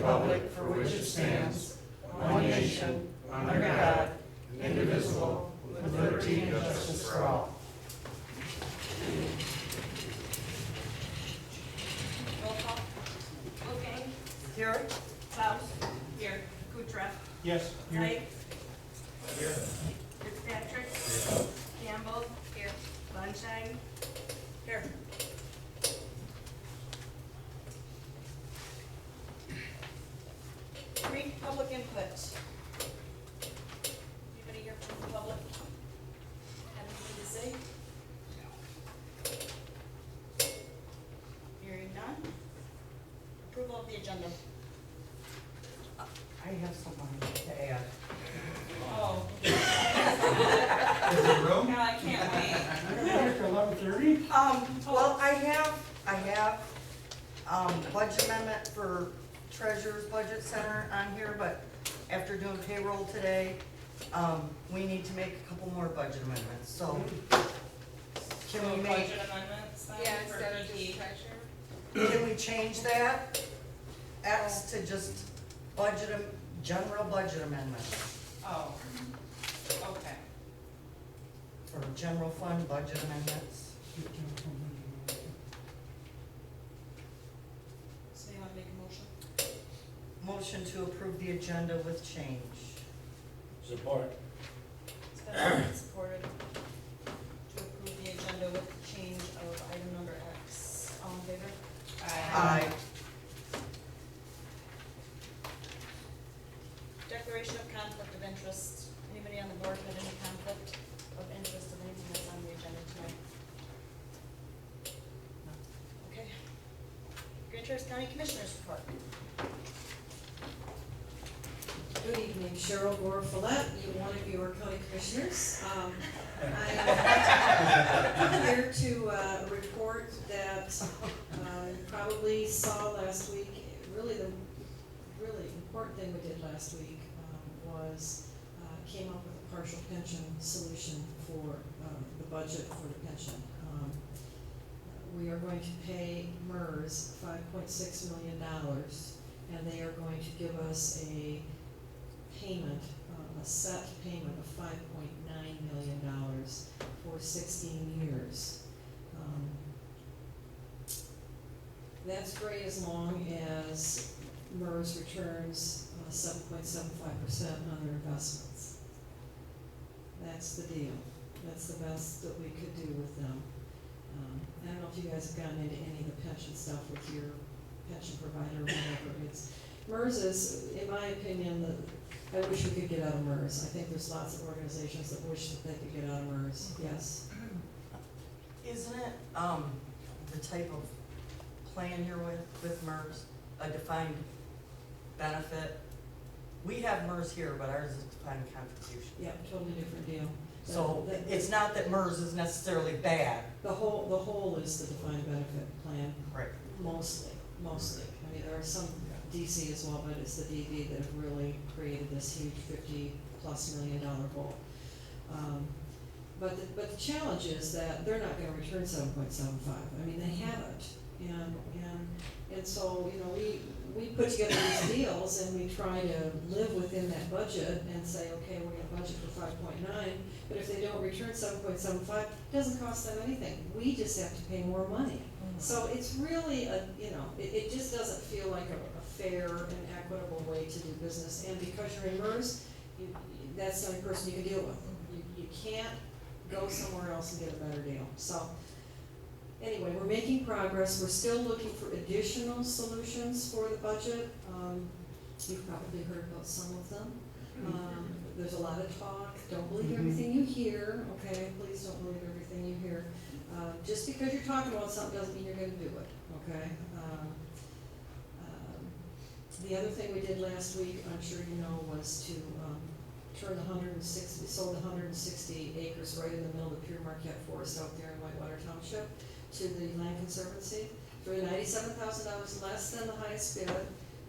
republic for which it stands, one nation, under God, indivisible, with liberty and justice for all. Roll call. Okay. Here. Klaus. Here. Kutra. Yes. Knight. Here. Fitzpatrick. Campbell. Here. Sunshine. Here. Three, public input. Anybody here from the public? Have anything to say? Hearing none. Approval of the agenda. I have something to add. Oh. Is there room? God, I can't wait. After 11:30? Well, I have, budget amendment for Treasurer's Budget Center on here, but after doing payroll today, we need to make a couple more budget amendments, so. Can we make, Budget amendments then? Yeah, for instead of PD? just treasure. can we change that? X to just general budget amendment, Oh, okay. for general fund budget amendments. So you wanna make a motion? Motion to approve the agenda with change. Support. It's been moved and supported to approve the agenda with the change of item number X. All in favor? Aye. Declaration of conflict of interest. Anybody on the board had any conflict of interest of anything that's on the agenda tonight? No. Okay. Grand Traverse County Commissioners report. Good evening, Cheryl Gore Follette, one of your county commissioners. I am here to report that you probably saw last week, the really important thing we did last week was came up with a partial pension solution for the budget for the pension. We are going to pay MERS $5.6 million, and they are going to give us a payment, a set payment of $5.9 million for 16 years. That's great as long as MERS returns 7.75% on their investments. That's the deal. That's the best that we could do with them. I don't know if you guys have gotten into any of the pension stuff with your pension provider or whatever. MERS is, in my opinion, I wish we could get out of MERS. I think there's lots of organizations that wish that they could get out of MERS, yes. Isn't it, the type of plan you're with MERS, a defined benefit? We have MERS here, but ours is defined contribution. Yeah, totally different deal. So it's not that MERS is necessarily bad. The whole is the defined benefit plan, Right. mostly. I mean, there are some DC as well, but it's the DD that have really created this huge $50+ million hole. But the challenge is that they're not gonna return 7.75. I mean, they haven't. And so, you know, we put together these deals and we try to live within that budget and say, okay, we're gonna budget for 5.9, but if they don't return 7.75, it doesn't cost them anything. We just have to pay more money. So it's really it just doesn't feel like a fair and equitable way to do business. And because you're in MERS, that's the only person you can deal with. You can't go somewhere else and get a better deal. So anyway, we're making progress. We're still looking for additional solutions for the budget. You've probably heard about some of them. There's a lot of talk. Don't believe everything you hear, okay? Please don't believe everything you hear. Just because you're talking about something doesn't mean you're gonna do it, okay? The other thing we did last week, I'm sure you know, was to turn we sold 160 acres right in the middle of the pure Marquette Forest out there in Whitewater Township to the Land Conservancy for $97,000 less than the highest bid,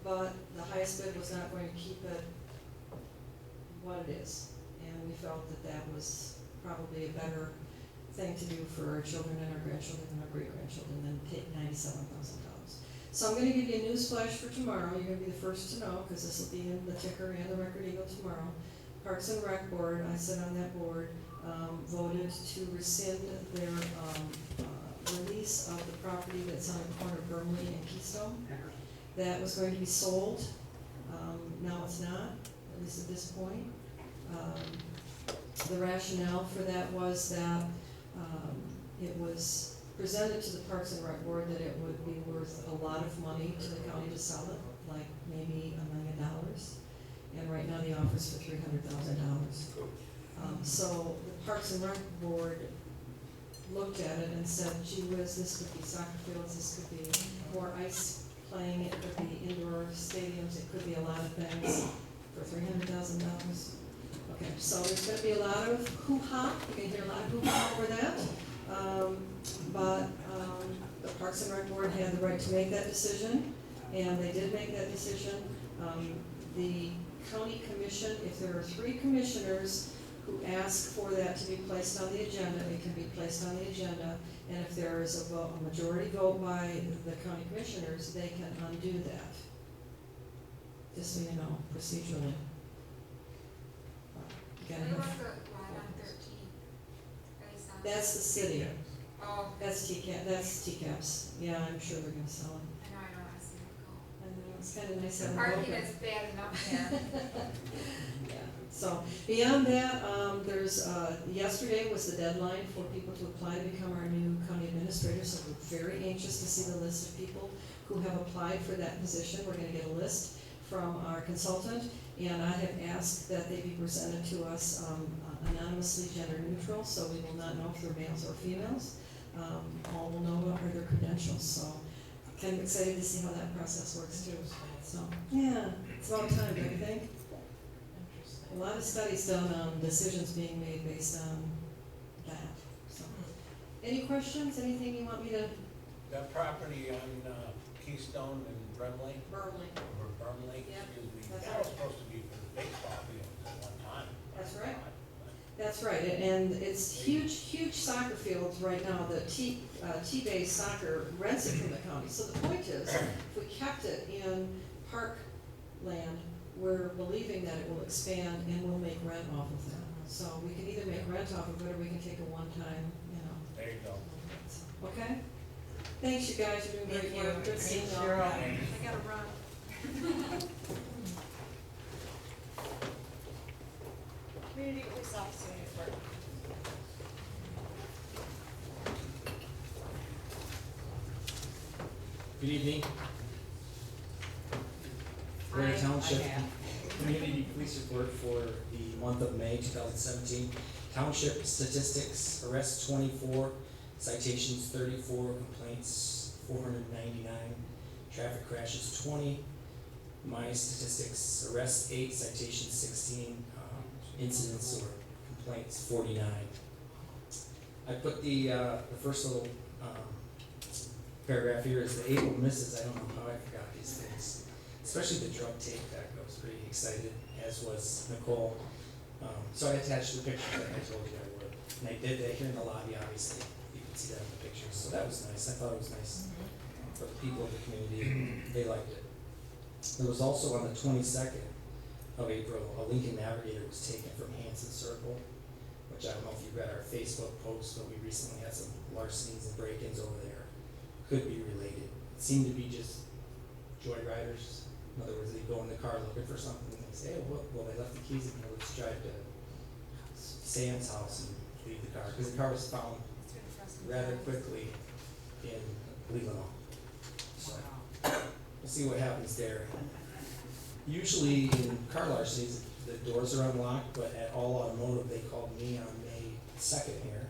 but the highest bid was not going to keep it what it is. And we felt that was probably a better thing to do for our children and our grandchildren and our great-grandchildren than take $97,000. So I'm gonna give you a news flash for tomorrow, you're gonna be the first to know, cause this will be in the Ticker and the Record Eagle tomorrow. Parks and Rec Board, I sit on that board, voted to rescind their, release of the property that's on the corner of Burnley and Keystone. That was going to be sold, now it's not, at least at this point. The rationale for that was that, it was presented to the Parks and Rec Board that it would be worth a lot of money to the county to sell it, like maybe $1 million. And right now the offer's for $300,000. So the Parks and Rec Board looked at it and said, gee whiz, this could be soccer fields, this could be more ice playing, it could be indoor stadiums, it could be a lot of things for $300,000. Okay, so there's gonna be a lot of hoo-ha, you can hear a lot of hoo-ha over that. The Parks and Rec Board had the right to make that decision, and they did make that decision. The county commission, if there are 3 commissioners who ask for that to be placed on the agenda, it can be placed on the agenda. And if there is a vote, a majority vote by the county commissioners, they can undo that. Just so you know, procedurally. Gotta Where was have- the lot on 13? That's the city. Oh, That's TCAPs. Yeah, I'm sure they're gonna sell it. I know, I see it go. I know, it's kinda nice The having it parking open. is bad enough there. Yeah, so beyond that, there's, yesterday was the deadline for people to apply to become our new county administrator, so we're very anxious to see the list of people who have applied for that position. We're gonna get a list from our consultant, and I have asked that they be presented to us, anonymously, gender neutral, so we will not know if they're males or females. All we'll know are their credentials, so kind of excited to see how that process works too. So, yeah, it's about time, don't you think? A lot of studies done on decisions being made based on that, so. Any questions, anything you want me to? That property on Keystone and Brimley, Burnley. or Burnley, Yep, excuse me, that's that was right. supposed to be for the baseball field at one time. That's right. That's right, and it's huge soccer fields right now, the T-Bay Soccer rents it from the county. So the point is, if we kept it in park land, we're believing that it will expand and we'll make rent off of that. So we can either make rent off of it or we can take a one-time, There you go. okay? Thanks, you guys, you're doing great Thank work, you. good seeing Thanks, you all. Cheryl. I gotta run. Community police officer report. Good evening. Blair Township Community Police Report for the month of May 2017. Township statistics: arrests 24, citations 34, complaints 499, traffic crashes 20. My statistics: arrests 8, citations 16, incidents or complaints 49. I put the first little paragraph here is the April misses. I don't know how I forgot these things, especially the drug take back. I was pretty excited, as was Nicole. So I attached the pictures that I told you I would, and I did that here in the lobby. Obviously, you can see that in the pictures. So that was nice. I thought it was nice for the people of the community. They liked it. There was also on the 22nd of April, a Lincoln Navigator was taken from Hanson Circle, which I don't know if you read our Facebook post, but we recently had some larcenies and break-ins over there. Could be related. It seemed to be just joyriders. In other words, they go in the car looking for something and they say, oh, well, they left the keys in here, let's drive to Sam's house and leave the car. Because the car was found rather quickly in Leelanau. So we'll see what happens there. Usually in car larcenies, the doors are unlocked, but at All Automotive, they called me on May 2nd here,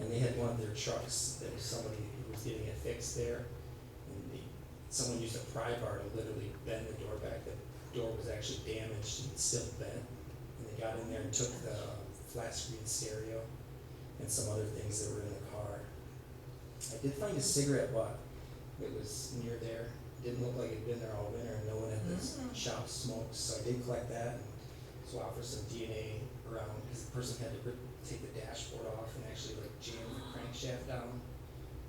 and they had one of their trucks that was somebody who was getting it fixed there, and someone used a pry bar to literally bend the door back. The door was actually damaged and still bent, and they got in there and took the flat screen stereo and some other things that were in the car. I did find a cigarette butt. It was near there. Didn't look like it'd been there all winter, and no one at this shop smoked, so I did collect that and swap for some DNA around, because the person had to take the dashboard off and actually like jam the crankshaft down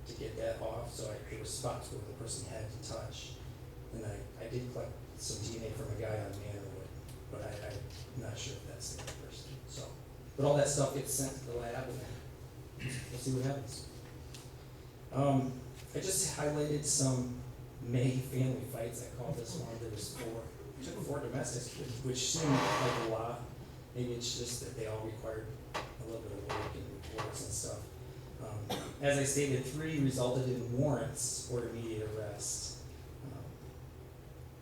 to get that off, so there were spots where the person had to touch. And I did collect some DNA from a guy on Manorwood, but I'm not sure if that's the right person, so. But all that stuff gets sent to the lab and then we'll see what happens. I just highlighted some May family fights, I called this one, there was four domestics, which seemed like a lot. Maybe it's just that they all required a little bit of work and reports and stuff. As I stated, 3 resulted in warrants or immediate arrest.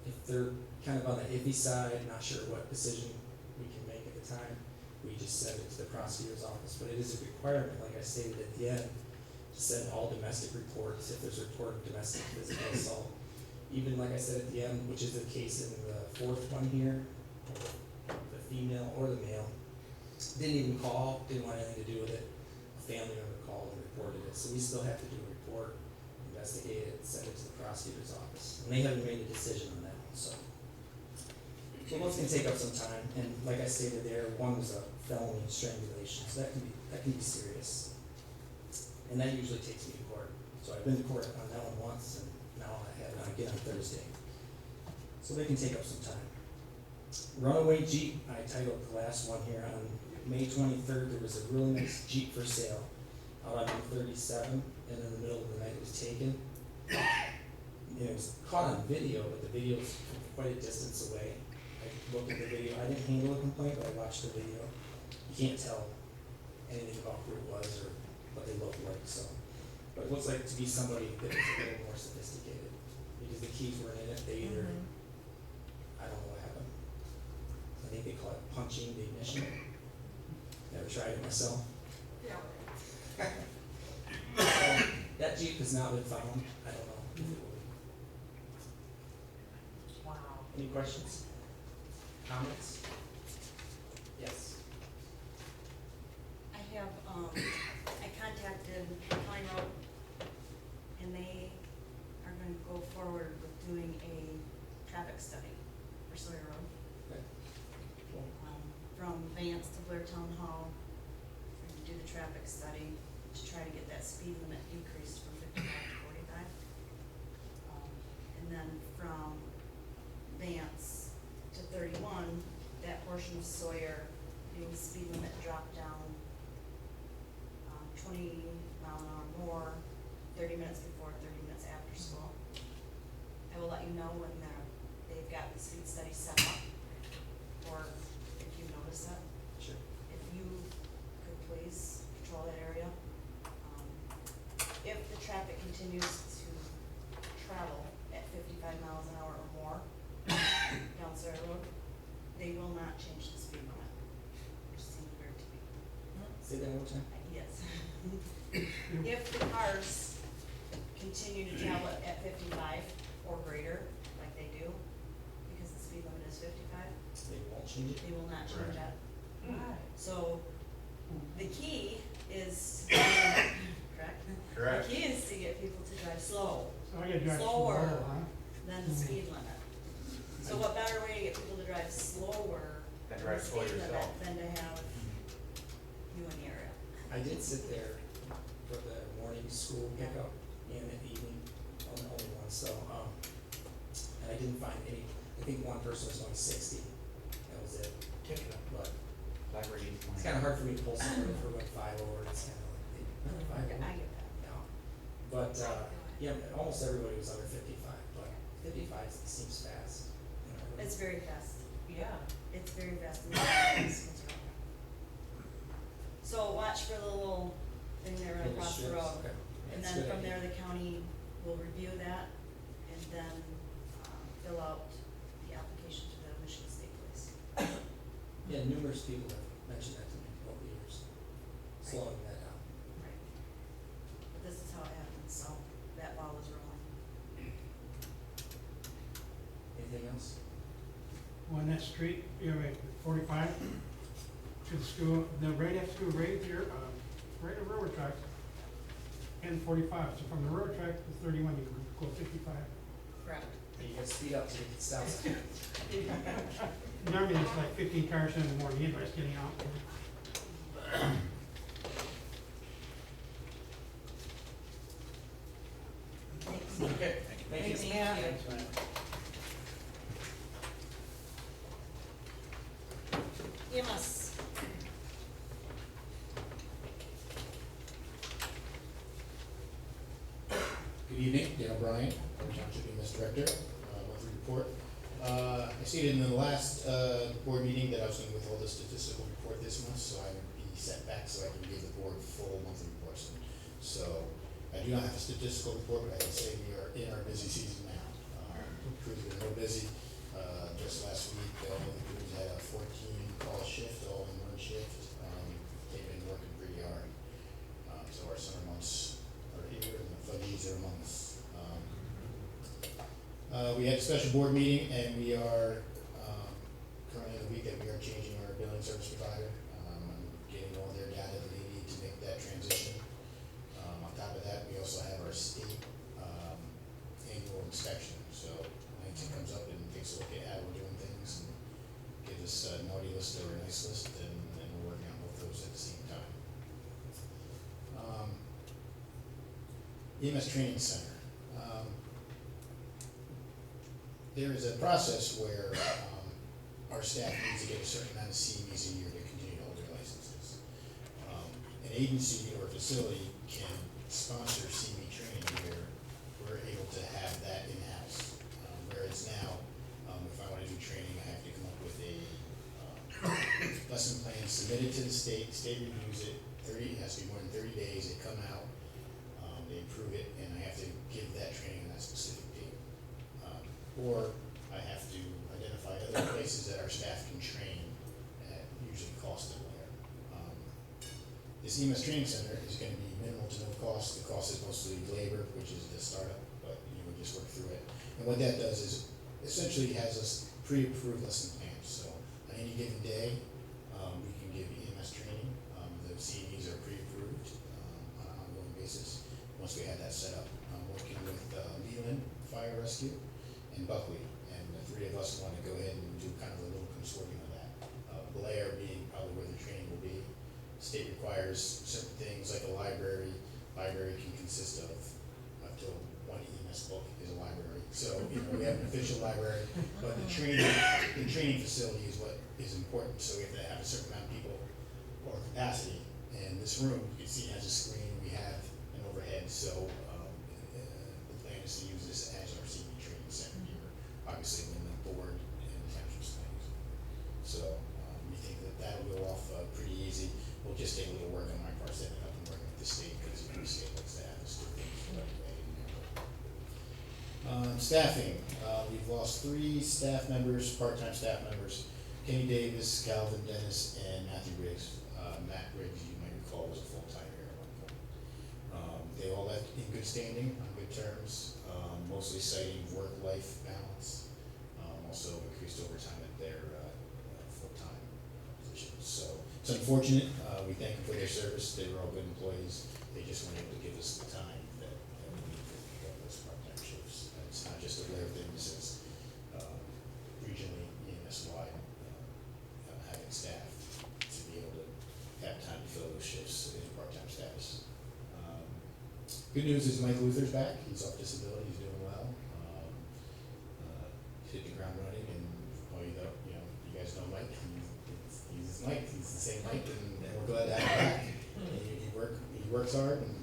If they're kind of on the iffy side, not sure what decision we can make at the time, we just send it to the prosecutor's office. But it is a requirement, like I stated at the end, to send all domestic reports if there's a report of domestic physical assault. Even like I said at the end, which is the case in the 4th one here, the female or the male, didn't even call, didn't want anything to do with it. A family member called and reported it. So we still have to do a report, investigate it, send it to the prosecutor's office. And they haven't made a decision on that one, so. So those can take up some time, and like I stated there, one was a felony strangulation, so that can be serious. And that usually takes me to court. So I've been to court on that one once, and now I have it again on Thursday. So they can take up some time. Runaway Jeep, I titled the last one here, on May 23rd, there was a really nice Jeep for sale out on 37, and in the middle of the night it was taken. It was caught on video, but the video was from quite a distance away. I looked at the video, I didn't handle a complaint, but I watched the video. You can't tell anything about who it was or what they looked like, so. But it looks like to be somebody that was a little more sophisticated, because the keys weren't in it, they either, I don't know what happened. I think they call it punching the ignition. Never tried it myself. Yeah. That Jeep has not been found, I don't know if it will be. Wow. Any questions? Comments? Yes. I have, I contacted County Road, and they are gonna go forward with doing a traffic study for Sawyer Road. Okay. Cool. From Vance to Blair Town Hall, we're gonna do the traffic study to try to get that speed limit decreased from 55 to 45. And then from Vance to 31, that portion of Sawyer, being speed limit dropped down 20 mile an hour more, 30 minutes before, 30 minutes after school. I will let you know when they've got the speed study set up, or if you notice it. Sure. If you could please patrol that area. If the traffic continues to travel at 55 miles an hour or more down Sawyer Road, they will not change the speed limit, which seems weird to me. Say that one more time. Yes. If the cars continue to travel at 55 or greater, like they do, because the speed limit is 55, They won't change it? they will not change that. Right. So the key is, correct? Correct. The key is to get people to drive slow, So I gotta drive Slower. slower, huh? than the speed limit. So what better way to get people to drive slower Then than drive the slow speed limit yourself. than to have you in the area? I did sit there for the morning school pickup and the evening, only one, so, and I didn't find any, I think one person was going 60, that was it, Ticket them. but Library. it's kinda hard for me to pull somebody if we're going 5 over, it's kinda like, I get that. yeah. But, yeah, almost everybody was under 55, but 55 seems fast. You know, It's very fast. Yeah. It's very fast. So watch for the little thing there right little across the strips, road. okay. And That's then good from idea. there, the county will review that and then fill out the application to the Michigan State Police. Yeah, numerous people have mentioned that to me over the years, slowing that down. Right. But this is how it happens, so that ball is rolling. Anything else? On that street, you know, 45 to the school, the right after school, right here, right at railroad tracks, and 45. So from the railroad track to 31, you go 55. Correct. You gotta speed up to get the stop sign. Normally, it's like 15 cars in the morning, anybody's getting out. EMS. Good evening, Dan O'Brien, Blair Township EMS Director, monthly report. I stated in the last board meeting that I was going to withhold the statistical report this month, so I would be set back so I can give the board full monthly reports. So I do not have a statistical report, but I can say we are in our busy season now. Crews have been real busy. Just last week, the crews had a 14-call shift, all in one shift. They've been working pretty hard. So our summer months are here, and the fudgies are among us. We had a special board meeting, and we are currently in the week that we are changing our billing service provider, getting all their data that they need to make that transition. On top of that, we also have our state annual inspection. So 19 comes up and takes a look at how we're doing things and gives us a naughty list or a nice list, and we're working on both those at the same time. EMS Training Center. There is a process where our staff needs to get a certain amount of CMEs a year to continue to hold their licenses. An agency or a facility can sponsor CME training where we're able to have that in-house. Whereas now, if I want to do training, I have to come up with a lesson plan, submit it to the state reviews it, it has to be more than 30 days, they come out, they approve it, and I have to give that training on that specific date. Or I have to identify other places that our staff can train at usually cost of Blair. This EMS Training Center is going to be minimal to no cost. The cost is mostly labor, which is the startup, but we just work through it. And what that does is essentially has us pre-approved lesson plans. So on any given day, we can give EMS training. The CMEs are pre-approved on an ongoing basis. Once we have that set up, I'm working with Leland Fire Rescue and Buckley, and the three of us want to go ahead and do kind of a little consortium of that. Blair being probably where the training will be. State requires certain things like a library. Library can consist of up to one EMS book is a library. So we have an official library, but the training facility is what is important. So we have to have a certain amount of people or capacity. And this room, you can see, has a screen. We have an overhead. So the plan is to use this as our CME training center here. Obviously, when the board and the township's plans. So we think that that'll go off pretty easy. We'll just take a little work on my part setting up and working with the state, because the state likes to have us do things the right way. Staffing, we've lost 3 staff members, part-time staff members: Kenny Davis, Calvin Dennis, and Matthew Riggs. Matt Riggs, you might recall, was a full-time here at one point. They all left in good standing, on good terms, mostly citing work-life balance. Also increased overtime at their full-time positions. So it's unfortunate. We thank them for their service. They were all good employees. They just weren't able to give us the time that we need for those part-time shifts. And it's not just a Blair thing. This is regionally, EMS-wide, having staff to be able to have time to fill those shifts in part-time status. Good news is Mike Luther's back. He's off disability. He's doing well. Hit the ground running, and you guys know Mike. He's Mike. He's the same Mike, and we're glad to have him back. He works hard, and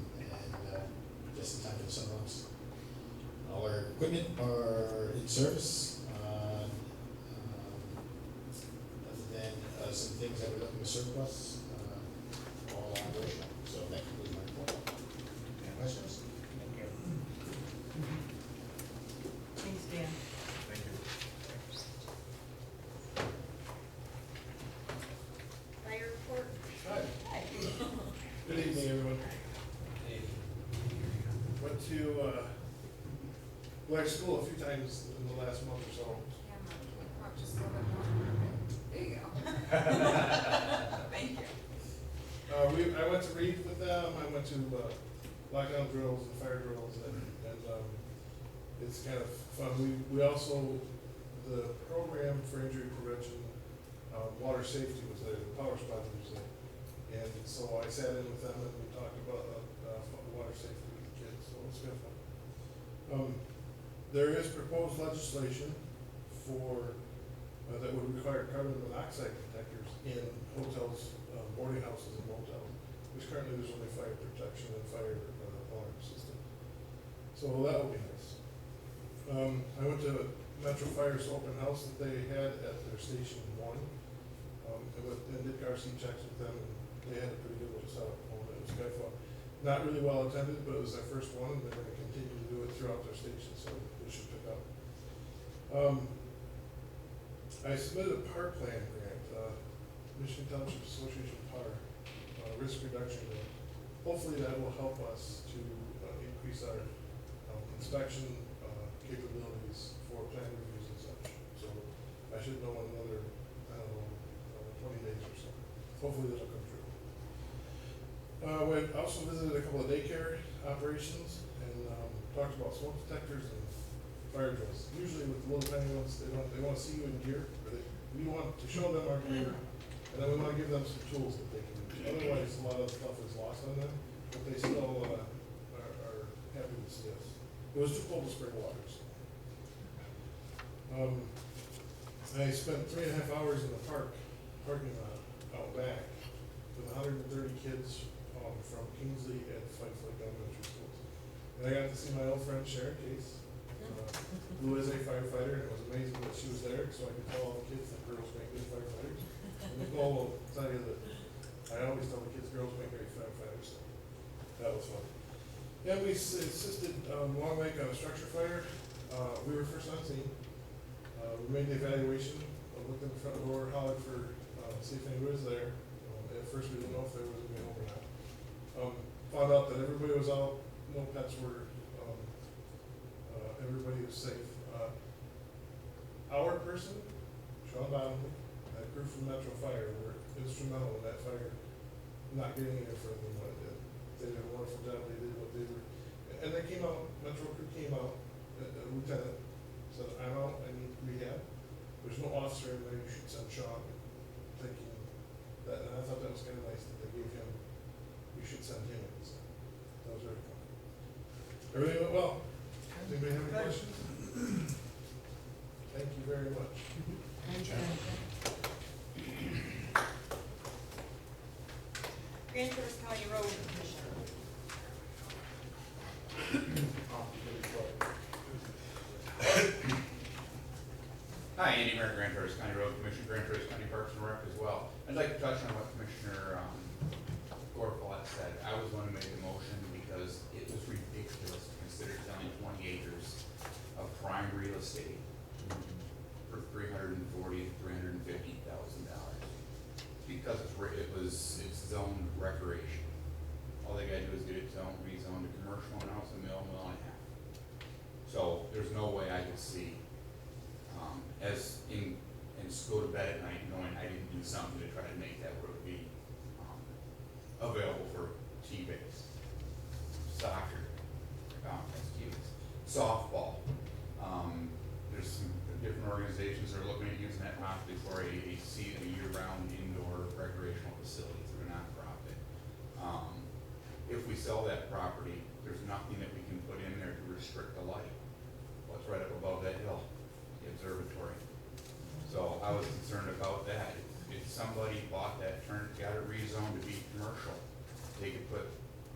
just in time for the summer months. All our equipment are in service. Other than some things that we're looking to surplus, all operational. So that concludes my report. Any questions? Thank you. Thanks, Dan. Thank you. Fire report. Hi. Good evening, everyone. Went to Blair School a few times in the last month or so. Just a little bit more. There you go. Thank you. I went to read with them. I went to lockdown drills and fire drills, and it's kind of fun. We also, the program for injury prevention, water safety was there, the power sponsor was there. And so I sat in with them and we talked about water safety with the kids, so it's kind of fun. There is proposed legislation for that would require carbon monoxide detectors in hotels, boarding houses and motels, which currently there's only fire protection and fire alarm system. So that would be nice. I went to Metro Fire's open house that they had at their station one, and did car seat checks with them, and they had a pretty good little setup home. It was kind of fun. Not really well attended, but it was their first one, and they're gonna continue to do it throughout their station, so it should pick up. I submitted a park plan grant, Michigan Township Association Park, risk reduction grant. Hopefully that will help us to increase our inspection capabilities for plan reviews and such. So I should know in another, I don't know, 20 days or so. Hopefully that'll come true. We also visited a couple of daycare operations and talked about smoke detectors and fire drills. Usually with the little tiny ones, they want to see you in gear, or we want to show them our gear, and then we want to give them some tools that they can use. Otherwise, a lot of stuff is lost on them, but they still are happy to see us. It was too cold to spring water. So. I spent 3.5 hours in the parking lot out back with 130 kids from Kingsley and Fife Lake Elementary Schools. And I got to see my old friend Sharon Case, who is a firefighter, and it was amazing that she was there, so I could tell all the kids that girls make good firefighters. And Nicole will tell you that I always tell the kids girls make great firefighters, so that was fun. Yeah, we assisted Long Lake on a structure fire. We were first on scene. We made the evaluation, looked in the front door, hollered for, see if anybody was there. At first we didn't know if there was anybody home or not. Found out that everybody was out, no pets were, everybody was safe. Our person, Sean Bonnelly, and a crew from Metro Fire were instrumental in that fire not getting any further than what it did. They did a wonderful job, they did what they were, and they came out, Metro crew came out, a lieutenant said, I'm out, I need rehab. There's no officer in there, you should send Sean, thinking that, and I thought that was kind of nice that they gave him, you should send him in, so that was very cool. Everything went well. Does anybody have any questions? Thank you very much. Thank you. Grand Traverse County Road Commissioner. Hi, Andy Mayor, Grand Traverse County Road Commission, Grand Traverse County Parks and Rec as well. I'd like to touch on what Commissioner Gorfulet said. I was going to make a motion because it was ridiculous to consider selling 20 acres of prime real estate for $340,000 to $350,000 because it's zoned recreation. All they gotta do is get it rezoned to commercial, and now it's a mill and a half. So there's no way I could see and go to bed at night knowing I didn't do something to try to make that road be available for T-base, soccer, softball. There's some different organizations that are looking at using that possibly for a year-round indoor recreational facility through a nonprofit. If we sell that property, there's nothing that we can put in there to restrict the light. What's right up above that hill? The observatory. So I was concerned about that. If somebody bought that, got it rezoned to be commercial, they could put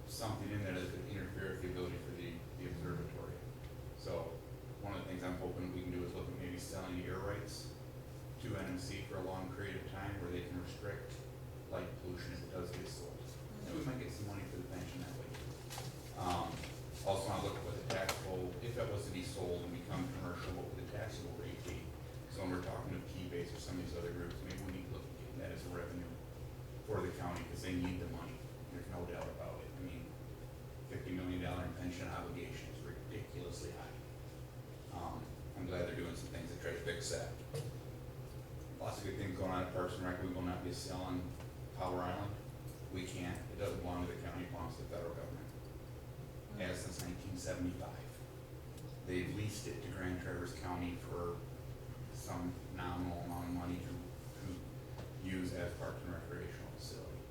something in there that could interfere with the ability for the observatory. So one of the things I'm hoping we can do is look at maybe selling the air rights to NMC for a long period of time where they can restrict light pollution if it does get sold. And we might get some money for the pension that way. Also want to look at what the taxable, if that was to be sold and become commercial, what would the taxable rate be? So when we're talking to P-base or some of these other groups, maybe we need to look at getting that as a revenue for the county because they need the money. There's no doubt about it. I mean, $50 million in pension obligation is ridiculously high. I'm glad they're doing some things to try to fix that. Lots of good things going on at Parks and Rec. We will not be selling Power Island. We can't. It doesn't belong to the county, it belongs to the federal government. Has since 1975. They've leased it to Grand Traverse County for some nominal amount of money to use as parks and recreational facility.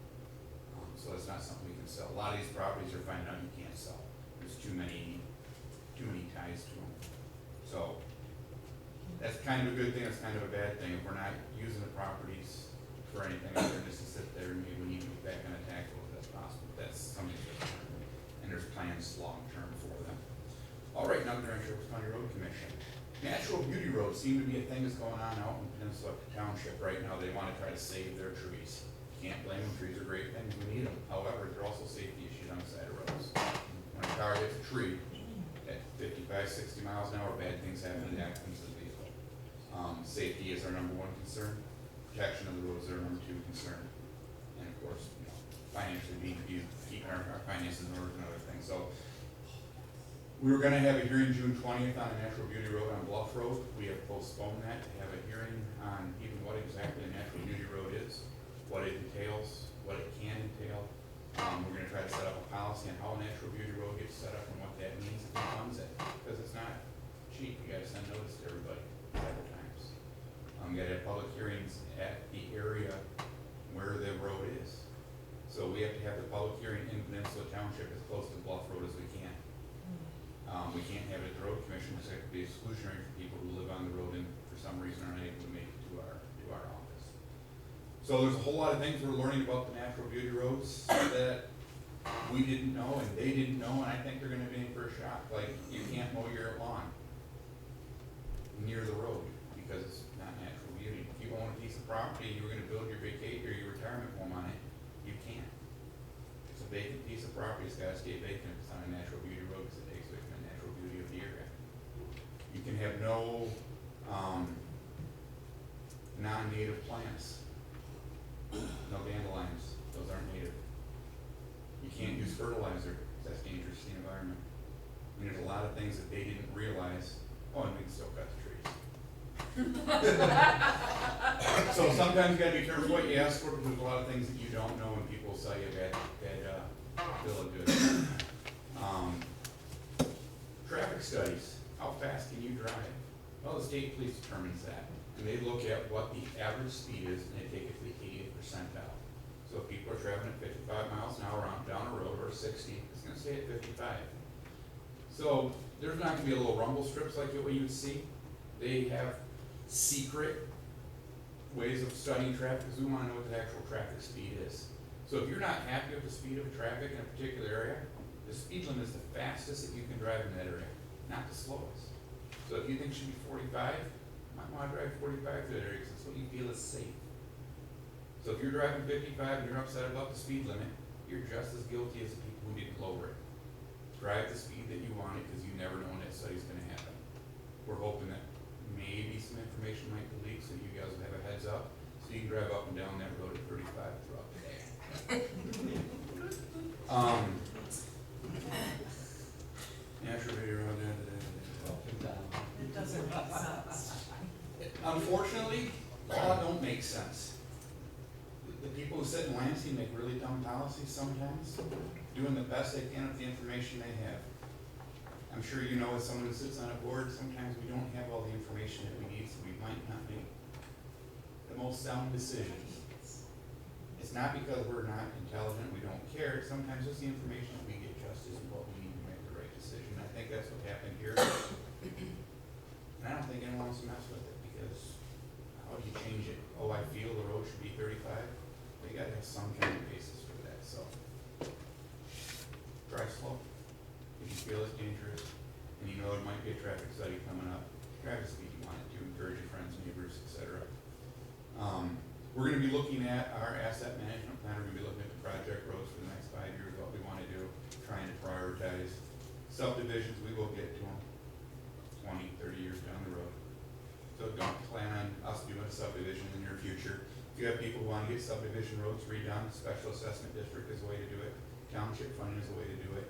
So it's not something we can sell. A lot of these properties are finding out you can't sell. There's too many ties to them. So that's kind of a good thing, it's kind of a bad thing. If we're not using the properties for anything other than just to sit there, and maybe we need to get back on a tax roll if that's possible. That's something that's, and there's plans long-term for them. All right, now we're going to Traverse County Road Commission. Natural beauty roads seem to be a thing that's going on out in Peninsula Township right now. They want to try to save their trees. Can't blame them, trees are great things, we need them. However, there are also safety issues on the side of roads. When a car hits a tree at 55, 60 miles an hour, bad things happen, and that happens to the vehicle. Safety is our number one concern. Protection of the roads is our number two concern. And of course, you know, financially being viewed, keeping our finances in order and other things. So we were gonna have a hearing June 20th on a natural beauty road on Bluff Road. We have postponed that to have a hearing on even what exactly a natural beauty road is, what it entails, what it can entail. We're gonna try to set up a policy on how a natural beauty road gets set up and what that means if it funds it, because it's not cheap. You gotta send notice to everybody several times. You gotta have public hearings at the area where the road is. So we have to have the public hearing in Peninsula Township as close to Bluff Road as we can. We can't have it at the road commission because it could be exclusionary for people who live on the road and for some reason are unable to make it to our office. So there's a whole lot of things we're learning about the natural beauty roads that we didn't know and they didn't know, and I think they're gonna be in for a shock. Like, you can't mow your lawn near the road because it's not natural beauty. If you own a piece of property, you were gonna build your vacation or your retirement home on it, you can't. It's a vacant piece of property, it's gotta stay vacant if it's on a natural beauty road because it takes away from the natural beauty of the area. You can have no, non-native plants. No dandelions, those aren't native. You can't use fertilizer, because that's dangerous to the environment. And there's a lot of things that they didn't realize. Oh, and we can still cut the trees. So sometimes you gotta be careful what you ask for, because there's a lot of things that you don't know, and people will sell you a bad bill of goods. Traffic studies, how fast can you drive? Well, the state police determines that, and they look at what the average speed is, and they take it to the 80th percentile. So if people are traveling at 55 miles an hour down a road, or 60, it's gonna stay at 55. So there's not gonna be a little rumble strips like what you would see. They have secret ways of studying traffic, because we wanna know what the actual traffic speed is. So if you're not happy with the speed of traffic in a particular area, the speed limit is the fastest that you can drive in that area, not the slowest. So if you think it should be 45, you might wanna drive 45 through that area, because that's what you feel is safe. So if you're driving 55 and you're upset about the speed limit, you're just as guilty as the people who didn't lower it. Drive the speed that you wanted, because you never know when that study's gonna happen. We're hoping that maybe some information might be leaked, so you guys will have a heads up, so you can drive up and down that road at 35 throughout the day. Natural beauty road, It doesn't make sense. unfortunately, law don't make sense. The people who sit in Lansing make really dumb policies sometimes, doing the best they can with the information they have. I'm sure you know, as someone who sits on a board, sometimes we don't have all the information that we need, so we might not make the most sound decisions. It's not because we're not intelligent, we don't care, sometimes it's the information that we get just isn't what we need to make the right decision. I think that's what happened here. And I don't think anyone wants to mess with it, because how do you change it? Oh, I feel the road should be 35. Well, you gotta have some kind of basis for that, so. Drive slow. If you feel it's dangerous, and you know there might be a traffic study coming up, drive the speed you want it to, encourage your friends, neighbors, etc. We're gonna be looking at our asset management plan. We're gonna be looking at the project roads for the next 5 years, what we wanna do, trying to prioritize subdivisions. We will get to them 20, 30 years down the road. So don't plan on us doing a subdivision in the near future. If you have people who wanna get subdivision roads redone, special assessment district is a way to do it. Township funding is a way to do it.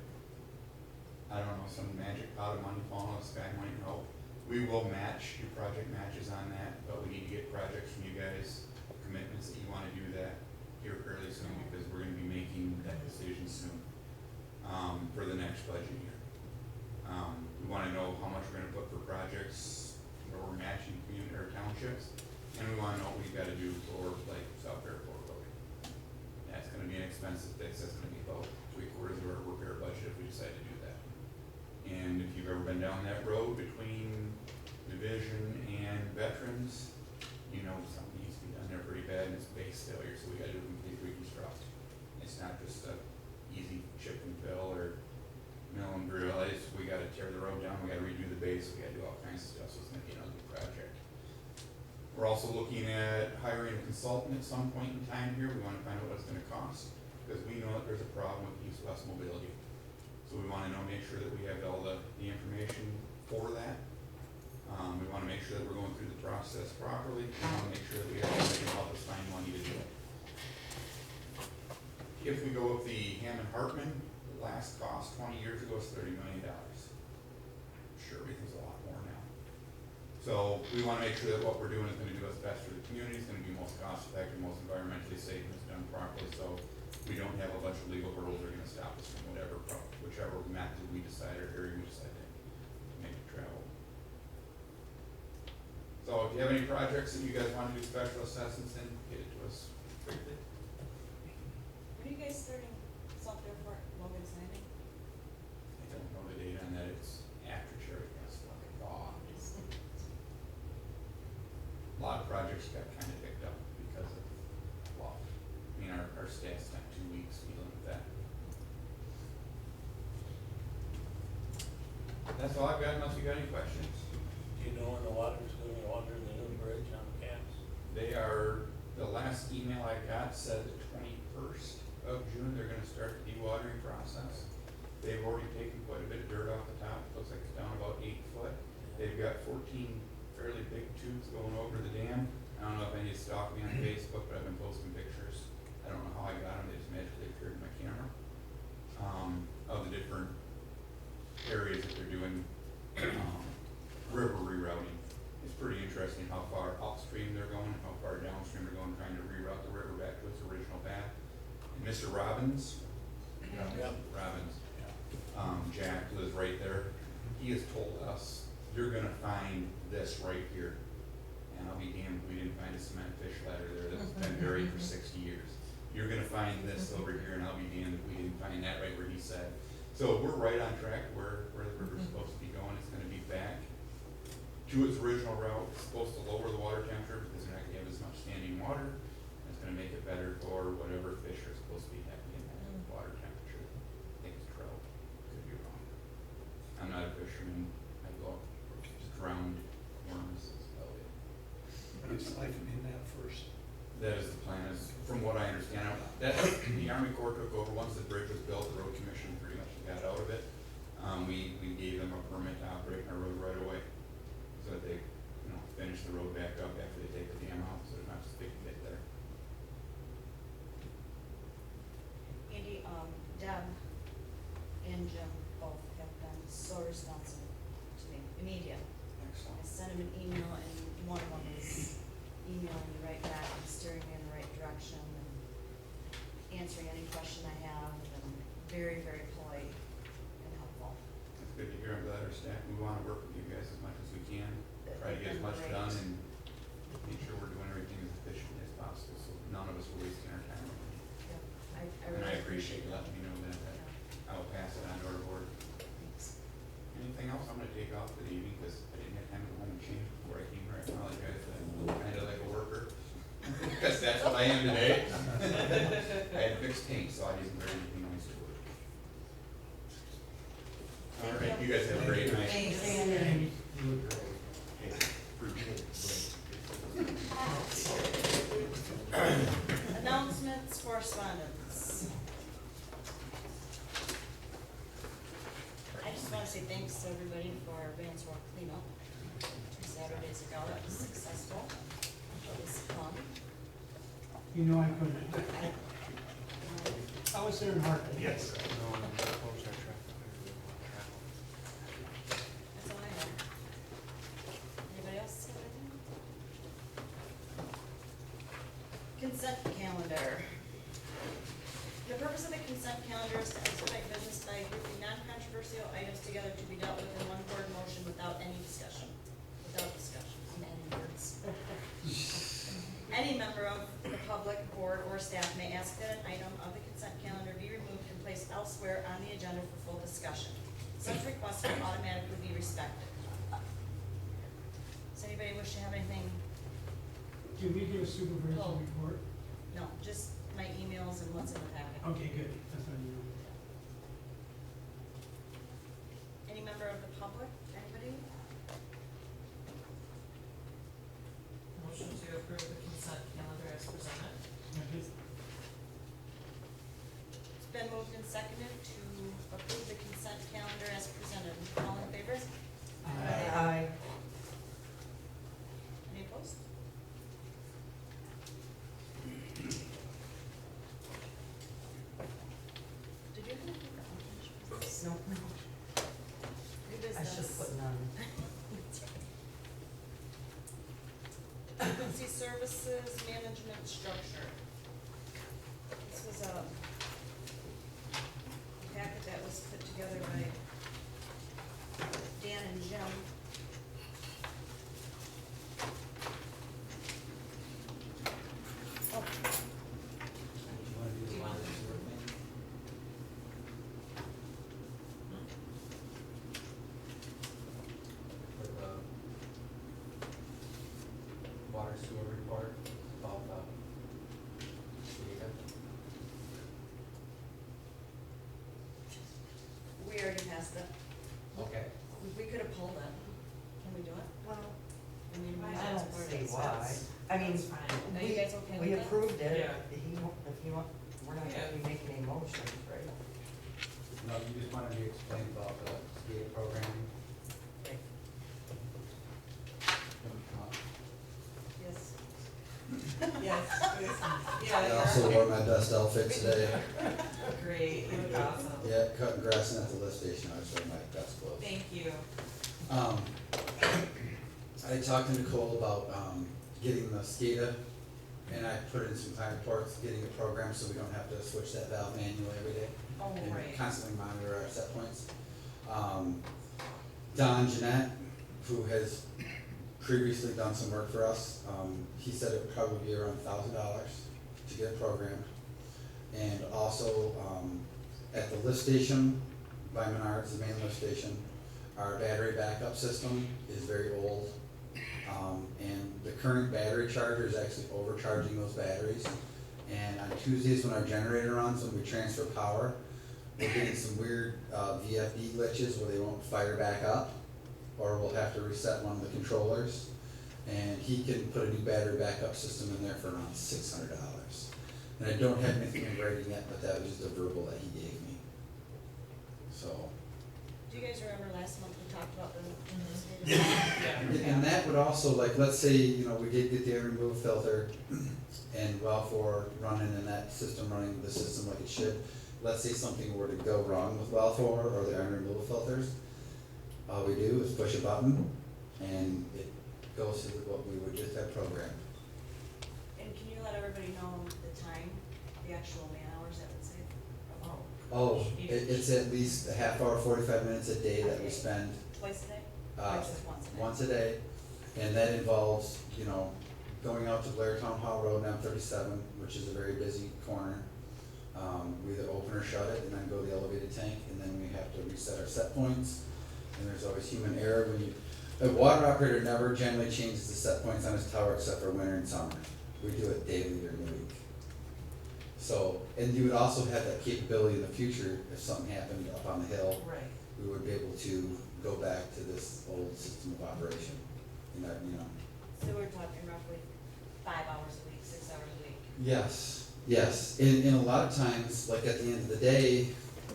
I don't know, some magic pot of money falling out of the sky might help. We will match, do project matches on that, but we need to get projects from you guys, commitments that you wanna do that here fairly soon, because we're gonna be making that decision soon, for the next budget year. We wanna know how much we're gonna put for projects where we're matching community or townships, and we wanna know what we've gotta do for like South Fairport Road. That's gonna be an expensive fix, that's gonna be about 3/4 of our repair budget if we decide to do that. And if you've ever been down that road between Division and veterans, you know, something needs to be done there pretty bad, and it's base failure, so we gotta do a complete reconstruct. It's not just a easy chip and fill or mill and drill, we gotta tear the road down, we gotta redo the base, we gotta do all kinds of stuff, so it's gonna be an ugly project. We're also looking at hiring a consultant at some point in time here, we wanna find out what it's gonna cost, because we know that there's a problem with east-west mobility. So we wanna make sure that we have all the information for that. We wanna make sure that we're going through the process properly, we wanna make sure that we have somebody to help us find money to do it. If we go with the Hammond Hartman, the last cost 20 years ago was $30 million. Sure, everything's a lot more now. So we wanna make sure that what we're doing is gonna do what's best for the community, it's gonna be most cost effective, most environmentally safe, and it's done properly, so we don't have a bunch of legal hurdles that are gonna stop us from whichever method we decide or area we decide to make it travel. So if you have any projects that you guys wanna do special assessments in, get it to us quickly. When are you guys starting South Airport, Logan's Landing? I don't know the date on that, it's after Cherry Festival, like thaw. A lot of projects got kind of picked up because of, well, I mean, our staff spent 2 weeks dealing with that. That's all I've got, unless you got any questions. Do you know when the water's gonna be under the new bridge on the caps? They are, the last email I got said the 21st of June, they're gonna start the dewatering process. They've already taken quite a bit of dirt off the top, it looks like it's down about 8 foot. They've got 14 fairly big tubes going over the dam. I don't know if any of you stalked me on Facebook, but I've been posting pictures. I don't know how I got them, they just magically appeared in my camera. Of the different areas that they're doing, river rerouting. It's pretty interesting how far upstream they're going, how far downstream they're going, trying to reroute the river back to its original path. And Mr. Robbins, Robbins, Jack lives right there. He has told us, you're gonna find this right here. And I'll be damned if we didn't find a cement fish ladder there that's been buried for 60 years. You're gonna find this over here, and I'll be damned if we didn't find that right where he said. So we're right on track where the river's supposed to be going. It's gonna be back to its original route. It's supposed to lower the water temperature because they're not gonna have as much standing water. It's gonna make it better for whatever fish are supposed to be happy in that water temperature. I think it's trout, could be wrong. I'm not a fisherman, I go drowned worms, that's about it. It's like in that first. That is the plan, is from what I understand, that, the Army Corps took over, once the bridge was built, the road commission pretty much got out of it. We gave them a permit to operate our road right away, so that they, finish the road back up after they take the dam out, so there's not this big pit there. Andy, Deb and Jim both have been so responsive to me, immediate. I Excellent. sent him an email and one of them is emailing me right back and steering me in the right direction and answering any question I have and very, very polite and helpful. It's good to hear. I'm glad our staff, we wanna work with you guys as much as we can, try to get as much Great. done and make sure we're doing everything as efficiently as possible, so none of us are wasting our time. Yeah, I And really I appreciate you letting me know that, Yeah, I will pass it on to our board. thanks. Anything else? I'm gonna take off for the evening, because I didn't have time to go home and change before I came here. I apologize, I'm kinda like a worker, because that's what I am today. I had fixed paint, so I didn't wear anything nice to work. All right, you guys have a great night. Thanks. Announcements, correspondence. I just wanna say thanks to everybody for our Vans Walk cleanup 2 Saturdays ago. It was successful. It was fun. You know I couldn't. I was there in Hartford. Yes. That's all I have. Anybody else have anything? Consent calendar. The purpose of the consent calendar is to expedite business by grouping non-controversial items together to be dealt with in one board motion without any discussion. Without discussion, in any words. Any member of the public, board, or staff may ask that an item of the consent calendar be removed and placed elsewhere on the agenda for full discussion. Such requests will automatically be respected. Does anybody wish to have anything? Can we get a supervisor's Oh. report? No, just my emails and what's in the packet. Okay, good, that's what I need. Any member of the public, anybody? Motion to approve the consent calendar as presented. Okay. It's been moved and seconded to approve the consent calendar as presented. All in favor? Aye. Any opposed? Did you have anything for unfinished business? No, New I business. should put none. Frequency services management structure. This was a packet that was put together by Dan and Jim. Oh, You wanna do Do the you water want- and sewer thing? For the water sewer report about the data. we already passed it. Okay. We could have pulled it. Can we do it? Well, I mean, we I have don't to word see it, so why. it's- I mean, That's fine. Are you guys okay with we that? approved it. Yeah. If you want, we're not gonna be making any motions, right? No, you just wanted me to explain about the SCADA program. Okay. Yes. Yes, please. I Yeah, also wore my best outfit today. great, you look awesome. Yeah, cutting grass and at the lift station, I was wearing my best clothes. Thank you. I talked to Nicole about, getting the SCADA, and I put in some time reports, getting a program so we don't have to switch that valve manually every day. Oh, And right. constantly monitor our set points. Don Jeanette, who has previously done some work for us, he said it would probably be around $1,000 to get it programmed. And also, at the lift station by Menards, the main lift station, our battery backup system is very old. And the current battery charger is actually overcharging those batteries. And on Tuesdays when our generator runs, when we transfer power, we're getting some weird VFD glitches where they won't fire back up, or we'll have to reset one of the controllers. And he can put a new battery backup system in there for around $600. And I don't have anything in writing yet, but that was just a verbal that he gave me. So, Do you guys remember last month we talked about the? Yeah. and that would also, like, let's say, you know, we did get the air remove filter and well for running and that system running the system like it should. Let's say something were to go wrong with well for or the iron removal filters. All we do is push a button and it goes to what we would just have programmed. And can you let everybody know the time, the actual man hours that would save? Oh, it's at least a half hour, 45 minutes a day that we spend, Twice a day? uh, Or just once a day? once a day. And that involves, you know, going out to Blair Town Hall Road and M37, which is a very busy corner. We either open or shut it and then go to the elevated tank, and then we have to reset our set points. And there's always human error when you, a water operator never generally changes the set points on his tower except for winter and summer. We do it daily during the week. So, and you would also have that capability in the future, if something happened up on the hill, Right. we would be able to go back to this old system of operation. And that, you know. So we're talking roughly 5 hours a week, 6 hours a week? Yes, yes, and a lot of times, like at the end of the day,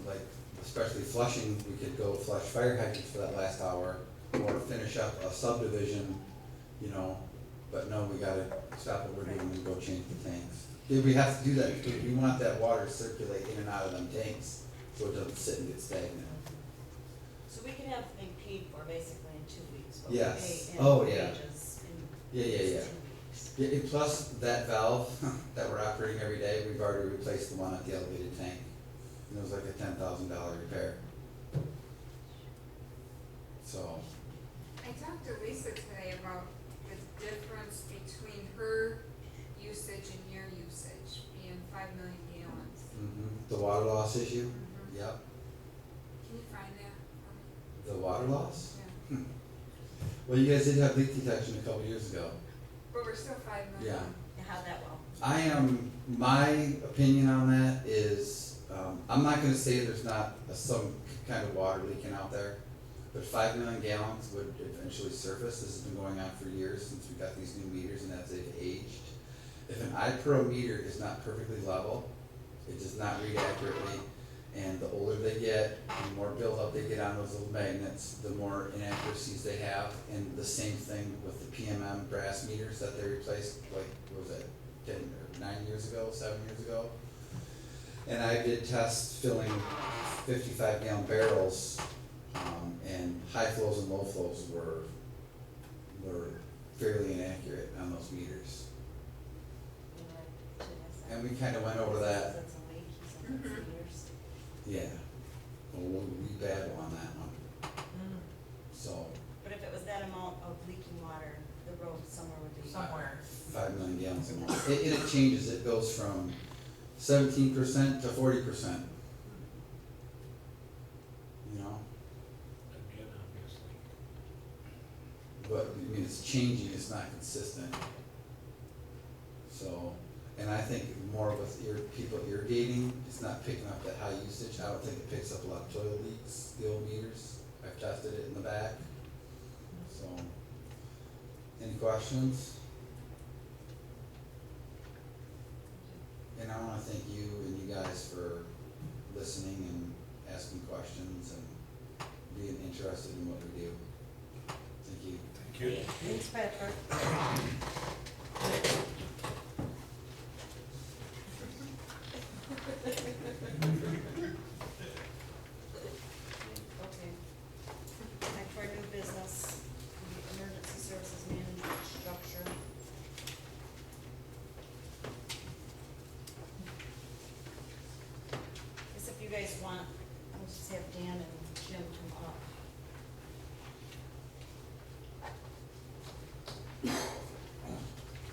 like especially flushing, we could go flush fire hydrants for that last hour, or finish up a subdivision, you know, but no, we gotta stop what we're doing and go change the tanks. Yeah, we have to do that, because we want that water to circulate in and out of them tanks, so it doesn't sit and get stagnant. So we can have them paid for basically in 2 weeks, but we Yes. pay Oh, in yeah. wages in Yeah, yeah, just yeah. 2 weeks. Yeah, and plus that valve that we're operating every day, we've already replaced the one at the elevated tank. And it was like a $10,000 repair. So, I talked to Lisa today about the difference between her usage and your usage, being 5 million gallons. the water loss issue, Mhm. yep, Can you find that for me? the water loss. Yeah. Well, you guys did have leak detection a couple years ago. But we're still 5 million. Yeah. How'd that well? My opinion on that is, I'm not gonna say there's not some kind of water leaking out there, but 5 million gallons would eventually surface. This has been going on for years since we got these new meters and as they've aged. If an iPro meter is not perfectly level, it does not read accurately, and the older they get, the more buildup they get on those little magnets, the more inaccuracies they have. And the same thing with the PMM brass meters that they replaced, like, what was it, 10 or 9 years ago, 7 years ago? And I did tests filling 55 gallon barrels, and high flows and low flows were fairly inaccurate on those meters. And we kinda went over that. That's a leak, he's on those meters. Yeah, well, we battle on that one, so But if it was that amount of leaking water, the road somewhere would be. Somewhere. 5 million gallons a month. It changes, it goes from 17% to 40%. You know, That'd be an obvious leak. but, I mean, it's changing, it's not consistent. So, and I think more with people irrigating, it's not picking up that high usage. I don't think it picks up a lot of toilet leaks, the old meters. I've tested it in the back. So, any questions? And I wanna thank you and you guys for listening and asking questions and being interested in what we do. Thank you. Thank you. Thanks, Patrick. Okay. Back to our new business, the emergency services management structure. Guess if you guys want, I'll just have Dan and Jim come up.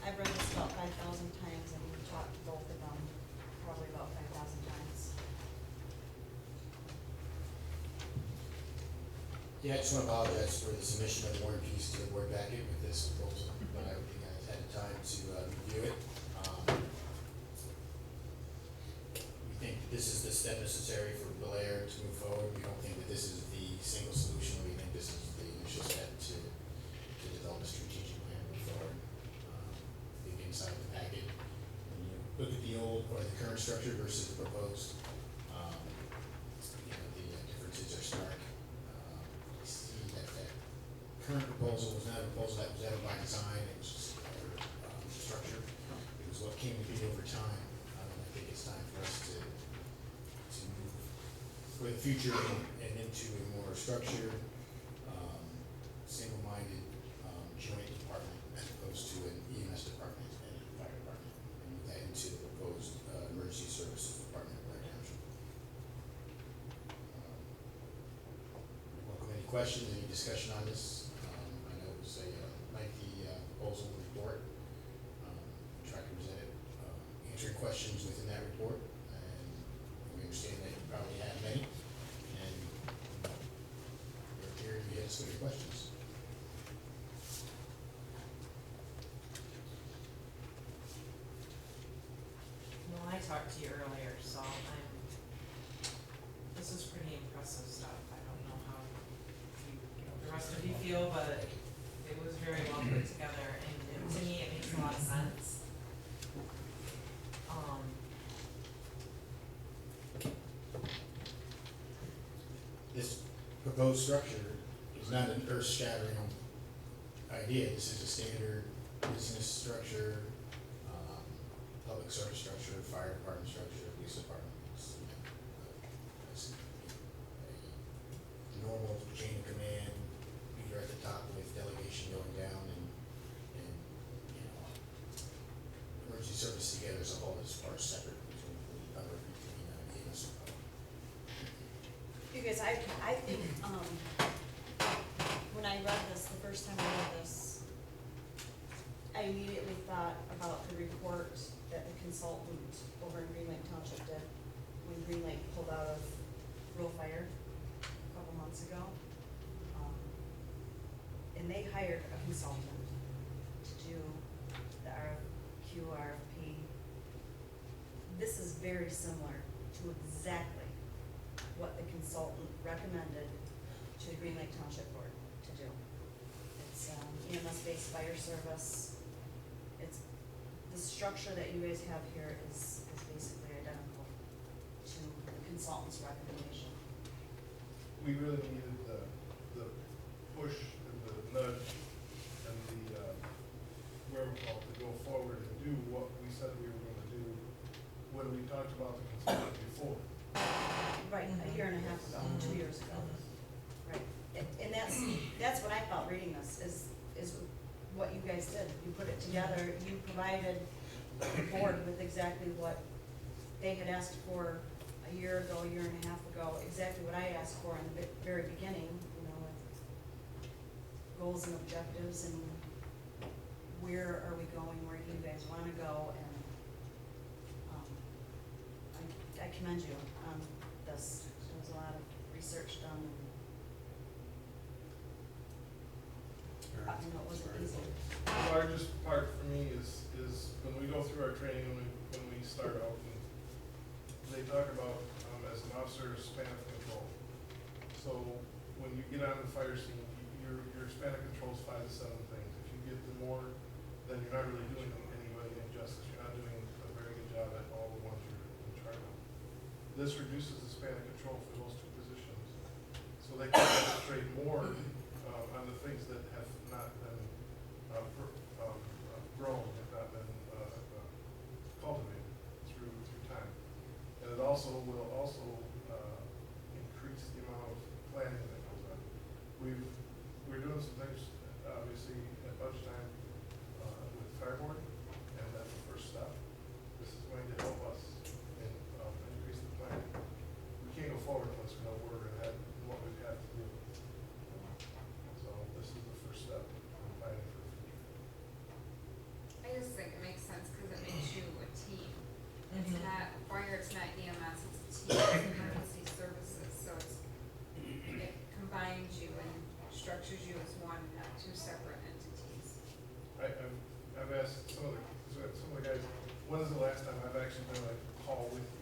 I've read this about 5,000 times and we've talked to both of them probably about 5,000 times. Yeah, I just want to apologize for the submission of the Warren piece to the board packet with this proposal, but I hope you guys had time to review it. We think that this is the step necessary for Blair to move forward. We don't think that this is the single solution. We think this is the initial step to develop a strategic plan moving forward. I think inside the packet, when you look at the old or the current structure versus the proposed, the differences are stark. See that current proposal was not a proposal that was ever by design, it was just another structure. It was what came to be over time. I think it's time for us to move for the future and into a more structured, single-minded, joint department as opposed to an EMS department and a fire department. And move that into the proposed emergency services department of Blair Township. Welcome any questions, any discussion on this. I know it was a lengthy proposal report. Try to present it, answering questions within that report, and we understand that you probably have many, and we're here to hit us with your questions. Well, I talked to you earlier, so this is pretty impressive stuff. I don't know how the rest of you feel, but it was very well put together, and to me, it makes a lot of sense. This proposed structure is not an earth-shattering idea. This is a standard business structure, public service structure, fire department structure, police department. It's a normal chain of command. You're at the top with delegation going down and emergency service together as a whole is far separate between EMS. You guys, I think, when I read this, the first time I read this, I immediately thought about the report that the consultant over in Green Lake Township did when Green Lake pulled out of rural fire a couple months ago. and they hired a consultant to do the RFQ, RFP. This is very similar to exactly what the consultant recommended to the Green Lake Township Board to do. It's, EMS-based fire service. It's, the structure that you guys have here is basically identical to the consultant's recommendation. We really needed the push and the nudge and the, wherewithal to go forward and do what we said we were gonna do when we talked about the consultant before. Right, a year and a half ago, 2 years ago. Right, and that's what I felt reading this, is what you guys did. You put it together, you provided the board with exactly what they had asked for a year ago, a year and a half ago, exactly what I asked for in the very beginning, with goals and objectives and where are we going, where do you guys wanna go, and, I commend you on this. There was a lot of research done, and I know it wasn't easy. The largest part for me is when we go through our training, when we start out, and they talk about, as an officer, span of control. So when you get on the fire scene, your span of control is 5 to 7 things. If you get to more, then you're not really doing anybody any justice. You're not doing a very good job at all the ones you're in charge of. This reduces the span of control for those two positions. So they can concentrate more on the things that have not been grown, have not been cultivated through time. And it also will increase the amount of planning that goes on. We're doing some things, obviously, at budget time with fire board, and that's the first step. This is going to help us in increase the planning. We can't go forward unless we know where we're at and what we have to do. So this is the first step in planning for the future. I just think it makes sense because it makes you a team. It's not fire, it's not EMS, it's a team, it's emergency services, so it combines you and structures you as one, not two separate entities. I've asked some of the guys, when is the last time I've actually done a call with you?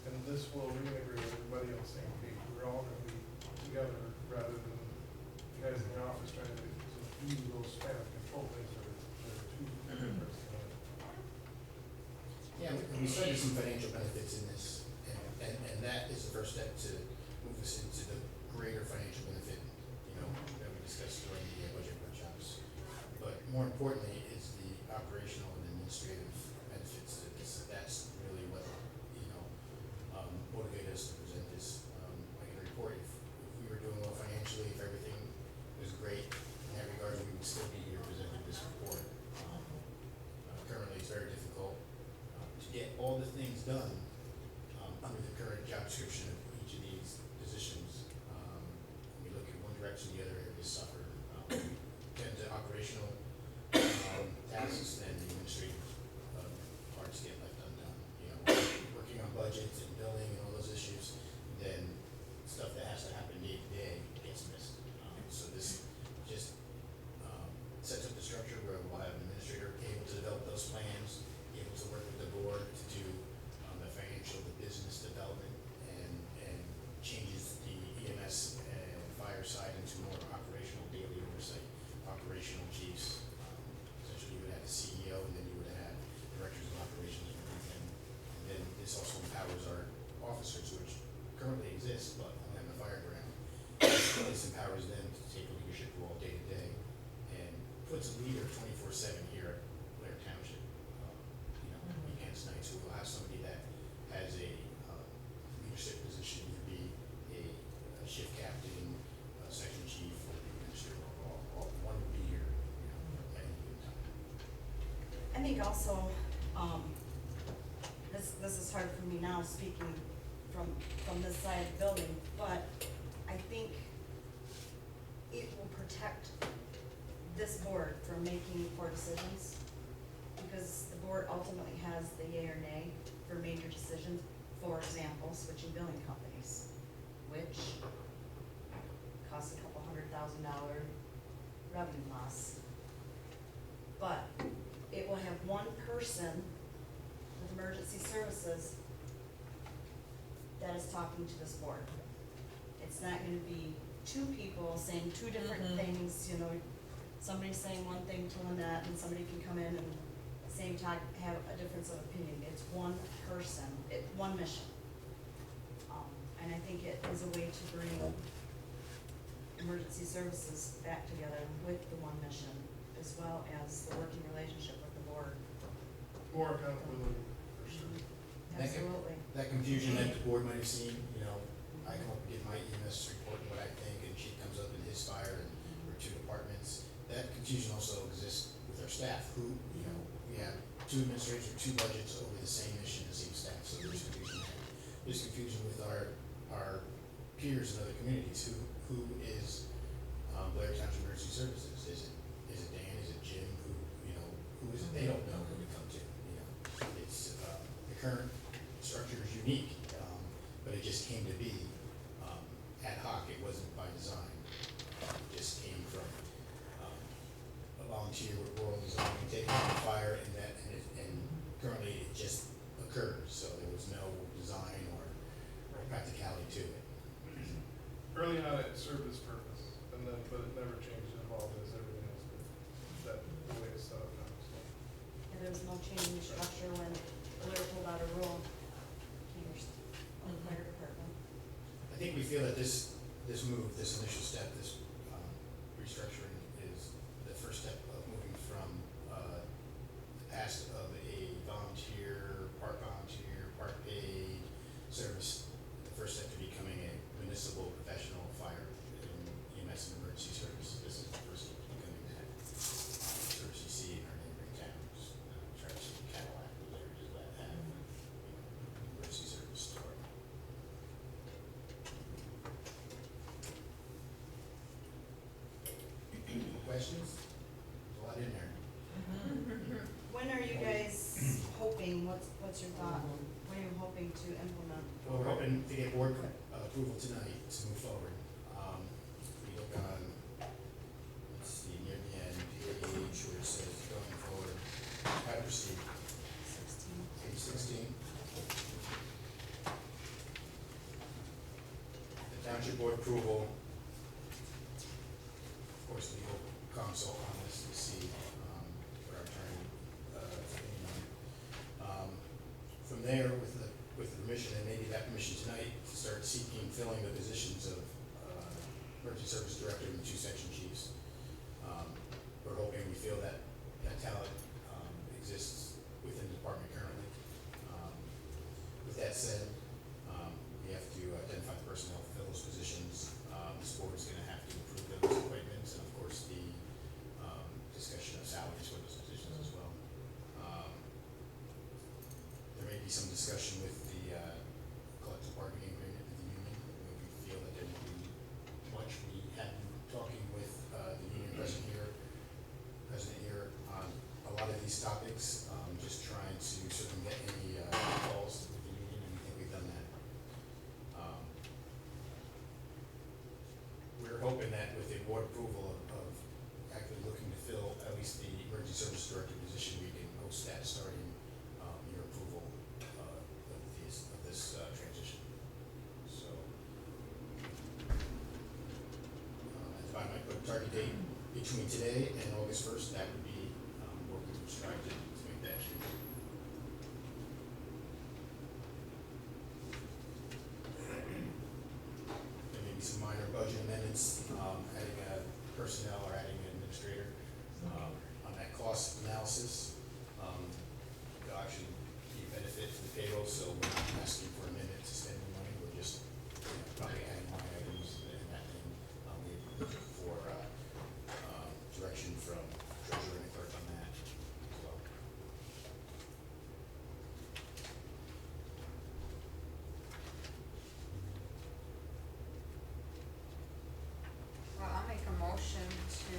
And this will reintegrate everybody on the same page. We're all gonna be together rather than the guys in the office trying to do those span of control things that are too different. Yeah, we cited some financial benefits in this, and that is the first step to move us into the greater financial benefit, that we discussed during the budget workshops. But more importantly is the operational and administrative benefits to this. That's really what, motivated us to present this. I can report if we were doing well financially, if everything was great in that regard, we would still be here presenting this report. Currently, it's very difficult to get all the things done under the current job description of each of these positions. When we look at one direction, the other areas suffer. Tend to operational tasks, then the administrative parts get left undone. Working on budgets and billing and all those issues, then stuff that has to happen day to day gets missed. So this just sets up the structure where we'll have an administrator able to develop those plans, able to work with the board to do the financial, the business development, and changes the EMS and fire side into more operational daily oversight, operational chiefs. Essentially, you would have the CEO, and then you would have directors of operations and everything. And then this also empowers our officers, which currently exist, but only on the fire ground. This empowers them to take a leadership role day to day and puts a leader 24/7 here at Blair Township. Weekends, nights, we will have somebody that has a leadership position, to be a shift captain, section chief, or the administrator, all one would be here, at any given time. I think also, this is hard for me now, speaking from this side of the building, but I think it will protect this board from making poor decisions, because the board ultimately has the yay or nay for major decisions. For example, switching billing companies, which costs $200,000 revenue loss. But it will have one person with emergency services that is talking to this board. It's not gonna be two people saying two different Mhm. things, you know, somebody saying one thing to Lynette and somebody can come in and same time have a difference of opinion. It's one person, one mission. And I think it is a way to bring emergency services back together with the one mission, as well as the working relationship with the board. More accountability, for sure. Thank you. Absolutely. That confusion that the board might have seen, you know, I come up and give my EMS report and what I think, and she comes up in his fire and we're two departments. That confusion also exists with our staff, who, you know, we have two administrators or two budgets over the same mission, the same staff, so there's confusion there. There's confusion with our peers in other communities, who is, Blair Township Emergency Services? Is it Dan, is it Jim, who is it? They don't know who to come to, you know. It's, the current structure is unique, but it just came to be, ad hoc, it wasn't by design. It just came from, a volunteer with rural design, taking on the fire, and currently it just occurred, so there was no design or practicality to it. Early on, it served its purpose, but it never changed, it evolved as everything else did. That, the way it's set up now, so. And there was no change in structure when Blair pulled out a rule, changed on the fire department. I think we feel that this move, this initial step, this restructuring is the first step of moving from the past of a volunteer, part paid service, the first step to becoming a municipal professional fire and EMS and emergency service. This is the first step to becoming that service you see in our neighboring towns. Traverse Cadillac, those areas that have, you know, emergency service department. Questions? There's a lot in there. When are you guys hoping, what's your thought, when are you hoping to implement? Well, we're hoping to get board approval tonight to move forward. We look on, let's see, near the end, page where it says going forward, how to proceed, 16. page 16. The township board approval, of course, legal counsel on this to see, what our attorney, opinion on. From there, with the permission, and maybe that permission tonight, to start seeking, filling the positions of, emergency service director and the two section chiefs. We're hoping, we feel that talent, exists within the department currently. With that said, we have to identify the personnel to fill those positions. This board is gonna have to approve those appointments, and of course, the, discussion of salaries for those positions as well. There may be some discussion with the, collective bargaining agreement with the union. We feel that there will be much. We have been talking with, the union president here on a lot of these topics, just trying to circumvent any, calls with the union, and we think we've done that. We're hoping that with the board approval of actually looking to fill at least the emergency service director position, we can post that starting, your approval, of this transition. So, if I might put a target date between today and August 1st, that would be, what we would strive to make that change. There may be some minor budget amendments, adding a personnel or adding an administrator. On that cost analysis, it'll actually be a benefit to the payroll, so we're not asking for a minute to spend the money, we're just, probably adding line items and that thing. We're looking for, direction from treasurer and clerk on that as well. Well, I'll make a motion to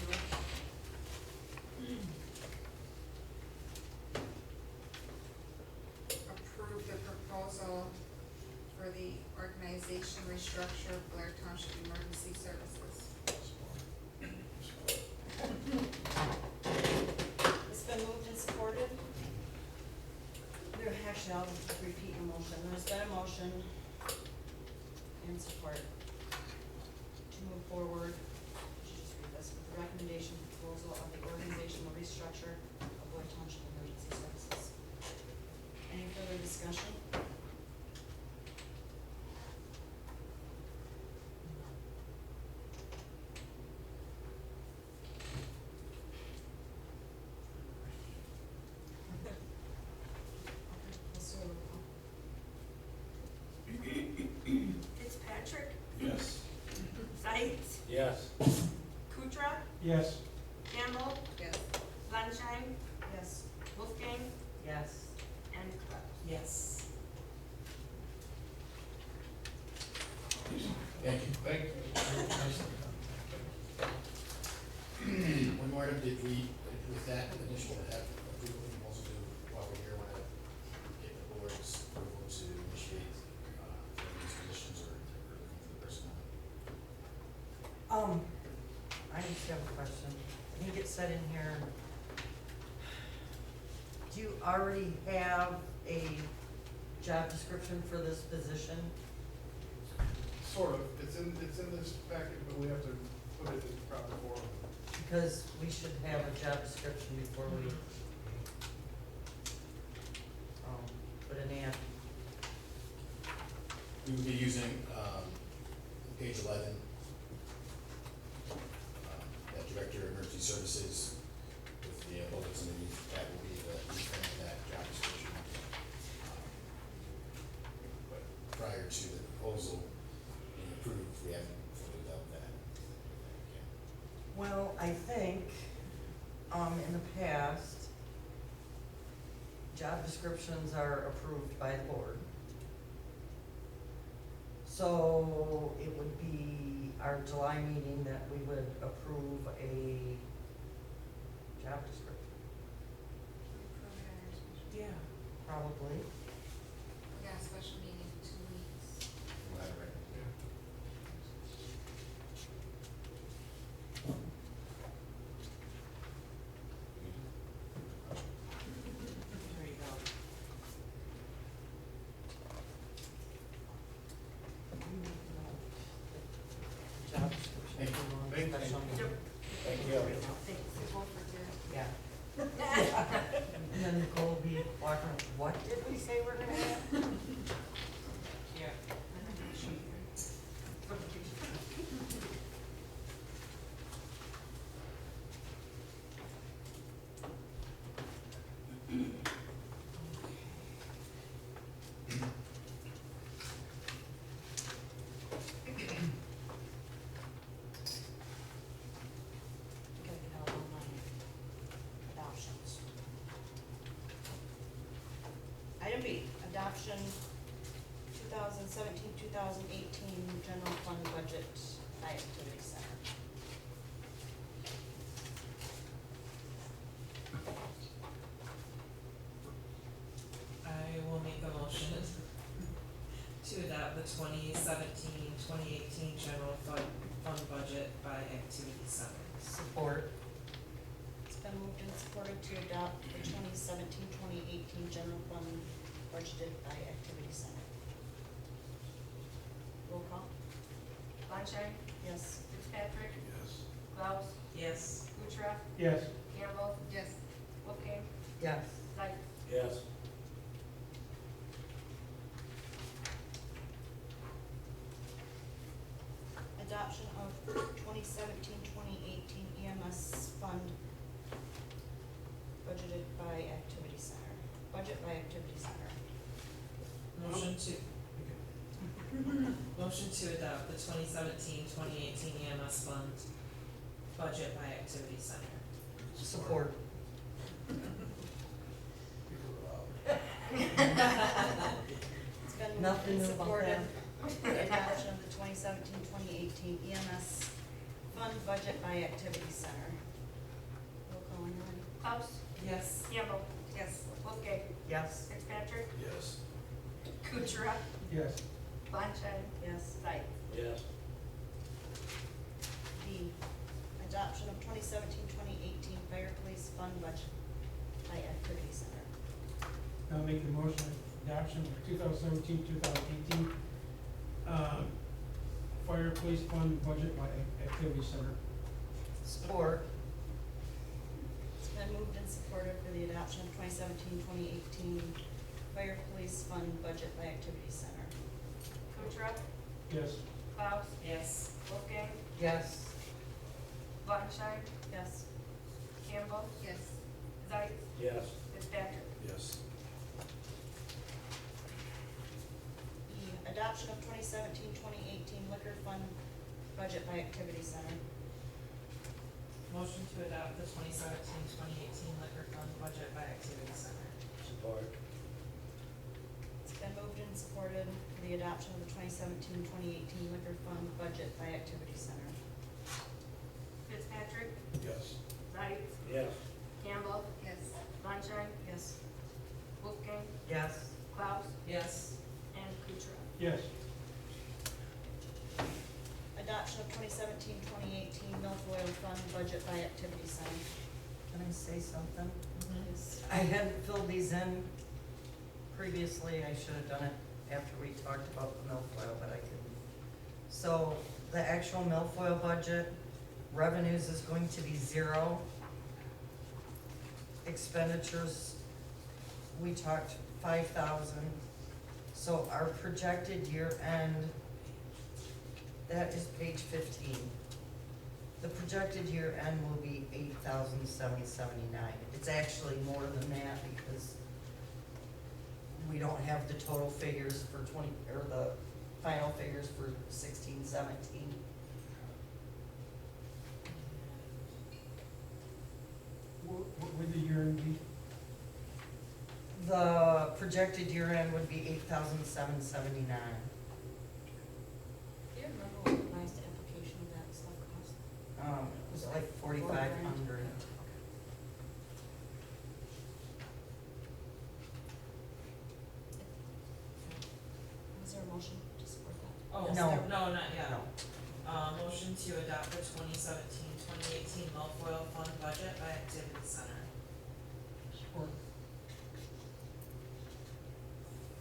approve the proposal for the organization restructure of Blair Township Emergency Services. actually, I'll repeat your motion. There's been a motion and support to move forward, just read this, with the recommendation proposal of the organizational restructure of Blair Township Emergency Services. Any further discussion? Let's do a roll call. Fitzpatrick, Yes. Sights, Yes. Kutra, Yes. Campbell, Yes. Sunshine, Yes. Wolfgang, Yes. and Club. Yes. Thank you. Thank you. One more item, did we, with that initial, have approval, we also do, while we're here, wanna get the board's approval to initiate, these positions or looking for the personnel? I just have a question. I think it said in here, do you already have a job description for this position? Sort of, it's in this packet, but we have to put it in proper form. Because we should have a job description before we, put an ad. We would be using, page 11, that Director of Emergency Services with the bullets underneath, that will be the, that job description. But prior to the proposal being approved, we haven't fully developed that. Well, I think, in the past, job descriptions are approved by the board. So it would be our July meeting that we would approve a job description, Yeah. probably. We got a special meeting in 2 weeks. We'll have it right. There you go. Job description. Thank you. for one Thank you. special meeting. Thank you. Thanks, we both for doing. Yeah. And then Nicole will be walking, what did we say we're gonna have? Yeah. Gotta get out on my adoptions. Item B, adoption 2017-2018 general fund budget by activity center. I will make a motion to adopt the 2017-2018 general fund budget by activity center. Support. It's been moved and supported to adopt the 2017-2018 general fund budgeted by activity center. Roll call? Sunshine, Yes. Fitzpatrick, Yes. Klaus, Yes. Kutra, Yes. Campbell, Yes. Wolfgang, Yes. Sights. Yes. Adoption of 2017-2018 EMS fund budgeted by activity center, budget by activity center. Motion to adopt the 2017-2018 EMS fund budget by activity center. Support. It's been moved Nothing and new about supported that. for the adoption of the 2017-2018 EMS fund budget by activity center. Roll call when you're ready. Klaus, Yes. Campbell, Yes. Wolfgang, Yes. Fitzpatrick, Yes. Kutra, Yes. Sunshine, Yes. Sights. Yes. B, adoption of 2017-2018 fire police fund budget by activity center. I'll make the motion of adoption of 2017-2018 fire police fund budget by activity center. Support. It's been moved and supported for the adoption of 2017-2018 fire police fund budget by activity center. Kuchera, Yes. Klaus, Yes. Wolfgang, Yes. Wagenscheid, Yes. Campbell, Yes. Zeiss, Yes. Fitzpatrick. Yes. E, adoption of 2017-2018 liquor fund budget by activity center. Motion to adopt the 2017-2018 liquor fund budget by activity center. Support. It's been moved and supported for the adoption of the 2017-2018 liquor fund budget by activity center. Fitzpatrick, Yes. Zeiss, Yes. Campbell, Yes. Wagenscheid, Yes. Wolfgang, Yes. Klaus, Yes. and Kuchera. Yes. Adoption of 2017-2018 milfoil fund budget by activity center. Can I say something? Yes. I hadn't filled these in previously, I should have done it after we talked about the milfoil, but I couldn't. So, the actual milfoil budget, revenues is going to be 0. Expenditures, we talked 5,000. So our projected year end, that is page 15. The projected year end will be 8,779. It's actually more than that because we don't have the total figures for the final figures for 16-17. What would the year end be? The projected year end would be 8,779. Do you remember what the last application of that stuff cost? It was like 4,500. Was there a motion to support that? Oh, No. no, not yet. No. Motion to adopt the 2017-2018 milfoil fund budget by activity center. Support.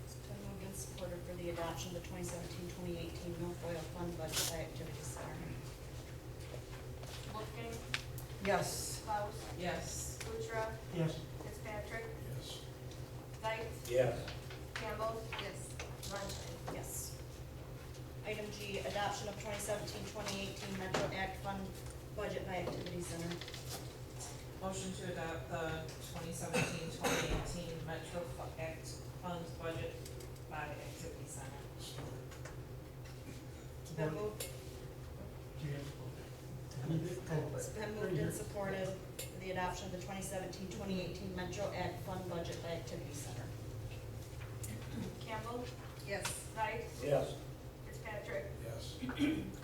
It's been moved and supported for the adoption of the 2017-2018 milfoil fund budget by activity center. Wolfgang, Yes. Klaus, Yes. Kuchera, Yes. Fitzpatrick, Yes. Zeiss, Yes. Campbell, Yes. Wagenscheid. Yes. Item G, adoption of 2017-2018 Metro Act fund budget by activity center. Motion to adopt the 2017-2018 Metro Act funds budget by activity center. It's been moved, it's been moved and supported for the adoption of the 2017-2018 Metro Act fund budget by activity center. Campbell, Yes. Zeiss, Yes. Fitzpatrick, Yes.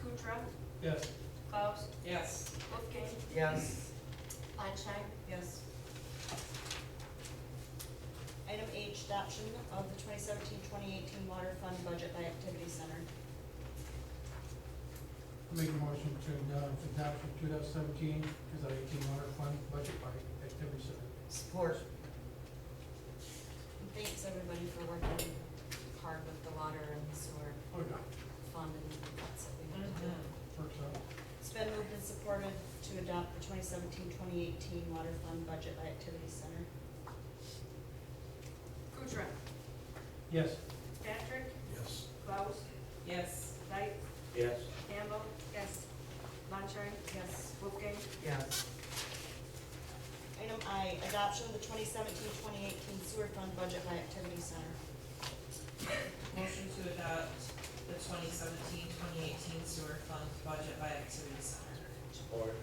Kuchera, Yes. Klaus, Yes. Wolfgang, Yes. Wagenscheid, Yes. Item H, adoption of the 2017-2018 water fund budget by activity center. Make a motion to adopt 2017-2018 water fund budget by activity center. Support. And thanks everybody for working hard with the water and the sewer Oh, yeah. fund and the cuts that we had to do. Works out. It's been moved and supported to adopt the 2017-2018 water fund budget by activity center. Kuchera, Yes. Fitzpatrick, Yes. Klaus, Yes. Zeiss, Yes. Campbell, Yes. Wagenscheid, Yes. Wolfgang, Yes. Item I, adoption of the 2017-2018 sewer fund budget by activity center. Motion to adopt the 2017-2018 sewer fund budget by activity center. Support.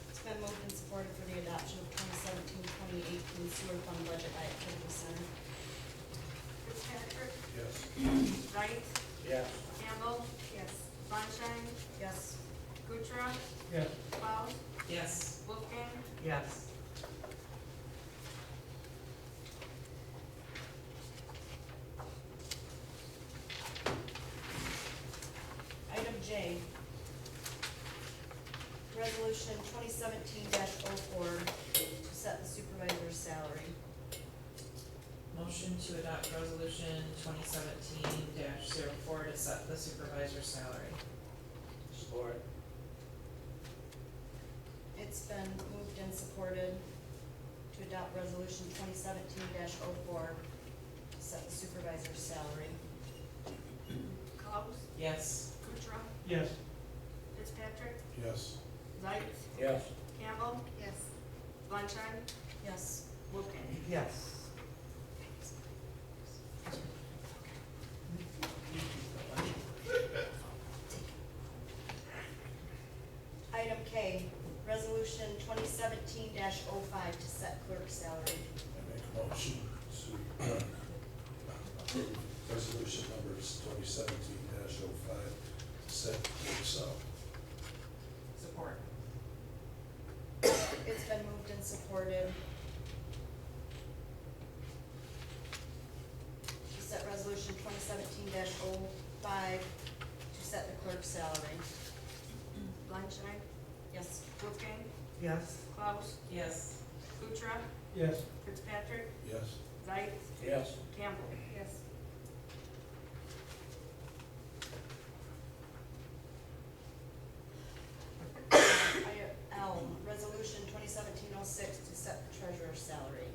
It's been moved and supported for the adoption of 2017-2018 sewer fund budget by activity center. Fitzpatrick, Yes. Zeiss, Yes. Campbell, Yes. Wagenscheid, Yes. Kuchera, Yes. Klaus, Yes. Wolfgang, Yes. Item J, resolution 2017-04 to set the supervisor's salary. motion to adopt resolution 2017-04 to set the supervisor's salary. Support. It's been moved and supported to adopt resolution 2017-04, set the supervisor's salary. Klaus, Yes. Kuchera, Yes. Fitzpatrick, Yes. Zeiss, Yes. Campbell, Yes. Sunshine, Yes. Wolfgang. Yes. Item K, resolution 2017-05 to set clerk salary. I make a motion to approve resolution numbers 2017-05, set yourself. Support. It's been moved and supported to set resolution 2017-05 to set the clerk's salary. Sunshine, Yes. Wolfgang, Yes. Klaus, Yes. Kuchera, Yes. Fitzpatrick, Yes. Zeiss, Yes. Campbell. Yes. L, resolution 2017-06 to set the treasurer's salary.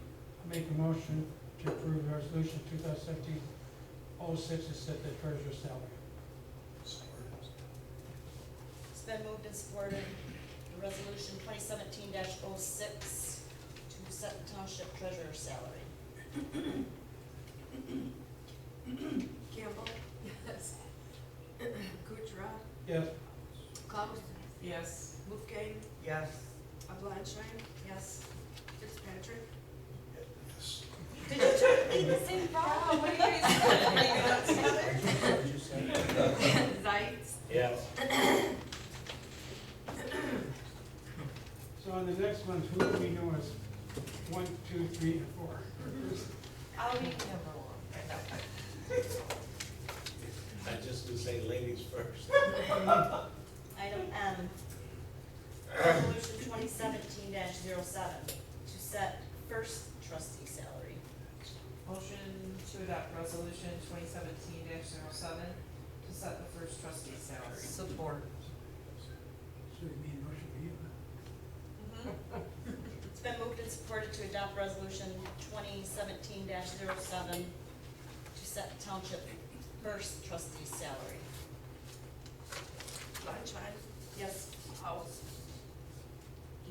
I make a motion to approve resolution 2017-06 to set the treasurer's salary. Support. It's been moved and supported, the resolution 2017-06 to set the township treasurer's salary. Campbell, Yes. Kuchera, Yes. Klaus, Yes. Wolfgang, Yes. Sunshine, Yes. Fitzpatrick, Yes. Did you try to lead the same Oh, problem? what are you guys doing? What'd you say? Zeiss, Yes. So on the next one, who do we know as 1, 2, 3, and 4? I'll be number one. I just would say ladies first. Item M, resolution 2017-07 to set first trustee salary. Motion to adopt resolution 2017-07 to set the first trustee's salary. Support. So you mean motion for you, huh? It's been moved and supported to adopt resolution 2017-07 to set the township first trustee's salary. Sunshine, Yes. Klaus,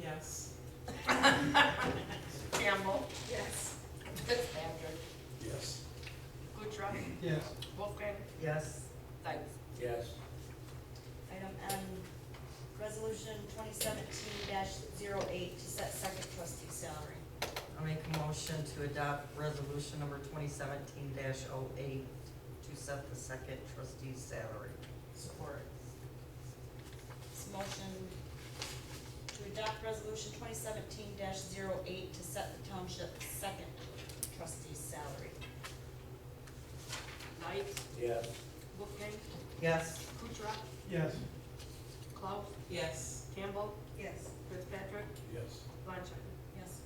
Yes. Campbell, Yes. Fitzpatrick. Yes. Kuchera, Yes. Wolfgang, Yes. Zeiss. Yes. Item N, resolution 2017-08 to set second trustee's salary. I make a motion to adopt resolution number 2017-08 to set the second trustee's salary. Support. This motion to adopt resolution 2017-08 to set the township's second trustee's salary. Zeiss, Yes. Wolfgang, Yes. Kuchera, Yes. Klaus, Yes. Campbell, Yes. Fitzpatrick, Yes. Sunshine. Yes.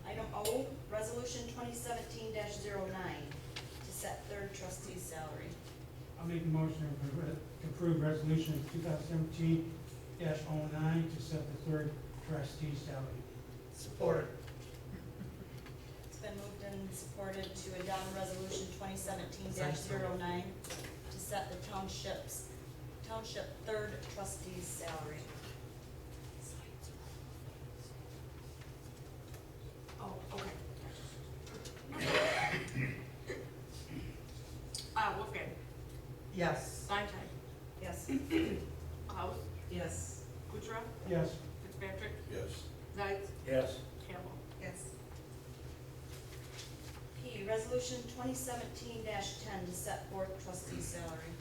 Item O, resolution 2017-09 to set third trustee's salary. I'll make a motion to approve resolution 2017-09 to set the third trustee's salary. Support. It's been moved and supported to adopt resolution 2017-09 to set the township third trustee's salary. Oh, okay. Wolfgang, Yes. Sunshine, Yes. Klaus, Yes. Kuchera, Yes. Fitzpatrick, Yes. Zeiss, Yes. Campbell. Yes. P, resolution 2017-10 to set fourth trustee's salary.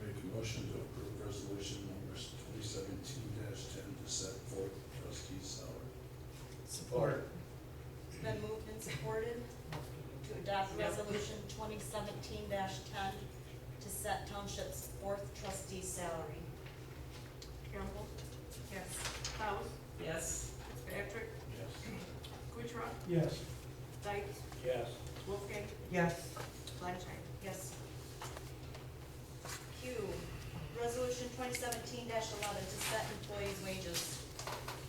Make a motion to approve resolution numbers 2017-10 to set forth trustee's salary. Support. It's been moved and supported to adopt resolution 2017-10 to set township's fourth trustee's salary. Campbell, Yes. Klaus, Yes. Fitzpatrick, Yes. Kuchera, Yes. Zites, Yes. Wolfgang, Yes. Blanchard. Yes. Q, resolution 2017-11 to set employees' wages.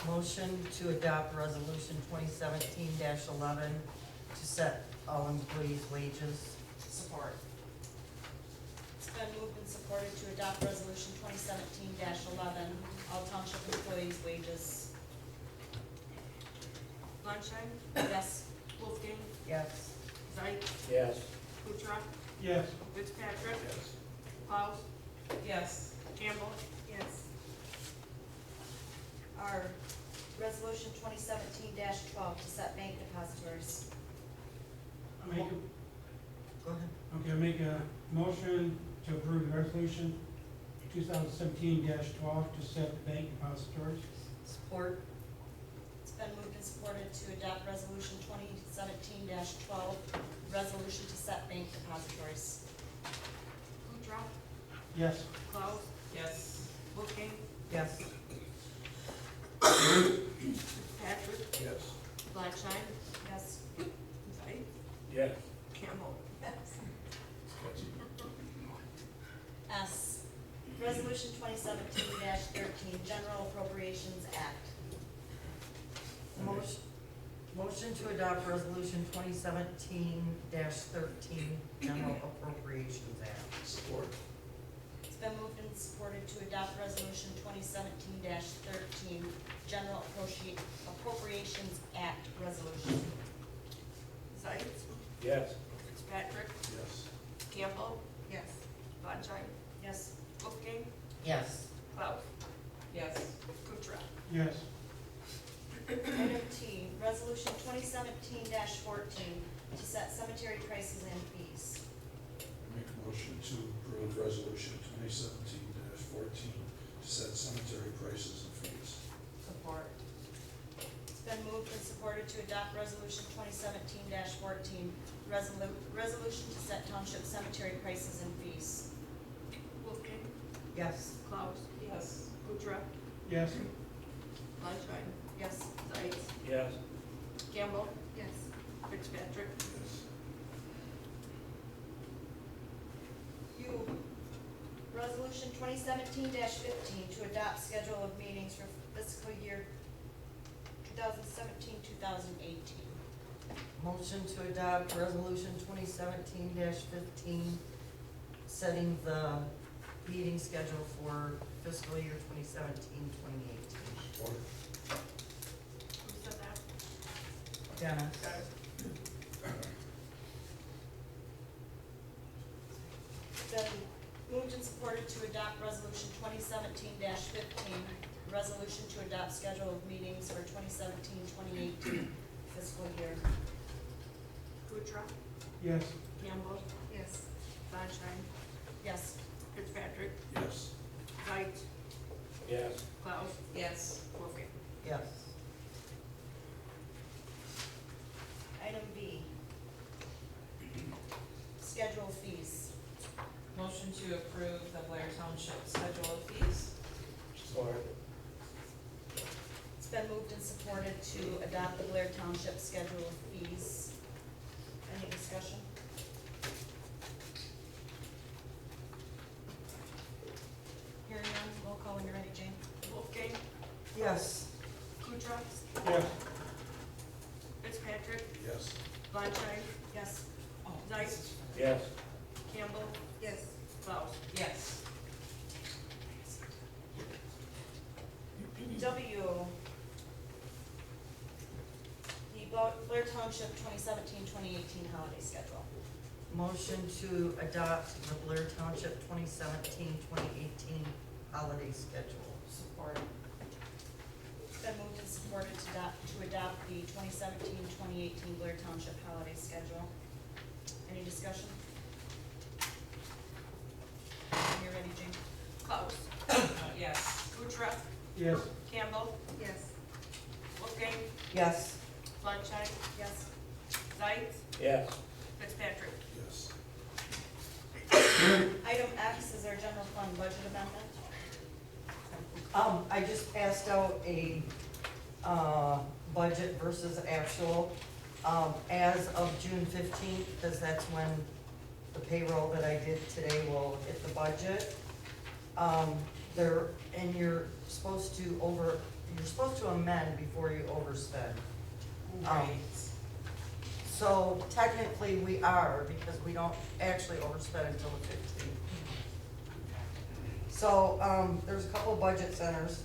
Motion to adopt resolution 2017-11 to set all employees' wages. Support. It's been moved and supported to adopt resolution 2017-11, all township employees' wages. Blanchard, Yes. Wolfgang, Yes. Zites, Yes. Kuchera, Yes. Fitzpatrick, Yes. Klaus, Yes. Campbell, Yes. R, resolution 2017-12 to set bank depositories. I make a, Go ahead. okay, I make a motion to approve the resolution 2017-12 to set the bank depositories. Support. It's been moved and supported to adopt resolution 2017-12, resolution to set bank depositories. Kuchera, Yes. Klaus, Yes. Wolfgang, Yes. Fitzpatrick, Yes. Blanchard, Yes. Zites, Yes. Campbell. S, resolution 2017-13, general appropriations act. Motion to adopt resolution 2017-13, general appropriations act. Support. It's been moved and supported to adopt resolution 2017-13, general appropriations act resolution. Zites, Yes. Fitzpatrick, Yes. Campbell, Yes. Blanchard, Yes. Wolfgang, Yes. Klaus, Yes. Kuchera. Yes. Item T, resolution 2017-14, to set cemetery prices and fees. Make a motion to approve resolution 2017-14 to set cemetery prices and fees. Support. It's been moved and supported to adopt resolution 2017-14, resolution to set township cemetery prices and fees. Wolfgang, Yes. Klaus, Yes. Kuchera, Yes. Blanchard, Yes. Zites, Yes. Campbell, Yes. Fitzpatrick, Yes. U, resolution 2017-15, to adopt schedule of meetings for fiscal year 2017-2018. Motion to adopt resolution 2017-15, setting the meeting schedule for fiscal year 2017-2018. Support. who said that? Dennis. Got it. Then moved and supported to adopt resolution 2017-15, resolution to adopt schedule of meetings for 2017-2018 fiscal year. Kuchera, Yes. Campbell, Yes. Blanchard, Yes. Fitzpatrick, Yes. Zites, Yes. Klaus, Yes. Wolfgang. Yes. Item B, schedule fees. Motion to approve the Blair Township schedule of fees. Support. It's been moved and supported to adopt the Blair Township schedule of fees. Any discussion? Hearing none, roll call when you're ready, Jane. Wolfgang, Yes. Kuchera, Yes. Fitzpatrick, Yes. Blanchard, Yes. Zites, Yes. Campbell, Yes. Klaus. Yes. W, the Blair Township 2017-2018 holiday schedule. Motion to adopt the Blair Township 2017-2018 holiday schedule. Support. It's been moved and supported to adopt the 2017-2018 Blair Township holiday schedule. Any discussion? When you're ready, Jane. Klaus, Yes. Kuchera, Yes. Campbell, Yes. Wolfgang, Yes. Blanchard, Yes. Zites, Yes. Fitzpatrick. Yes. Item X is our general fund budget amendment. I just passed out a, budget versus actual as of June 15th, because that's when the payroll that I did today will hit the budget. And you're supposed to amend before you overspend. Right. So technically we are, because we don't actually overspend until the 15th. So, there's a couple of budget centers.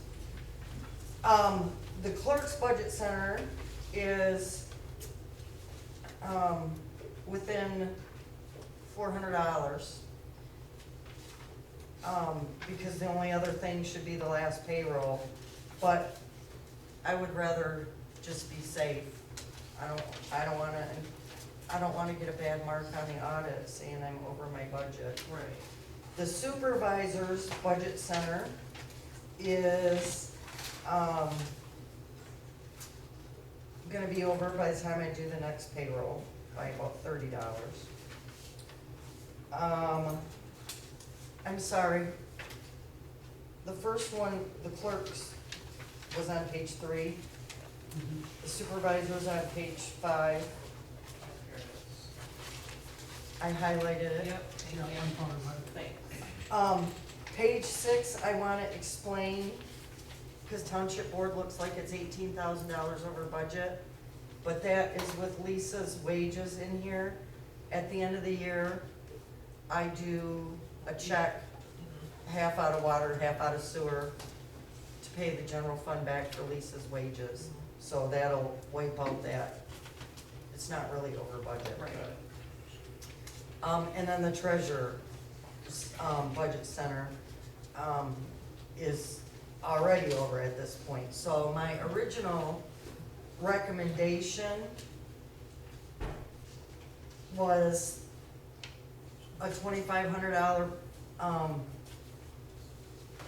The clerk's budget center is, within $400. Because the only other thing should be the last payroll, but I would rather just be safe. I don't wanna get a bad mark on the audit saying I'm over my budget. Right. The supervisor's budget center is, gonna be over by the time I do the next payroll by about $30. I'm sorry. The first one, the clerk's, was on page 3. The supervisor's on page 5. Here it is. I highlighted it. Yep. Yeah, thank I'm you. talking about it. Thanks. Page 6, I wanna explain, cause township board looks like it's $18,000 over budget, but that is with Lisa's wages in here. At the end of the year, I do a check, half out of water, half out of sewer, to pay the general fund back for Lisa's wages. So that'll wipe out that. It's not really over budget. Right. And then the treasurer, budget center, is already over at this point. So my original recommendation was a $2,500,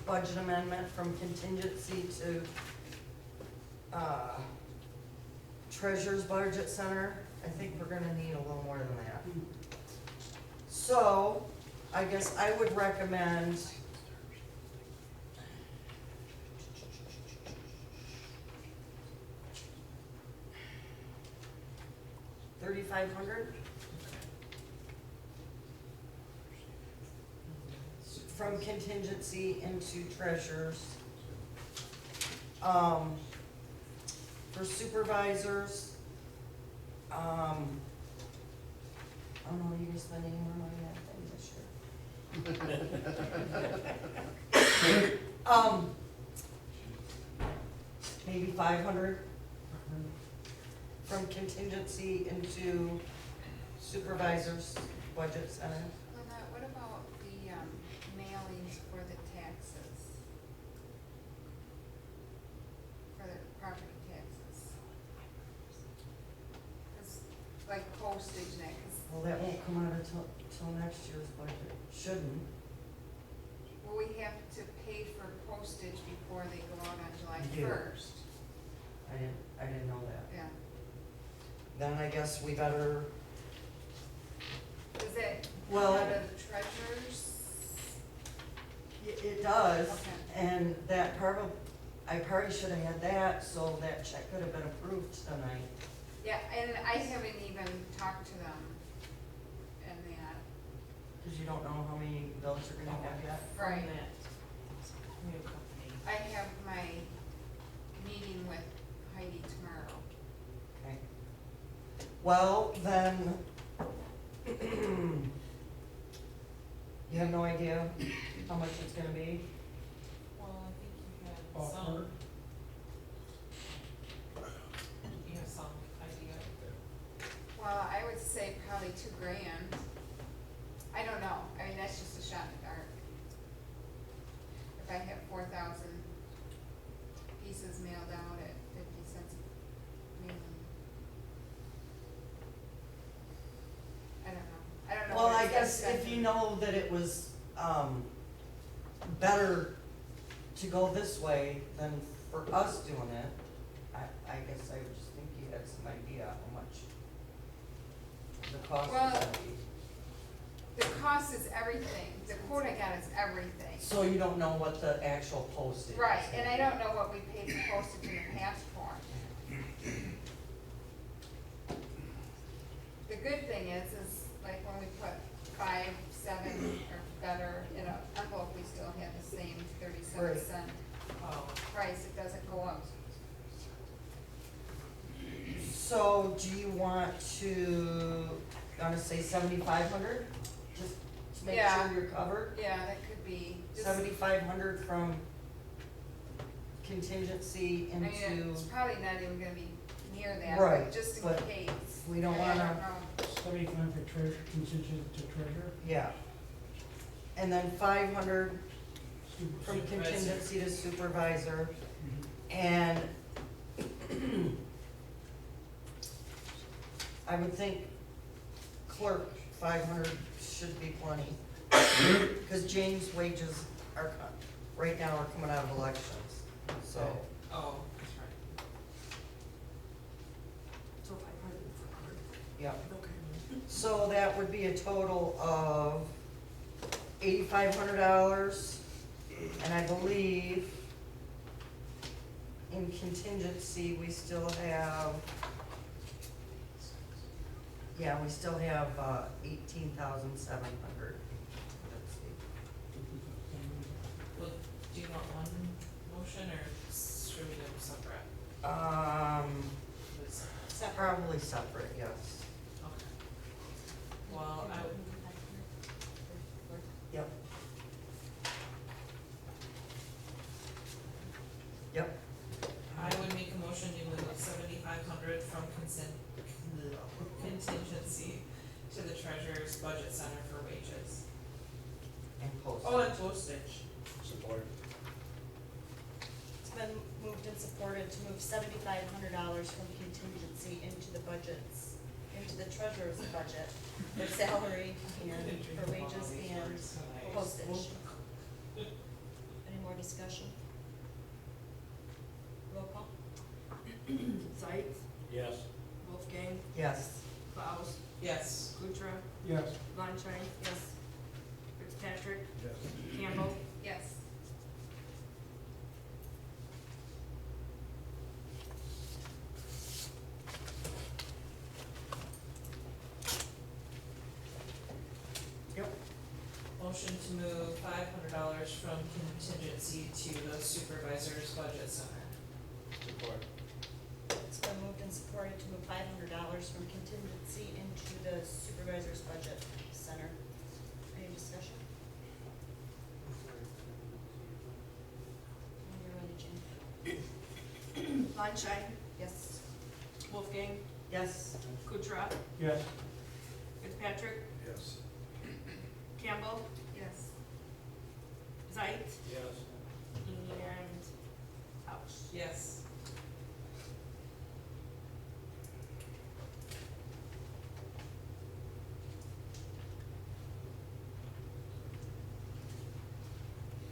budget amendment from contingency to, treasurer's budget center. I think we're gonna need a little more than that. So, I guess I would recommend $3,500 from contingency into treasurers. For supervisors, I don't know, you guys spending more money on things this year. Maybe 500 from contingency into supervisors' budget center. Lynette, what about the, mailings for the taxes? For the property taxes? 'Cause, like postage and that, 'cause, Well, that won't come out until next year's budget, shouldn't. well, we have to pay for postage before they go out on July You do. 1st. I didn't know that. Yeah. Then I guess we better, Is it Well, out of the treasurer's? it does, Okay. and that I probably should have had that, so that check could have been approved tonight. Yeah, and I haven't even talked to them and that. Cause you don't know how many bills you're gonna have yet. Right. From that new company. I have my meeting with Heidi tomorrow. Okay. Well, then, you have no idea how much it's gonna be? Well, I think you had Ballpark. some. You have some idea. Well, I would say probably $2,000. I don't know, I mean, that's just a shot in the dark. If I have 4,000 pieces mailed out at 50 cents a mailing. I don't know, Well, what I it's guess if expected. you know that it was, better to go this way than for us doing it, I guess I would just think you had some idea how much the cost Well, is gonna be. The cost is everything, the quote I got is everything. So you don't know what the actual postage is. Right, and I don't know what we paid for postage in the past for. good thing is like when we put 5, 7 or better in an envelope, we still have the same 37 Right. cent Oh, price, it doesn't go up. So do you want to, say 7,500? Just to make Yeah. sure you're covered? Yeah, that could be, just, 7,500 from contingency I mean, into, it's probably not even gonna be near that, Right, but just in but case. we don't I wanna, know. 75 for treasure, contingent to treasurer. yeah. And then 500 from Supervisor. contingency to supervisor, Mhm. and I would think clerk, 500 should be plenty. Cause James' wages are, right now are coming out of elections, so. oh, that's right. So 500 for clerk. Yeah, Okay. so that would be a total of $8,500, and I believe in contingency, we still have, we still have, 18,700. Let's see. Well, do you want one motion or should we do them separate? Was- Probably separate, yes. Okay. Well, I would, Yep. Yep, I would make a motion to move 7,500 from contingency to the treasurer's budget center for wages. and postage. Oh, and postage. Support. It's been moved and supported to move $7,500 from contingency into the budgets, into the treasurer's budget, their salary and for wages and postage. Any more discussion? Roll call? Sights, Yes. Wolfgang, Yes, Klaus, Yes. Kutra, Yes, Bonchai, Yes. Fitzpatrick, Yes. Campbell, Yes. yep, Motion to move $500 from contingency to the supervisor's budget center. Support. It's been moved and supported to move $500 from contingency into the supervisor's budget center. Any discussion? When you're ready, Jane. Bonchai, Yes. Wolfgang, yes, Kutra, yes, Fitzpatrick, Yes. Campbell, Yes. Sights, Yes. and Klaus. Yes.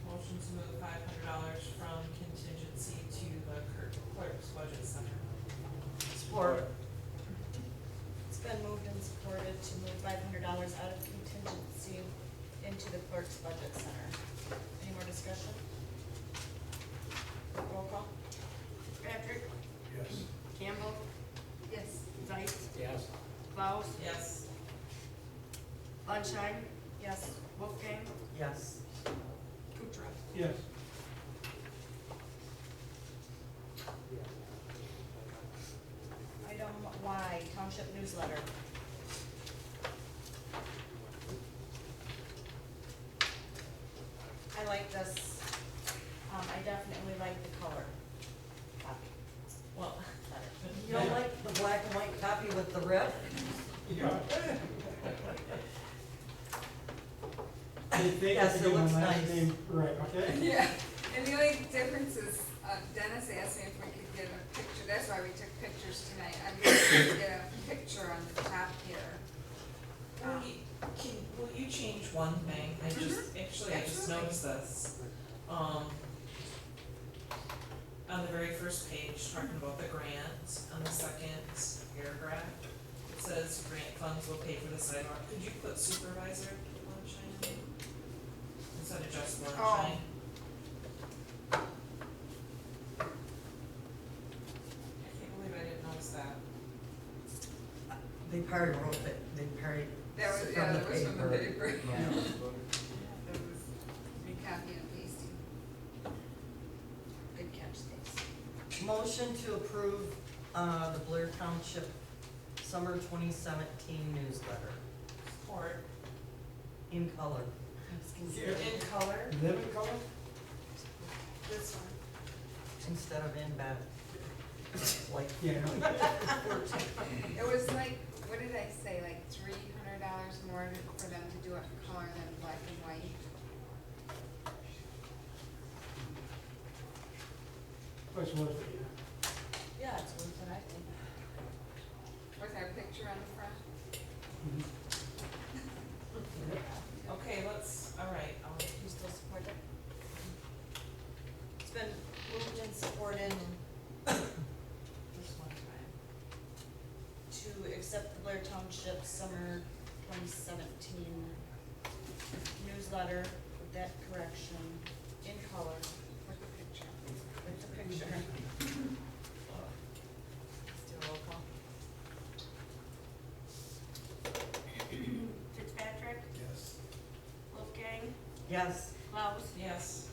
Motion to move $500 from contingency to the clerk's budget center. support, It's been moved and supported to move $500 out of contingency into the clerk's budget center. Any more discussion? Roll call? Patrick, Yes. Campbell, Yes. Sights, Yes. Klaus, Yes. Bonchai, Yes. Wolfgang, yes, Kutra. yes, Item Y, Township Newsletter. I like this, I definitely like the color copy Well, better. you don't like the black and white copy with the rip? yeah. I think Yes, I it get my looks last nice. name right, okay? Yeah, and the only difference is, Dennis asked me if we could get a picture, that's why we took pictures tonight, I'm going to get a picture on the top here. will you change one thing? I just, actually, I just Absolutely. noticed this. On the very first page, talking about the grant, on the second paragraph, it says grant funds will pay for the sidewalk. Could you put supervisor Lunshine instead of just Lunshine? I can't believe I didn't notice that. They probably wrote it, they probably. That was, from yeah, the that was from the paper. Yeah. That was recopy and pasting. Good catch, Stacy. Motion to approve, the Blair Township Summer 2017 newsletter Support. in color. In color? Living color? This one. Instead of in bed. Like, Yeah. It was like, what did I say, like $300 more for them to do it in color than black and white? What's worth it, yeah. Yeah, it's worth it, I think. With our picture on the front? Okay, alright, You still support it? It's been moved and supported this one time to accept the Blair Township Summer 2017 newsletter with that correction in color With the picture. with the picture. Let's do a roll call. Fitzpatrick, Yes. Wolfgang, yes, Klaus, yes.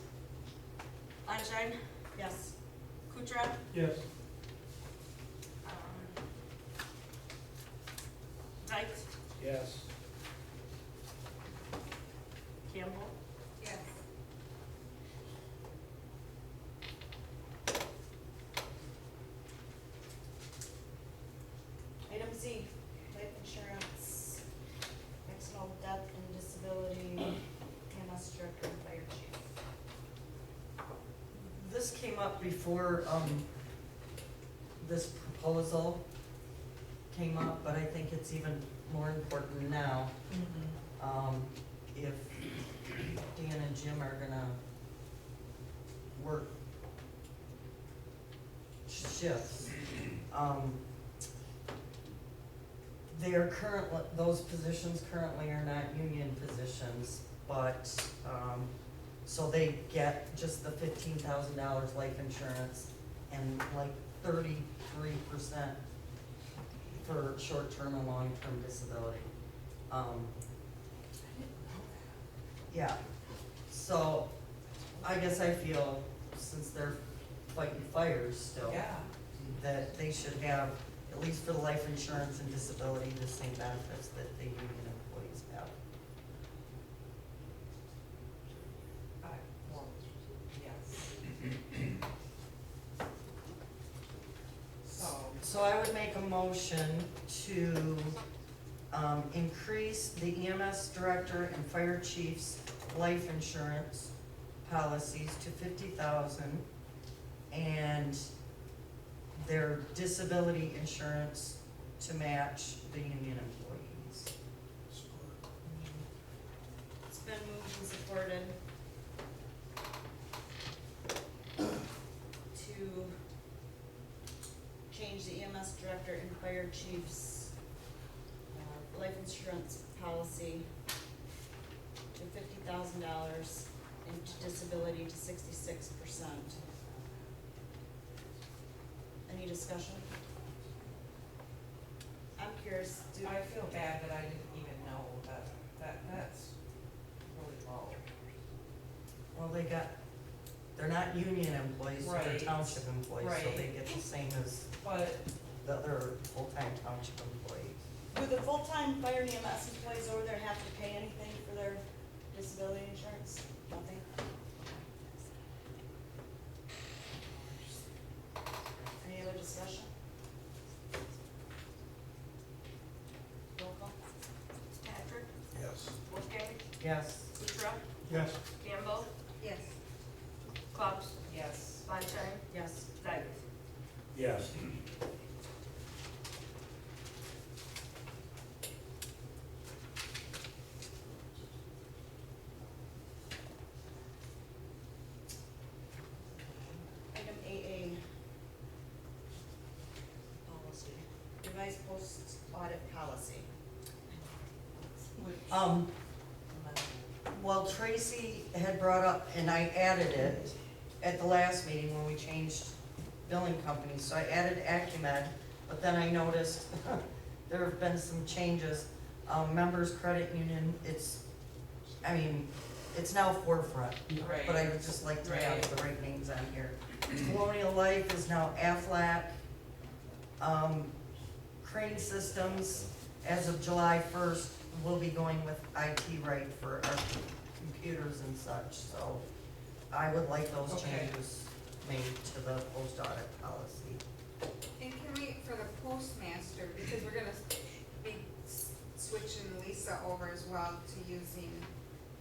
Einstein, Yes. Kutra, Yes. Zeiss, Yes. Campbell, Yes. Item Z, life insurance, accidental death and disability, EMS director and fire chief. this came up before, this proposal came up, but I think it's even more important now. If Dan and Jim are gonna work shifts, they are those positions currently are not union positions, but, so they get just the $15,000 life insurance and like 33% for short-term and long-term disability. Yeah, so I guess I feel, since they're fighting fires still, Yeah. that they should have, at least for the life insurance and disability, the same benefits that the union employees have. Well, yes. So I would make a motion to, increase the EMS director and fire chief's life insurance policies to 50,000 and their disability insurance to match the union employees. Support. It's been moved and supported to change the EMS director and fire chief's life insurance policy to $50,000 and to disability to 66%. Any discussion? I'm curious, I feel bad that I didn't even know that's really low. Well, they're not union employees, they're Right. township employees, so they Right. get the same as But, the other full-time township employees. do the full-time fire and EMS employees over there have to pay anything for their disability insurance? Nothing? Any other discussion? Roll call? Fitzpatrick, Yes. Wolfgang, Yes, Kutra, Yes. Campbell, Yes. Klaus, yes. Einstein, Yes. Zeiss. Yes. Item AA. Policy. Revised post audit policy. Which, well, Tracy had brought up, and I added it at the last meeting when we changed billing companies, so I added Acumed, but then I noticed there have been some changes. Members Credit Union, it's now Forefront. Right. But I would just like to have Right. the right names on here. Colonial Life is now Aflac. Crane Systems, as of July 1st, will be going with IT right for our computers and such, so I would like those Okay. changes made to the post audit policy. And can we, for the postmaster, because we're gonna be switching Lisa over as well to using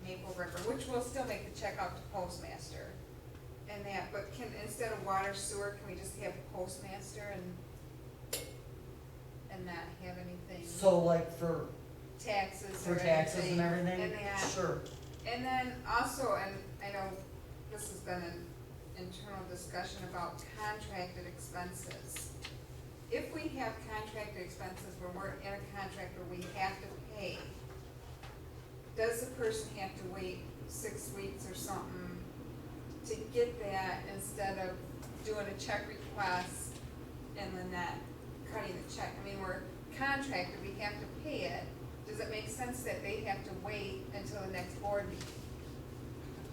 Maple River, which will still make the check out to postmaster. And that, but can, instead of water sewer, can we just have postmaster and not have anything? So like for Taxes or anything? taxes and everything? And that, Sure. and then also, and I know this has been an internal discussion about contracted expenses. If we have contracted expenses where we're in a contract where we have to pay, does the person have to wait 6 weeks or something to get that instead of doing a check request and then not cutting the check? I mean, we're contracted, we have to pay it. Does it make sense that they have to wait until the next board meeting?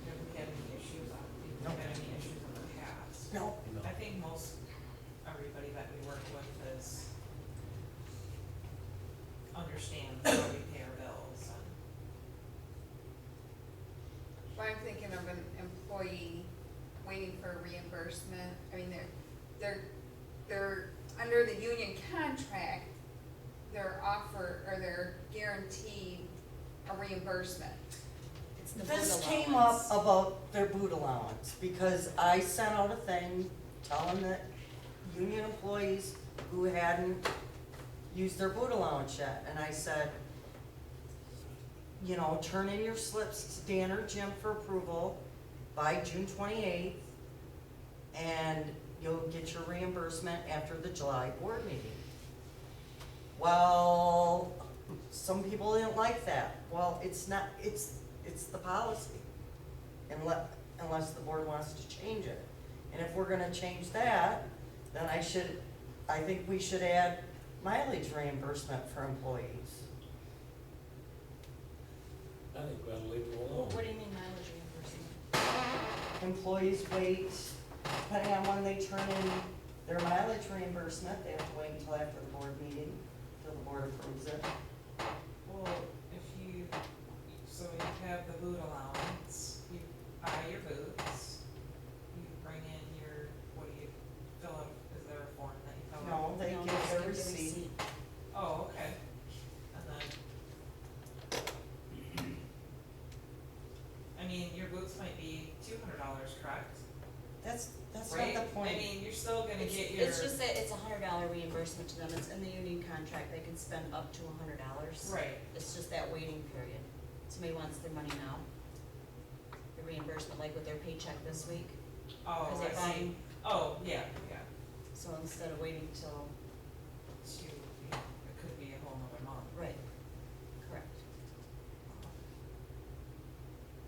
Have we had any issues on, No. had any issues in the past? No. I think most, everybody that we work with is, understands how we pay our bills and. Well, I'm thinking of an employee waiting for a reimbursement. I mean, they're under the union contract, they're guaranteed a reimbursement. It's the This food came up allowance. about their boot allowance, because I sent out a thing telling that union employees who hadn't used their boot allowance yet, and I said, turn in your slips to Dan or Jim for approval by June 28th, and you'll get your reimbursement after the July board meeting. Well, some people didn't like that. Well, it's not, it's the policy, unless the board wants to change it. And if we're gonna change that, then I think we should add mileage reimbursement for employees. I think we ought to leave it Well, alone. what do you mean mileage reimbursement? Employees wait, depending on when they turn in their mileage reimbursement, they have to wait until after the board meeting, till the board approves it. Well, so you have the boot allowance, you buy your boots, you bring in what do you fill out, is there a form that you fill out? No, they No, give just their give the receipt. Oh, okay, and then. I mean, your boots might be $200, correct? That's not Right? the point. I mean, you're still gonna get your. It's just that it's $100 reimbursement to them, it's in the union contract, they can spend up to $100. Right, It's just that waiting period. Somebody wants their money now. The reimbursement, like with their paycheck this week, oh, cause I they're see, buying, oh, yeah, so instead of waiting till, it could be a whole nother month. right, correct.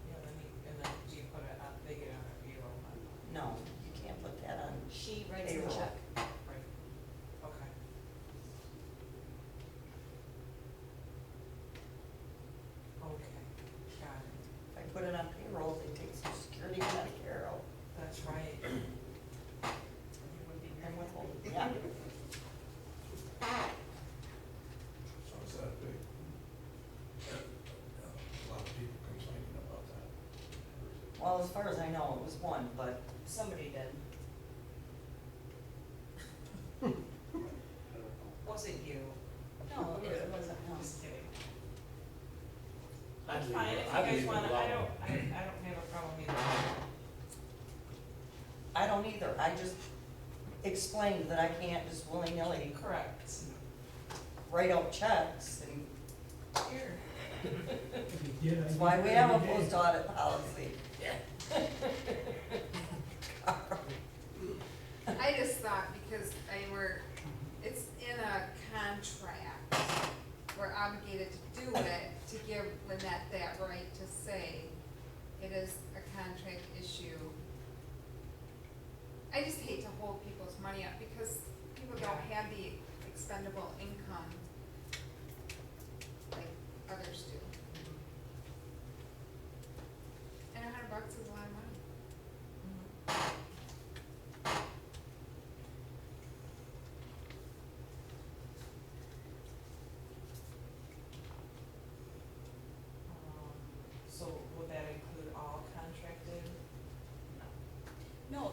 Yeah, and then do you put it on, they get it on a payroll, No, you can't put that on. She writes the Payroll. check. right? Okay. Okay, got it, If I put it on payroll, they take Social Security and Medicare out. that's right. And withhold, yeah. So is that big? A lot of people complaining about that. Well, as far as I know, it was one, but Somebody did. Was it you? No, it wasn't, no. Just kidding. I'd That's leave fine, it- if I'd you guys leave it wanna, I alone. don't have a problem either. I don't either. I just explained that I can't just willy-nilly Correct. write out checks, and Here. that's why we have a post audit policy. I just thought because it's in a contract, we're obligated to do it, to give Lynette that right to say it is a contract issue. I just hate to hold people's money up because people don't have the expendable income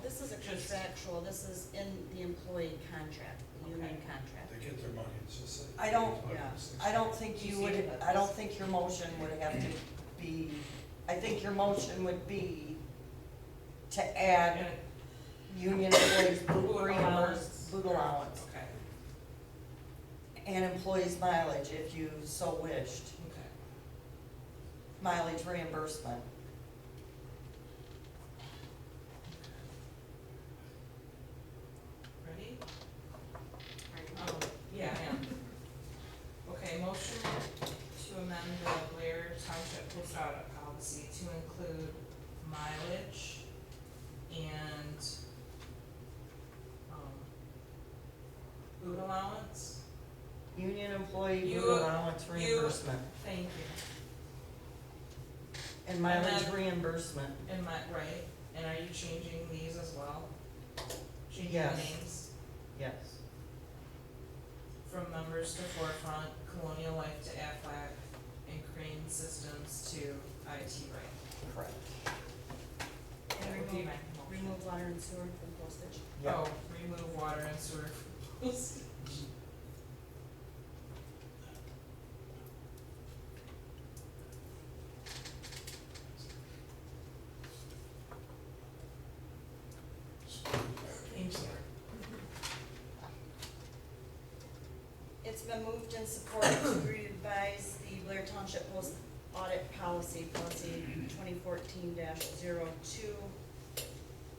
this is a contractual, this is in the employee contract, the union Okay. contract. They get their money, it's just like. I don't, Yeah. I don't think you would, I don't think your motion would have to be, I think your motion would be to add And union employees Boot boot reimbursement, boot allowance, okay, and employees mileage if you so wished, okay. mileage reimbursement. Ready? Right. Yeah, I am. Okay, motion to amend the Blair Township post audit policy to include mileage and, boot allowance. Union employee You- boot allowance you- reimbursement Thank you. and mileage then- reimbursement. And right, and are you changing these as well? Changing the Yes. names Yes. from members to Forefront, Colonial Life to Aflac, and Crane Systems to IT Right. Correct. That And would be my motion. remove water and sewer from postage. Oh, remove water and sewer from postage. Thank you. It's been moved and supported to revise the Blair Township Post Audit Policy, policy 2014-02,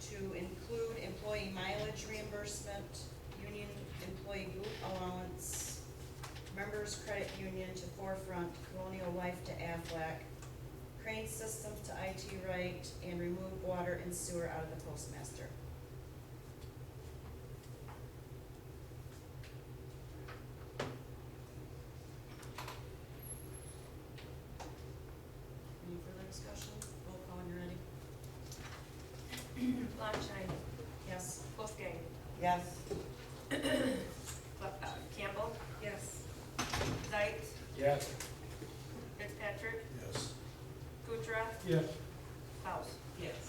to include employee mileage reimbursement, union employee boot allowance, members credit union to Forefront, Colonial Life to Aflac, Crane Systems to IT Right, and remove water and sewer out of the postmaster. Any further discussion? Roll call when you're ready. Longshine, Yes. Wolfgang, Yes. Campbell, Yes. Knight, Yes. Fitzpatrick, Yes. Kuchera, Yes. Klaus. Yes.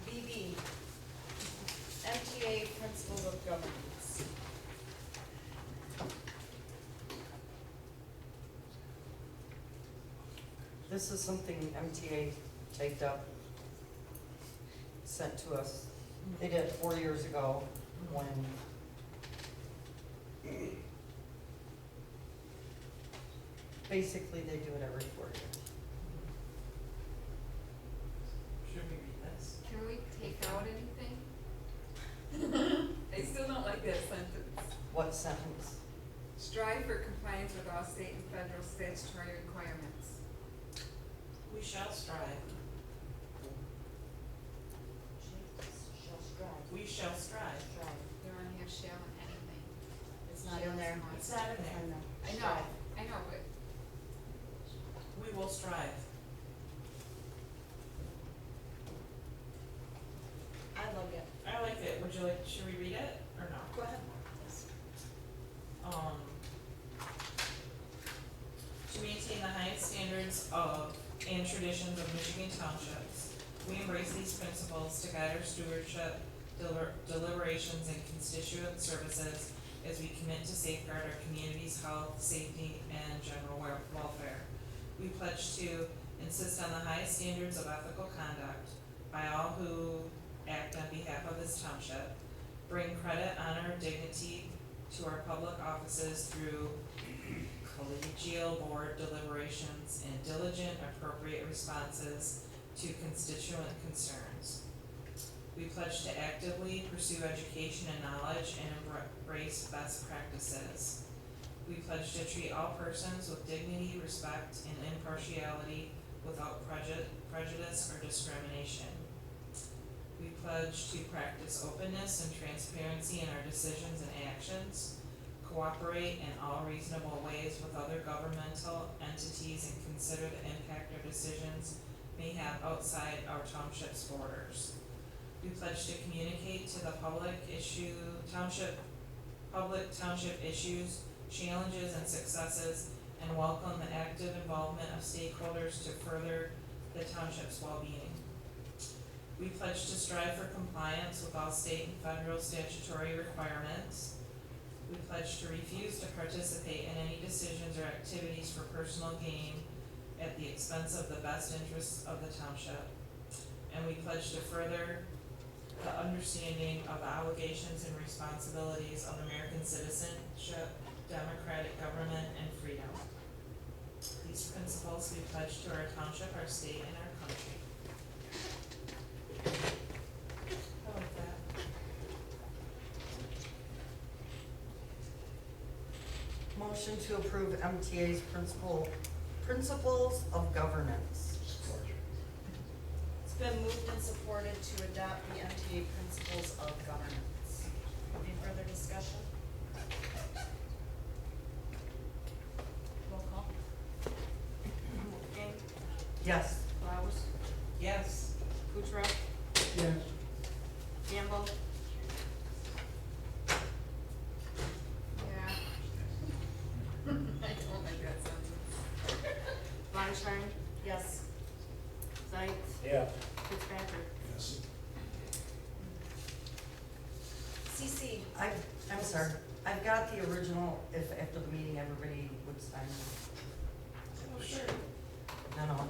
BB, MTA Principles of Governance. This is something MTA typed up, sent to us. They did it 4 years ago when basically they do it every 4 years. Should we read this? Can we take out anything? I still don't like that sentence. What sentence? Strive for compliance with all state and federal statutory requirements. We shall strive. Shall strive. We shall strive. Strive. You don't have shall in anything. It's not in there. It's not in there. I know, but We will strive. I love it. I like it. Would you like, should we read it or no? Go ahead. Yes. To maintain the highest standards of and traditions of Michigan townships, we embrace these principles to guide our stewardship, deliberations, and constituent services as we commit to safeguard our community's health, safety, and general welfare. We pledge to insist on the highest standards of ethical conduct by all who act on behalf of this township, bring credit, honor, dignity to our public offices through collegial board deliberations and diligent, appropriate responses to constituent concerns. We pledge to actively pursue education and knowledge and embrace best practices. We pledge to treat all persons with dignity, respect, and impartiality without prejudice or discrimination. We pledge to practice openness and transparency in our decisions and actions, cooperate in all reasonable ways with other governmental entities, and consider the impact our decisions may have outside our township's borders. We pledge to communicate to the public township issues, challenges, and successes, and welcome the active involvement of stakeholders to further the township's well-being. We pledge to strive for compliance with all state and federal statutory requirements. We pledge to refuse to participate in any decisions or activities for personal gain at the expense of the best interests of the township. And we pledge to further the understanding of the obligations and responsibilities of American citizenship, democratic government, and freedom. These principles we pledge to our township, our state, and our country. I like that. Motion to approve MTA's principles of governance. Support. It's been moved and supported to adopt the MTA principles of governance. Any further discussion? Roll call. Gang, Yes. Flowers, Yes. Kuchera, Yes. Gamble, Yeah. I don't like that sentence. Lunstein, Yes. Zeit, Yeah. Fitzpatrick. Yes. CC. I'm sorry, I've got the original, if after the meeting, everybody would sign it. Oh, sure. No,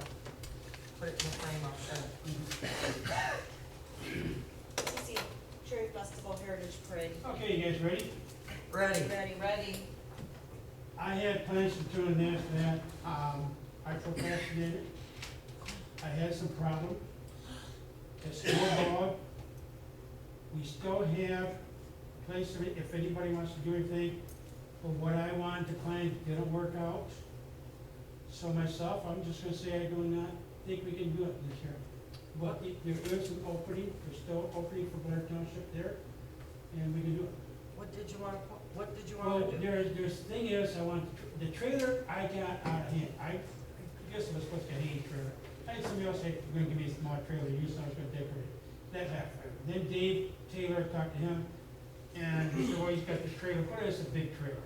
put it in the frame, I'll shut it. CC, Cherry Festival Heritage Parade. Okay, you guys ready? Ready. Ready. I had plans of doing this, that, I procrastinated. I had some problem. It's still dog. We still have a place, if anybody wants to do anything, but what I wanted to plan didn't work out. So myself, I'm just gonna say I do not think we can do it this year. But there is an opening, there's still opening for Blair Township there, and we can do it. What did you want Well, to do? there's, thing is, I want, the trailer I got out of hand, I guess it was supposed to be a hanging trailer. I had somebody else say, you're gonna give me a small trailer, you said I was gonna decorate it. That backfired. Then Dave Taylor talked to him, and he said, well, he's got this trailer, but it's a big trailer.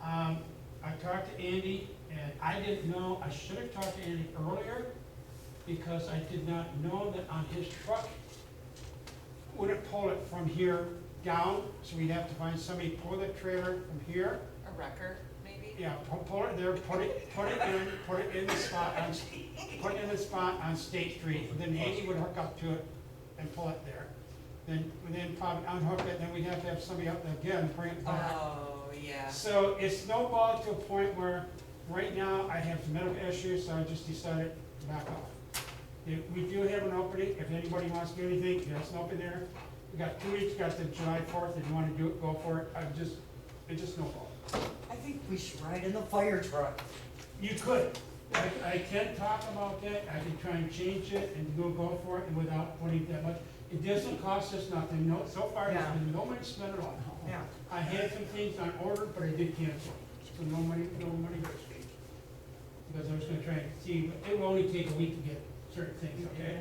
I talked to Andy, and I didn't know, I should have talked to Andy earlier, because I did not know that on his truck, wouldn't pull it from here down, so we'd have to find somebody to pull the trailer from here. A record, maybe? Yeah, pull it there, put it in the spot on State Street, and then Andy would hook up to it and pull it there. Then probably unhook it, then we'd have to have somebody up again, bring it back. Oh, yeah. So it snowballed to a point where, right now, I have some medical issues, so I just decided to back off. We do have an opening, if anybody wants to do anything, there's an open there. We got 2 weeks, got the July 4th, if you wanna do it, go for it, it just snowballed. I think we should ride in the fire truck. You could, I can talk about that, I can try and change it and go for it, and without putting that much. It doesn't cost us nothing, no, so far, there's Yeah. been no money spent at all. Yeah. I had some things on order, but I did cancel, so no money goes. Because I was gonna try and see, it will only take a week to get certain things, okay?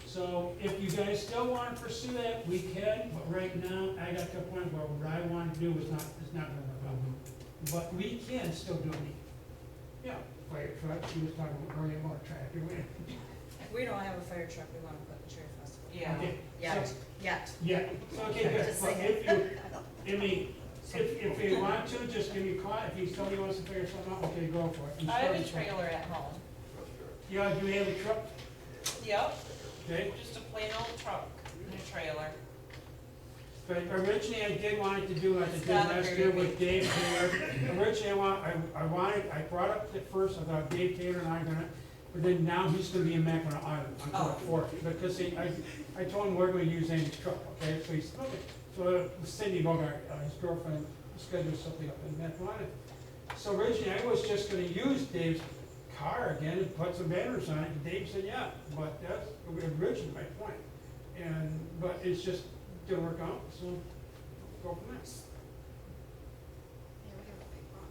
So if you guys still wanna pursue that, we can, but right now, I got to a point where what I wanted to do is not gonna work out. But we can still do it. Yeah, fire truck, she was talking earlier about a tractor, We don't have a fire truck, we wanna put the Cherry Festival. Yeah. okay, Yet, so- yet. Yeah, so, okay, good, Just but saying. if you want to, just give me a call, if somebody wants to figure something out, okay, go for it. And I have a start- trailer at home. Yeah, do you have a truck? Yep, Okay, just a plain old truck and a trailer. but originally I did want it to do like I It's did gotta last be year big. with Dave Taylor. Originally I brought up at first, I thought Dave Taylor and I are gonna, but then now he's gonna be in Mackinac Island on Oh. Fourth. Because I told him we're gonna use Andy's truck, okay, so he's, okay. So Cindy Bogart, his girlfriend, scheduled something up in Mackinac Island. So originally I was just gonna use Dave's car again and put some banners on it, and Dave said, yeah, but that's originally my point. But it's just didn't work out, so go from there. Yeah, we have a big one,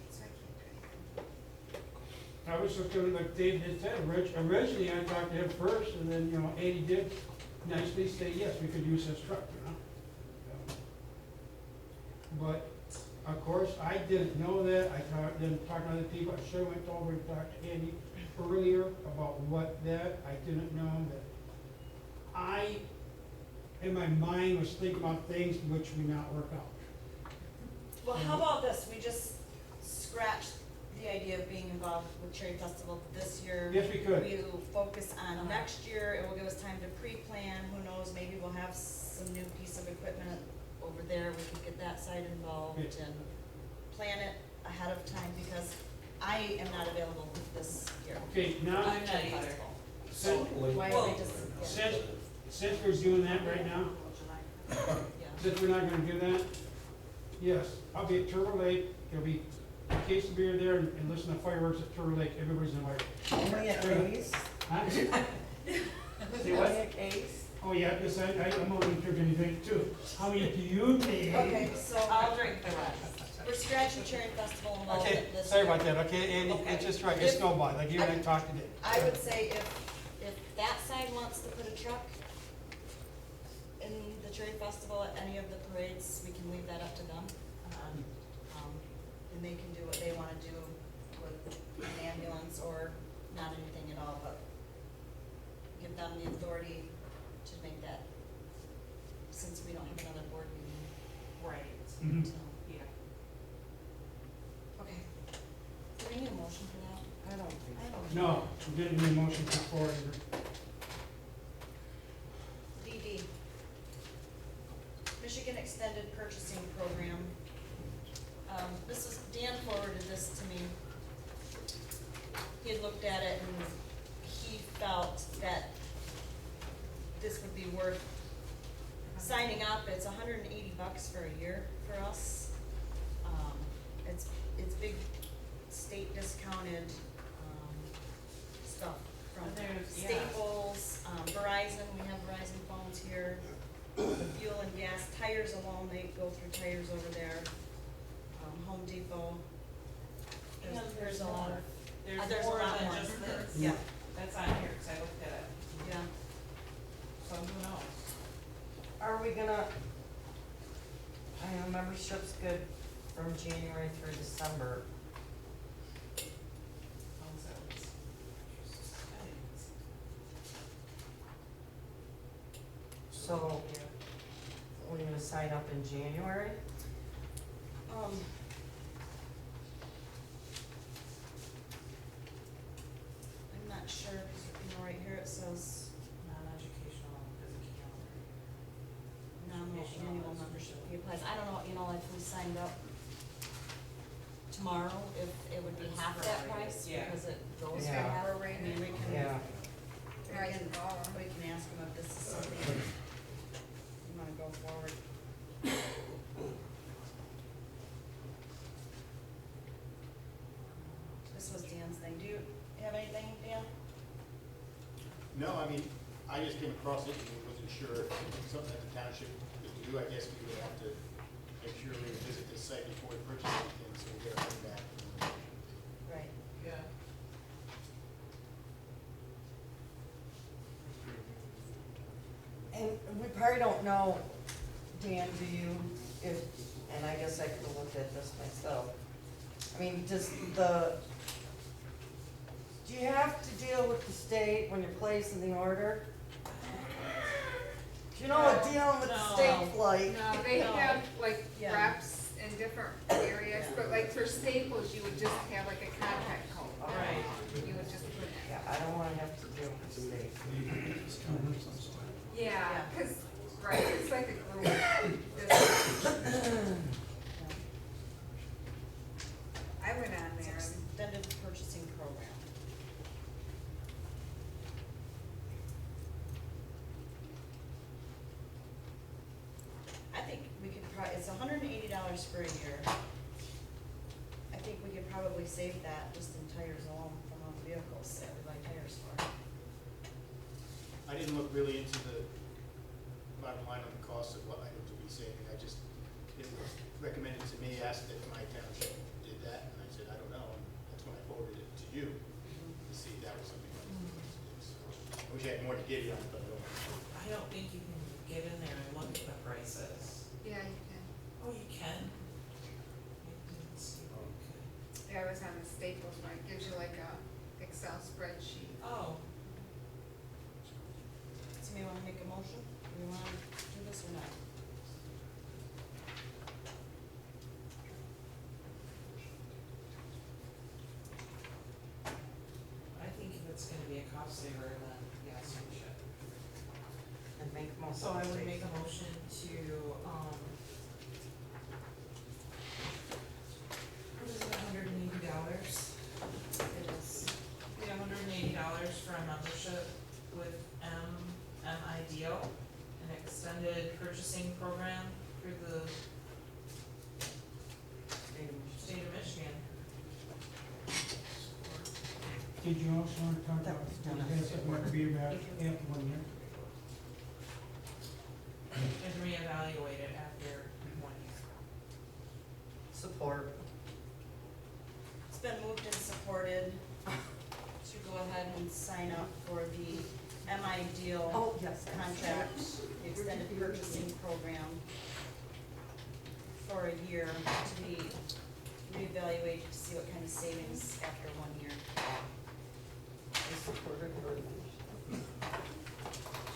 so I can't do anything. I was just doing like Dave had said, originally I talked to him first, and then, Andy did nicely say, yes, we could use his truck, But, of course, I didn't know that, didn't talk to other people, I should've went over and talked to Andy earlier about what that, I didn't know that. I, in my mind, was thinking about things which may not work out. Well, how about this, we just scratch the idea of being involved with Cherry Festival this year. Yes, we could. We'll focus on next year, it will give us time to pre-plan, who knows, maybe we'll have some new piece of equipment over there, we could get that side involved Yeah. and plan it ahead of time, because I am not available this year. Okay, now, I'm not Cherry either. Festival. So why are we just, yeah, since we're doing that right now, yeah. since we're not gonna do that, yes, I'll be at Turtle Lake, there'll be a case of beer there and listen to fireworks at Turtle Lake, everybody's invited. Only at Ace? Huh? Say Only what? at Ace? Oh, yeah, because I'm only drinking anything too. How many do you take? Okay, so I'll drink the rest. We're scratching Cherry Festival involvement Okay, this sorry year. about that, okay, Andy, Okay. it's just right, it's If- snowball, like you and I talked today. I would say if that side wants to put a truck in the Cherry Festival at any of the parades, we can leave that up to them. And they can do what they wanna do with an ambulance or not anything at all, but give them the authority to make that, since we don't have another board meeting Right, Mhm. until, yeah. okay. Do we need a motion for that? I don't think I don't. No, we didn't need a motion before. DD, Michigan Extended Purchasing Program. This is, Dan forwarded this to me. He had looked at it and he felt that this would be worth signing up. It's $180 for a year for us. It's big state discounted, stuff from And there's- yeah. Staples, Verizon, we have Verizon phones here. The fuel and gas, tires alone, they go through tires over there. Home Depot. There's a lot of, There's there's a more lot than more. just this. Yeah, That's on here, cause I looked at it, yeah. so who knows? Are we gonna, I know membership's good from January through December. So, we're gonna sign up in January? I'm not sure, cause right here it says Non-educational visit calendar. annual membership fee applies. I don't know, if we signed up tomorrow, if it would be half that price, Yeah. because it goes Yeah. for, I mean, we can, Yeah. we can ask them if this is something you wanna go forward. This was Dan's thing. Do you have anything, Dan? No, I mean, I just came across it and wasn't sure if it was something that the township could do. I guess we would have to make sure we visit this site before we purchase anything, so we get our money back. Right. Yeah. And we probably don't know, Dan, do you, if, and I guess I could have looked at this myself. I mean, do you have to deal with the state when you're placing the order? Do you know what dealing with the No. state's like? No, they No. have like Yeah. reps in different areas, but like for Staples, you would just have like a contact code. Right. You would just put it. Yeah, I don't wanna have to deal with the state. Yeah, cause, right, it's like a group. I went on It's there and extended purchasing program. I think we could it's $180 for a year. I think we could probably save that just in tires alone from all the vehicles that we buy tires for. I didn't look really into the bottom line on the cost of what items would be saving. I just, it was recommended to me, asked if my township did that, and I said, I don't know, and that's when I forwarded it to you to see if that was something like this. I wish I had more to give you on it, but I don't. I don't think you can get in there and look at the prices. yeah, you can. Oh, you can? I didn't see, okay. Yeah, I was on the Staples one, it gives you like a Excel spreadsheet. Oh, Somebody wanna make a motion? Do we wanna do this or not? I think if it's gonna be a cost saver, then yes, we should. And make a motion. So I would make a motion to, what is it, $180? It is. We have $180 for a membership with MIDO, an extended purchasing program through the state of Michigan. Did you also want to talk about, has it might be about after 1 year? And reevaluate it after 1 year. Support. It's been moved and supported to go ahead and sign up for the MI deal Oh, yes. contract, the extended purchasing program for a year to be reevaluated to see what kind of savings after 1 year.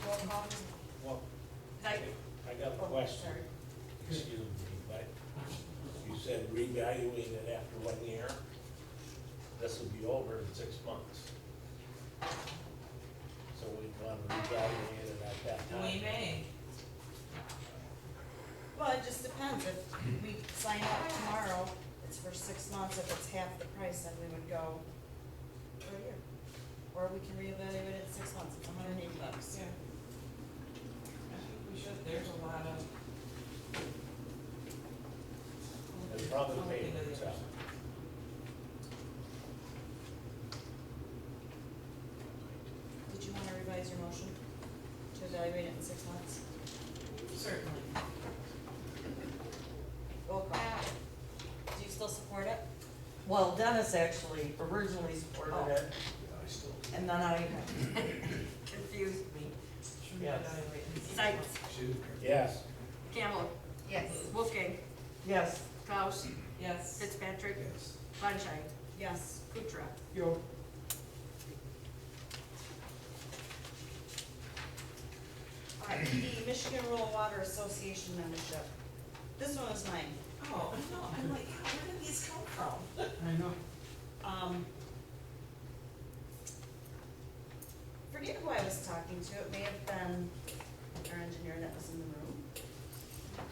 Roll call. Well, Aye. I got a Oh, question, sorry. excuse me, but you said reevaluate it after 1 year. This will be over in 6 months. So we want to reevaluate it at that time. We may. Well, it just depends. If we sign up tomorrow, it's for 6 months. If it's half the price, then we would go for a year. Or we can reevaluate it in 6 months. It's $180. Yeah. I think we should, there's a lot of. It's probably I'll look paid into for the itself. other. Did you wanna revise your motion to evaluate it in 6 months? Certainly. Roll call. Do you still support it? Well, Dennis actually originally supported it, I still. and then I confused me. Should Yes. reevaluate and see. Sykes, Yes. Campbell, Yes. Wolfgang, Yes. Klaus, Yes. Fitzpatrick, Yes. Sunshine, Yes. Kutra. Yo, Alright, the Michigan Rural Water Association membership. This one is mine. Oh, I know, I'm like, where did these come from? I know. Forget who I was talking to, it may have been our engineer that was in the room.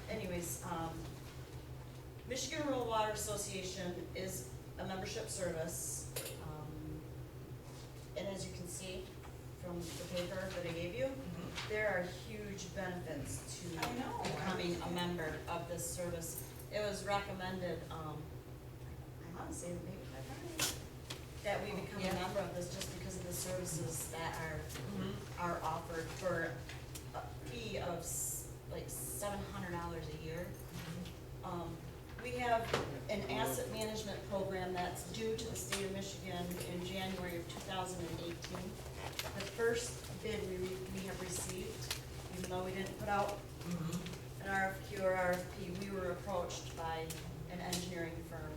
Anyways, Michigan Rural Water Association is a membership service. And as you can see from the paper that I gave you, there are huge benefits to I know. becoming a member of this service. It was recommended, I wanna say maybe by Brian, that we become Yeah. a member of this just because of the services that Mhm. are offered for a fee of like $700 a year. We have an asset management program that's due to the state of Michigan in January of 2018. The first bid we have received, even though we didn't put out an RFQ or RFP, we were approached by an engineering firm.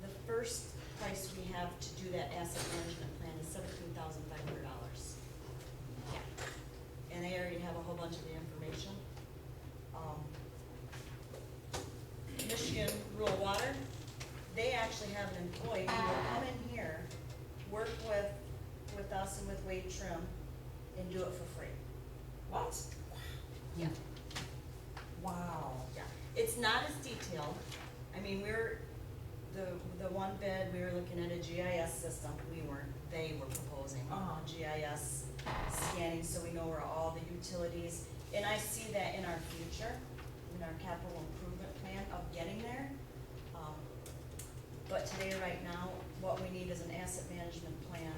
The first price we have to do that asset management plan is $17,500. Yeah. And they already have a whole bunch of the information. Michigan Rural Water, they actually have an employee who will come in here, work with us and with Wade Trim, and do it for free. What? Yeah. Wow. Yeah, it's not as detailed. I mean, the one bid, we were looking at a GIS system, they were proposing GIS scanning, so we know where all the utilities, and I see that in our future, in our capital improvement plan of getting there. But today, right now, what we need is an asset management plan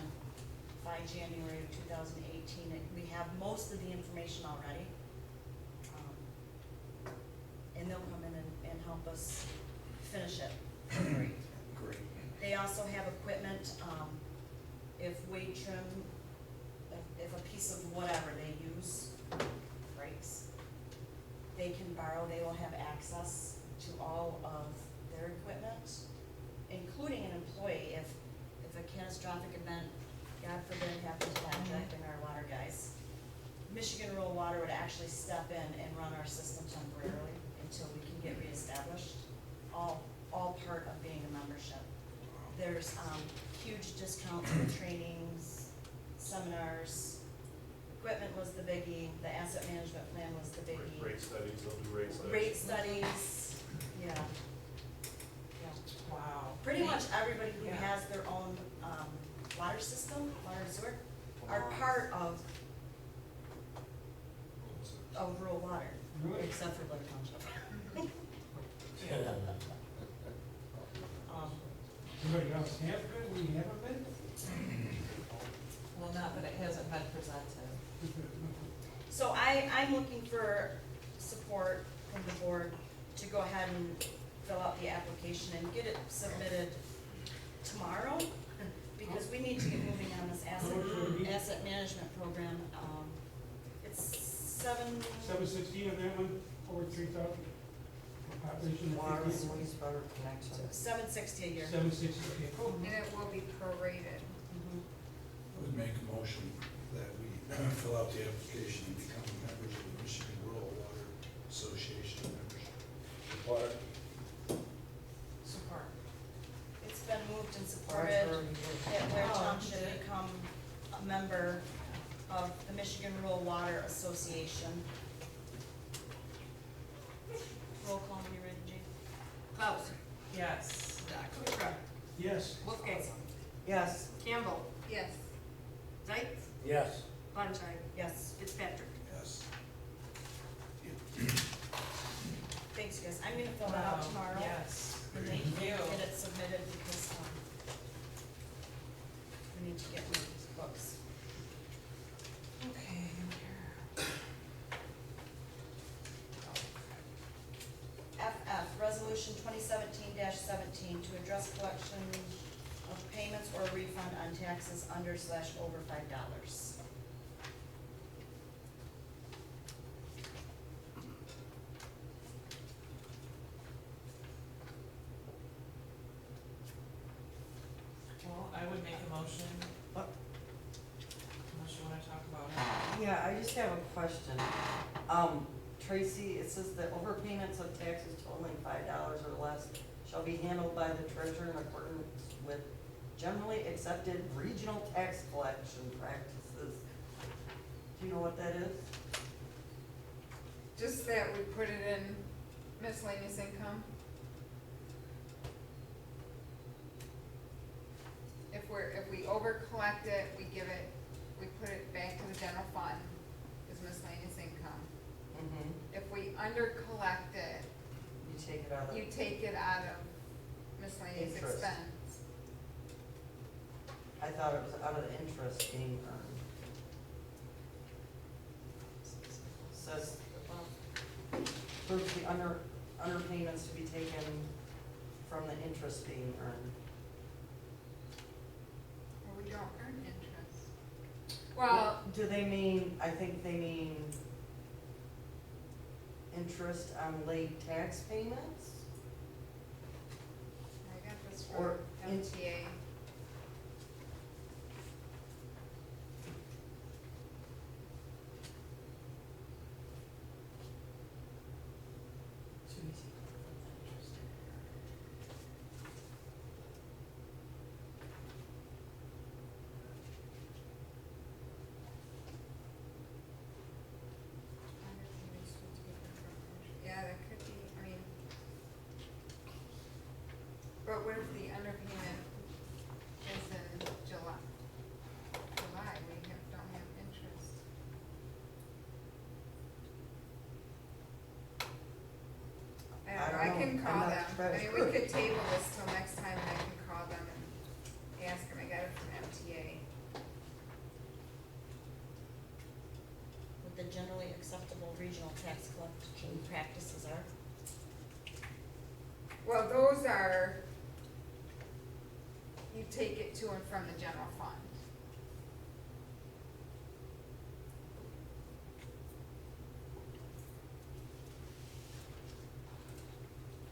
by January of 2018. We have most of the information already. And they'll come in and help us finish it for free. Great. They also have equipment, if Wade Trim, if a piece of whatever they use breaks, they can borrow, they will have access to all of their equipment, including an employee. If a catastrophic event, God forbid, happened to Patrick and our water guys, Michigan Rural Water would actually step in and run our system temporarily until we can get reestablished, all part of being a membership. There's, huge discounts for trainings, seminars, equipment was the biggie, the asset management plan was the biggie. Rate studies, they'll do rate studies. Rate studies, yeah. Yeah. Wow. Pretty much everybody who Yeah. has their own, water system, water and sewer, are part of rural water, Really? except for Blair Township. Everybody else have been, we haven't been? Well, not that it hasn't been presented. So I'm looking for support from the board to go ahead and fill out the application and get it submitted tomorrow, because we need to get moving on this asset management program. It's seven. 716 on that one, over 3,000. Population Water of and 50. wastewater connection. $760 a year. 760, okay, cool. And it will be prorated. Mhm. I would make a motion that we fill out the application and become members of the Michigan Rural Water Association membership. Support. Support. It's been moved and supported that Blair Oh, Township okay. become a member of the Michigan Rural Water Association. Roll call, when you ready, Jane? Klaus, Yes. Kuchar, Yes. Wolfgang, Yes, Campbell, Yes. Zeit, Yes. Bonneschein, Yes. Fitzpatrick. Yes. Thanks, guys. I'm gonna fill that out Wow. tomorrow. Yes. And then Thank you. get it submitted because, we need to get these books. Okay. FF, Resolution 2017-17, to address collection of payments or refund on taxes under/over $5. Well, I would make a motion. What? Unless you wanna talk about it. yeah, I just have a question. Tracy, it says that overpayments of taxes totaling $5 or less shall be handled by the treasurer in accordance with generally accepted regional tax collection practices. Do you know what that is? Just that we put it in miscellaneous income. If we over collect it, we put it back to the general fund as miscellaneous income. Mm-hmm. If we under collect it, You take it out of. you take it out of miscellaneous Interest. expense. I thought it was out of the interest being earned. Says, for the underpayments to be taken from the interest being earned. Well, we don't earn interest. Well, Do they mean, I think they mean interest on late tax payments? I got this Or from in- MTA. Yeah, that could be, I mean, but what if the underpayment is in July? July, don't have interest. I don't know, I can I'm call not them, the I mean, we treasurer. could table this till next time and I can call them and ask them, I got it from MTA. What the generally acceptable regional tax collection practices are. Well, those are, you take it to and from the general fund.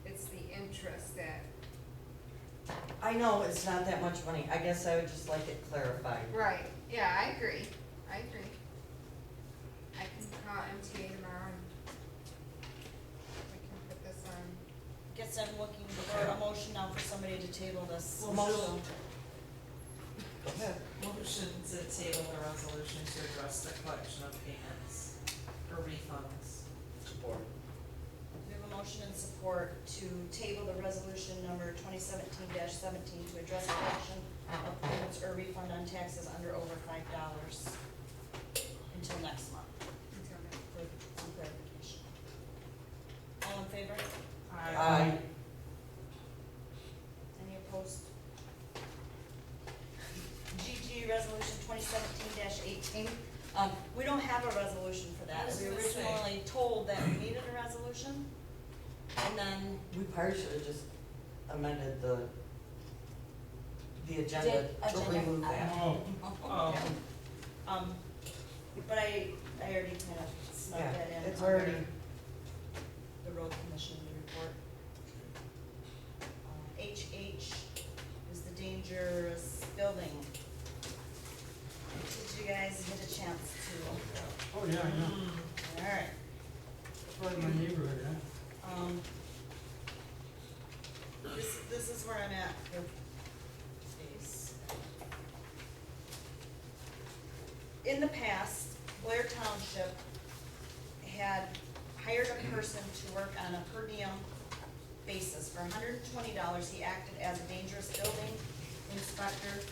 It's the interest that I know it's not that much money, I guess I would just like it clarified. Right, yeah, I agree. I can call MTA tomorrow and we can put this on. Guess I'm looking for a motion now for somebody to table this. Motion. Motion to table the resolution to address the collection of payments or refunds. Support. We have a motion and support to table the resolution number 2017-17 to address collection of payments or refund on taxes under over $5 until next month for some clarification. All in favor? Aye. Any opposed? GG Resolution 2017-18. We don't have a resolution for I that. was We gonna say. originally told that we needed a resolution, and then We probably should have just amended the agenda to Agenda. remove that. Oh. But I already kind of snuck Yeah, that in. it's under already, The road commission report. HH is the dangerous building. Did you guys get a chance to? Oh, yeah, yeah, Alright. right in my neighborhood, yeah. This is where I'm at with these. In the past, Blair Township had hired a person to work on a per diem basis. For $120, he acted as a dangerous building inspector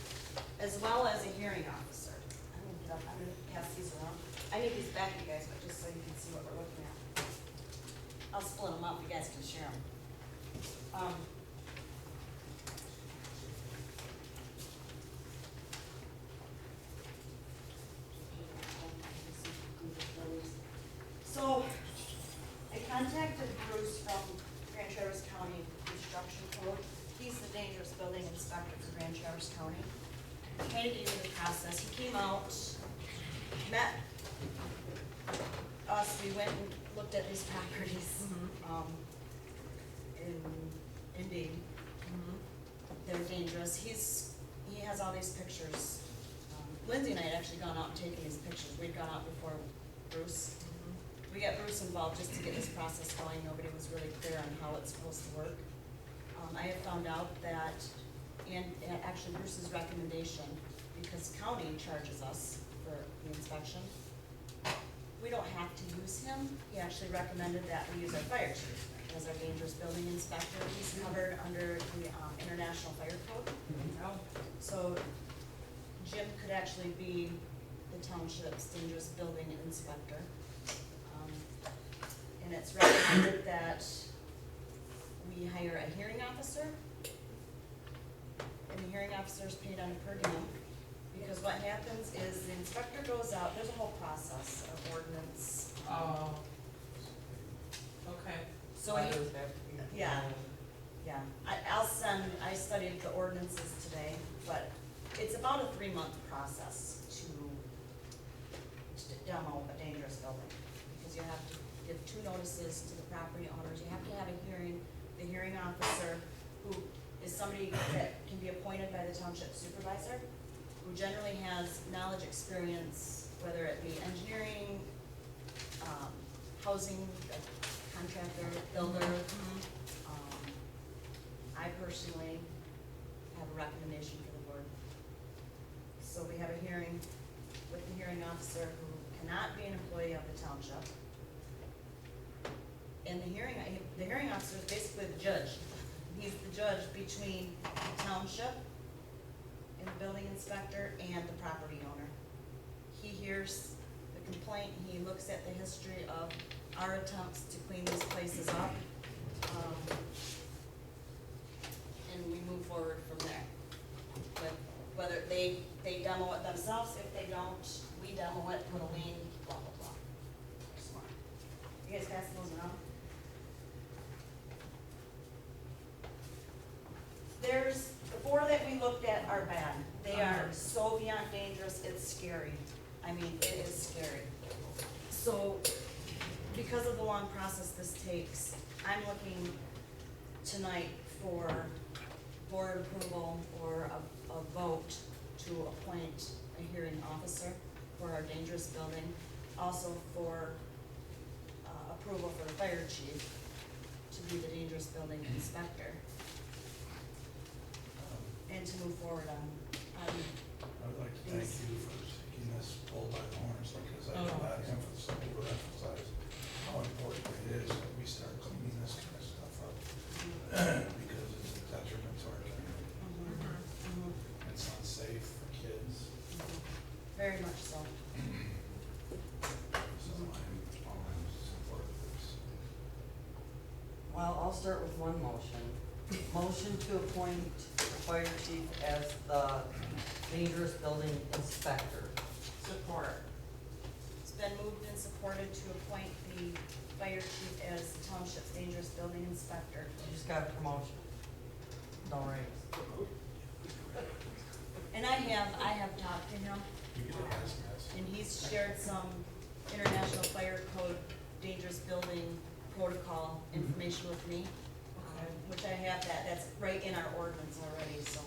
as well as a hearing officer. I'm gonna get up, I'm gonna pass these around. I need these back, you guys, but just so you can see what we're looking at. I'll split them up, you guys can share them. So, I contacted Bruce from Grand Traverse County Construction Code. He's the dangerous building inspector for Grand Traverse County. Kind of gave me the process. He came out, met us, we went and looked at these properties, in Indeed. They're dangerous. He has all these pictures. Lindsay and I had actually gone out and taken these pictures. We'd gone out before Bruce. We got Bruce involved just to get this process going. Nobody was really clear on how it's supposed to work. I have found out that, and actually Bruce's recommendation, because county charges us for the inspection, we don't have to use him. He actually recommended that we use our fire chief as our dangerous building inspector. He's covered under the International Fire Code. So Jim could actually be the township's dangerous building inspector. And it's recommended that we hire a hearing officer. And the hearing officer is paid on a per diem. Because what happens is the inspector goes out, there's a whole process of ordinance. Oh. Okay. So yeah. I studied the ordinances today, but it's about a 3-month process to demo a dangerous building. Because you have to give 2 notices to the property owners, you have to have a hearing. The hearing officer, who is somebody that can be appointed by the township supervisor, who generally has knowledge, experience, whether it be engineering, housing, contractor, builder. I personally have a recommendation for the board. So we have a hearing with the hearing officer who cannot be an employee of the township. And the hearing officer is basically the judge. He's the judge between the township and the building inspector and the property owner. He hears the complaint, he looks at the history of our attempts to clean these places up. And we move forward from there. But whether they demo it themselves, if they don't, we demo it, put a lien, blah, blah, blah. Smart. You guys passing those around? The 4 that we looked at are bad. They are so beyond dangerous, it's scary. I mean, it is scary. So, because of the long process this takes, I'm looking tonight for board approval or a vote to appoint a hearing officer for our dangerous building. Also for, approval for the fire chief to be the dangerous building inspector. And to move forward on I would like to thank you for taking this bull by the horns, because I cannot overemphasize how important it is that we start cleaning this kind of stuff up, because it's a detriment to our community. It's unsafe for kids, Very much so. so I'm supportive of this. Well, I'll start with one motion. Motion to appoint the fire chief as the dangerous building inspector. Support. It's been moved and supported to appoint the fire chief as the township's dangerous building inspector. You just got a promotion. Don't raise. And I have talked to him, You get a hazmat. and he's shared some international fire code dangerous building protocol information with me. Which I have that's right in our ordinance already, so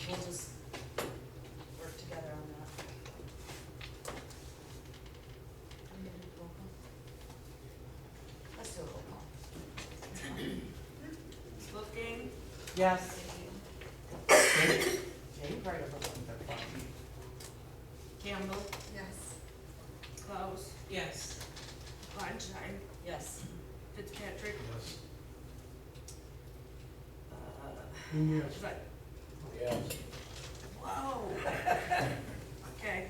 we'll just work together on that. Do we need to do roll call? Let's do a roll call. Wolfgang, Yes. Jane Carter, they're fine. Campbell, Yes. Klaus, Yes. Bonshine, Yes. Fitzpatrick, Yes. Yes. but, Yes. whoa. Okay,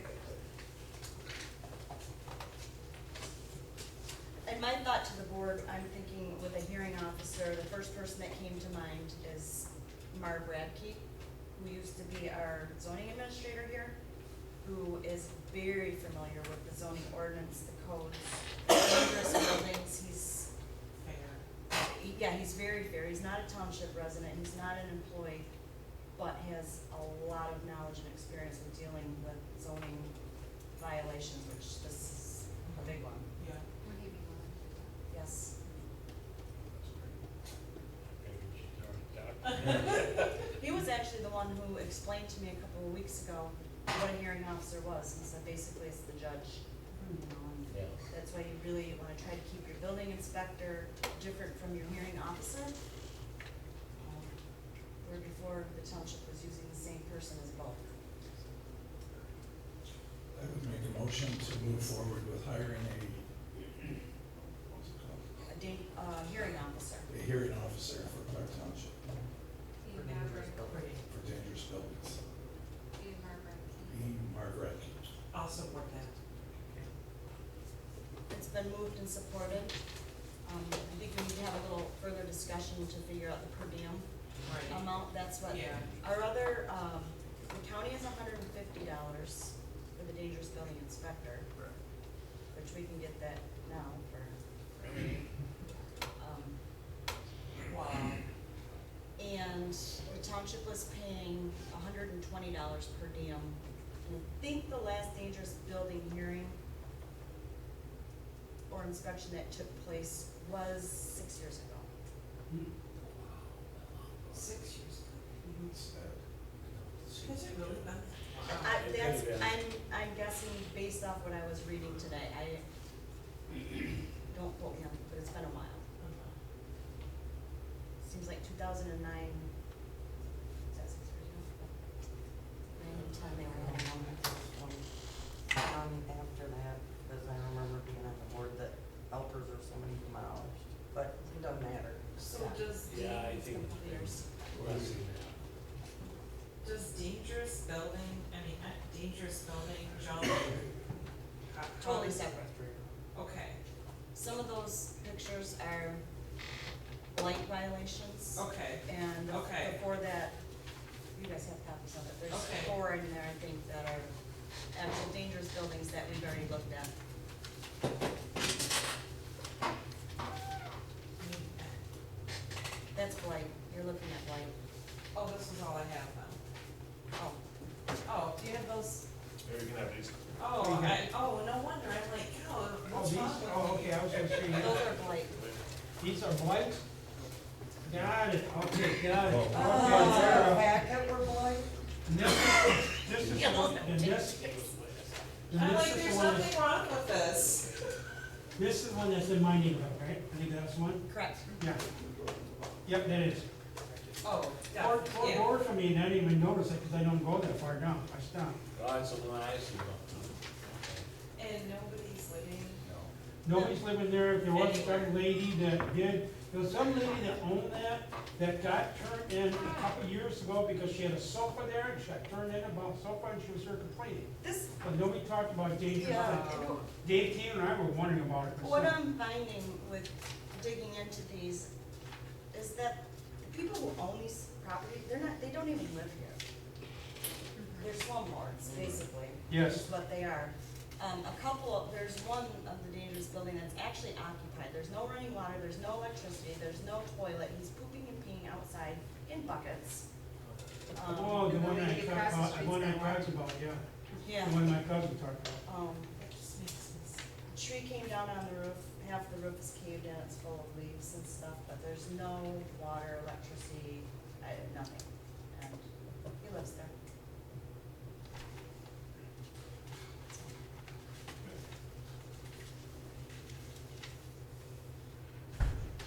And my thought to the board, I'm thinking with a hearing officer, the first person that came to mind is Marv Radke, who used to be our zoning administrator here, who is very familiar with the zoning ordinance, the codes, dangerous buildings. He's very fair. He's not a township resident, he's not an employee, but has a lot of knowledge and experience with dealing with zoning violations, which this is a big one. Yeah. Would he be willing to do Yes. Maybe she's already talked. He was actually the one who explained to me a couple of weeks ago what a hearing officer was. He said basically it's the judge, you know, and Yeah. that's why you really wanna try to keep your building inspector different from your hearing officer. Where before the township was using the same person as both. I would make a motion to move forward with hiring what's it called? Hearing officer. A hearing officer for Blair Township, that? For Ian dangerous Maverick, building. for dangerous buildings. Ian Maverick. Margaret. I'll support that. It's been moved and supported. I think we need to have a little further discussion to figure out the per diem Right. amount. That's what, Yeah. our other, the county is $150 for the dangerous building inspector. Which we can get that now for free. Wow. And the township was paying $120 per diem. And I think the last dangerous building hearing or inspection that took place was 6 years ago. 6 years. It's sad. Has it really been? I'm guessing based off what I was reading today, don't quote me on it, but it's been a while. Seems like 2009, is that 6 years ago? 9 and 10, they were having one. After that, because I remember being on the board that helpers are so many demolished, but it doesn't matter. So does Yeah, I It's think been 2 years. we're seeing that. does dangerous building jump? how Totally does it- separate. Okay, Some of those pictures are blight violations. okay, And Okay. before that, you guys have copies of it, there's Okay. 4 in there, I think, that are actual dangerous buildings that we've already looked at. That's blight, you're looking at blight. oh, this is all I have then. Oh, Oh, do you have those? Maybe we can have these. no wonder, I'm like, oh, Oh, what's these, wrong with me? oh, okay, I was gonna say, Those are blight. these are blight? Got it, okay, got it. Oh, is Okay, there a Sarah. packet we're boy? And this is the one, and this I'm like, is there's the one nothing wrong with this. this is the one that's in my neighborhood, right? I think that's the one? Correct. Yeah. Yep, that is. Oh, Four yeah. doors from me, and I didn't even notice it, because I don't go that far down, I stop. Oh, it's a nice one. And nobody's living. Nobody's living there, there was some lady that did, there was some lady that owned that got turned in a couple years ago because she had a sofa there, and she got turned in about sofa, and she was here complaining. This, But nobody talked about dangerous. yeah, Dave T and I were wondering about it. What I'm finding with digging into these is that the people who own these properties, they don't even live here. They're slumlords, basically. Yes. Is what they are. There's one of the dangerous building that's actually occupied. There's no running water, there's no electricity, there's no toilet. He's pooping and peeing outside in buckets. Oh, the one I lady talked across the about, the street's one I got one. talked about, yeah. Yeah. The one my cousin talked about. That just makes sense. Tree came down on the roof, half the roof is caved in, it's full of leaves and stuff, but there's no water, electricity, nothing. And he lives there.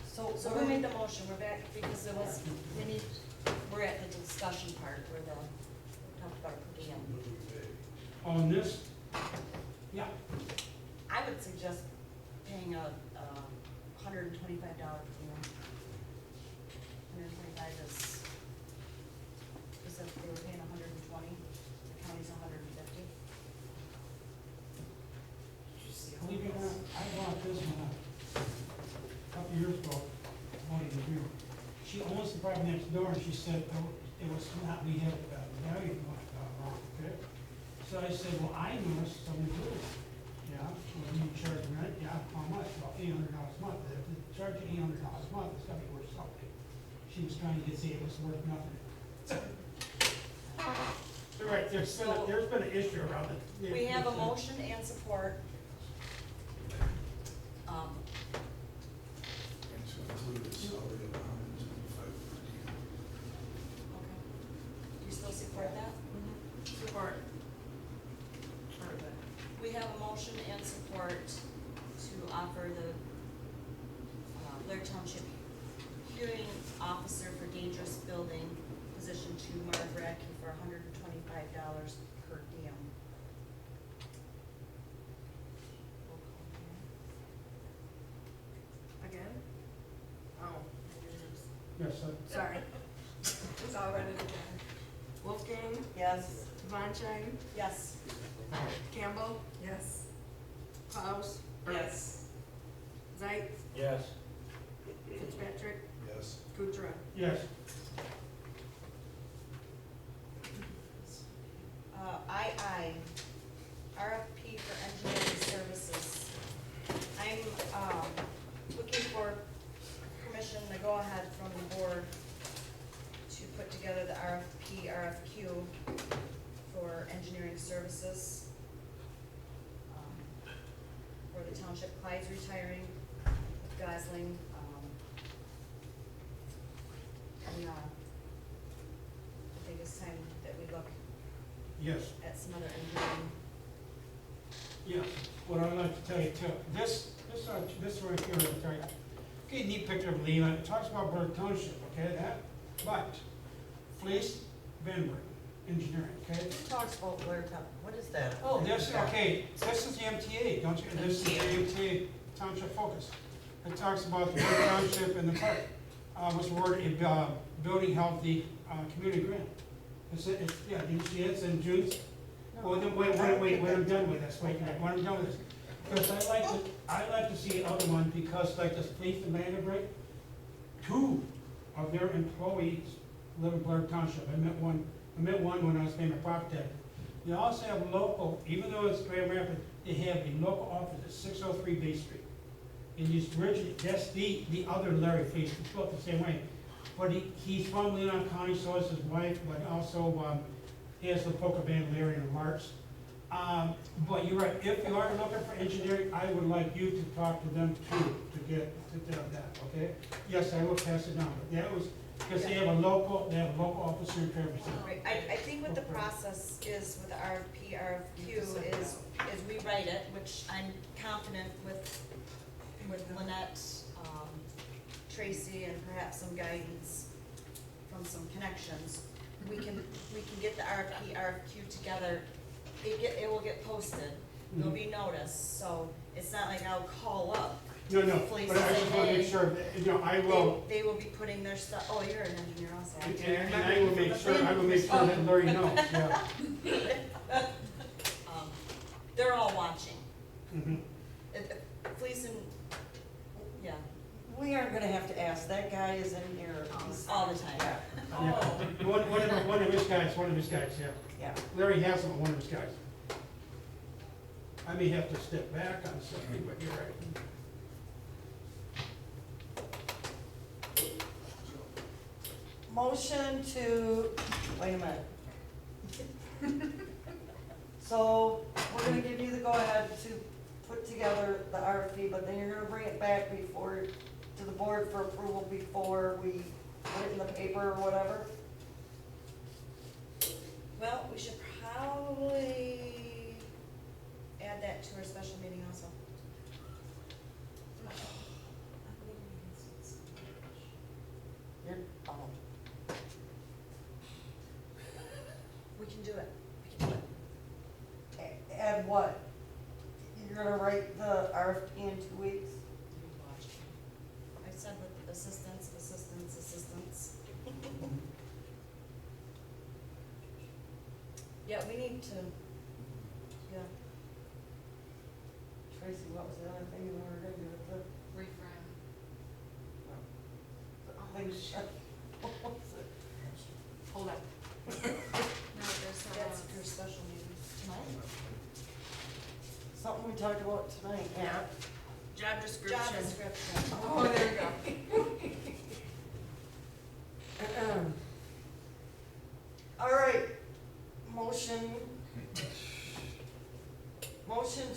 So who made the motion? We're back because we're at the discussion part where we talked about per diem. On this, yeah, I would suggest paying a $125 per diem. $125 is if they were paying $120, the county's $150. believe it or not, I bought this one a couple years ago, wanted to do. She owns the property next door, and she said, oh, it was not, we had value wrong, okay? So I said, well, I noticed something too. Yeah, well, you charge rent, yeah, how much? About $800 a month. If they charge you $800 a month, it's gotta be worth something. She was trying to say it was worth nothing. You're right, there's been an issue around it. We have a motion and support. And to include a salary of $125 per diem. Okay. Do you still support that? Support. Part of it. We have a motion and support to offer the Blair Township hearing officer for dangerous building position to Marv Radke for $125 per diem. Roll call, Again? Oh. Yes, sir. Sorry. It's all ready again. Wolfgang, yes, Vonchein, yes. Campbell? Yes. Klaus? Yes. Zeit? Yes. Fitzpatrick? Yes. Kuchera? Yes. II, RFP for engineering services. I'm, looking for permission to go ahead from the board to put together the RFQ for engineering services. For the township, Clyde's retiring, Gosling, and, I think it's time that we look Yes. at some other engineering. Yeah, what I'd like to tell you too, this right here, I'll tell you. Okay, neat picture of Leland, it talks about Blair Township, okay, but Fleece Van Brink Engineering, okay? who talks about Blair Town, what is that? Oh, this is the MTA, don't you, this is the MTA Township Focus. It talks about the Blair Township and the park, what's the word, building healthy, community grant. Yeah, do you see it, it's in June. Well, then, wait, when I'm done with this, when I'm done with this. Because I like to see the other one, because like this Fleece and Vanderbilt, 2 of their employees live in Blair Township. I met one when I was paying my property tax. They also have local, even though it's Grand Rapids, they have a local office at 603 Bay Street. And that's the other Larry Fleece, who's built the same way. But he's from Leon County, so is his wife, but also, he has the poker band Larry and Marks. But you're right, if you are looking for engineering, I would like you to talk to them too, to tell that, okay? Yes, I will pass it down, but that was, because they have a local officer in Traverse City. Right, I think what the process is with the RFP, RFQ is we write it, which I'm confident with Lynette, Tracy, and perhaps some guidance from some connections. We can get the RFP, RFQ together, it will get posted, there'll be notice, so it's not like I'll call up. No, Please but I say, just want to hey, make sure, that, you know, I will, They will be putting their stuff, oh, you're an engineer also. and I will make sure that Lori knows, yeah. They're all watching. Mhm. Please and, yeah, We aren't gonna have to ask, that guy is in here. He's- all the time. Yeah, Yeah. One of his guys, yeah. yeah. Larry has him, one of his guys. I may have to step back on something, but you're right. Motion to, wait a minute. So, we're gonna give you the go-ahead to put together the RFP, but then you're gonna bring it back to the board for approval before we put it in the paper or whatever? Well, we should probably add that to our special meeting also. You're, oh, We can do it, we can do it. add what? You're gonna write the RFP in 2 weeks? I said with assistance. Yeah, we need to, yeah. Tracy, what was the other thing you were gonna do with the Reframe. thing? What was it? Hold up. No, there's That's your special meeting tonight. Something we talked about tonight, yeah. Job description. Job description. Oh, there you go. All right, motion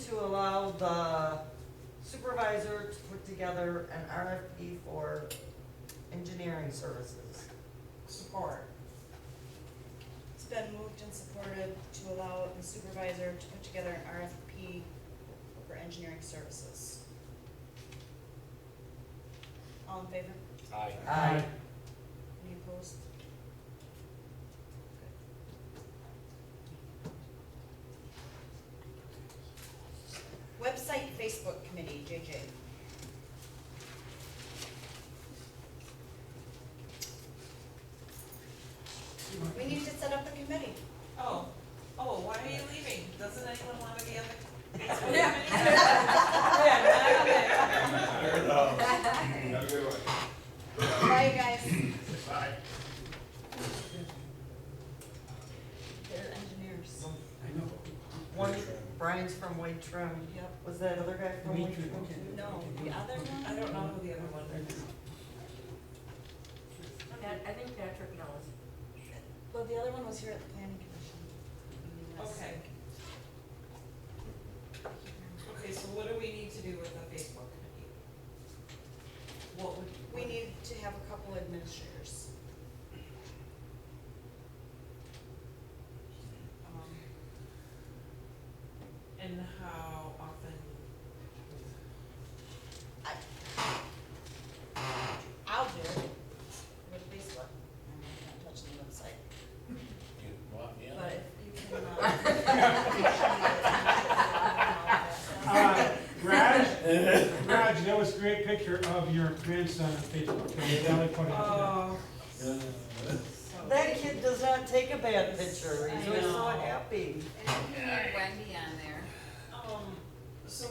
to allow the supervisor to put together an RFP for engineering services. Support. It's been moved and supported to allow the supervisor to put together an RFP for engineering services. All in favor? Aye. Aye. Any opposed? Website Facebook committee, JJ. We need to set up a committee. Oh, why are you leaving? Doesn't anyone wanna be on the? Yeah. Have a good one. Bye, guys. Bye. They're engineers. I know. One, Brian's from Wade Trim. Yep. Was that other guy from Wade Trim? No, the other one? I don't know who the other one is. I think Patrick knows. Well, the other one was here at the planning commission. Okay. Okay, so what do we need to do with the Facebook committee? What would? We need to have a couple administrators. And how often? I'll do it with Facebook. I can't touch the website, You want me on? but if you can. Raj, that was a great picture of your grandson on Facebook. Valley put it up That kid does not take a bad picture, he's I always so know. happy. And you need Wendy on there. So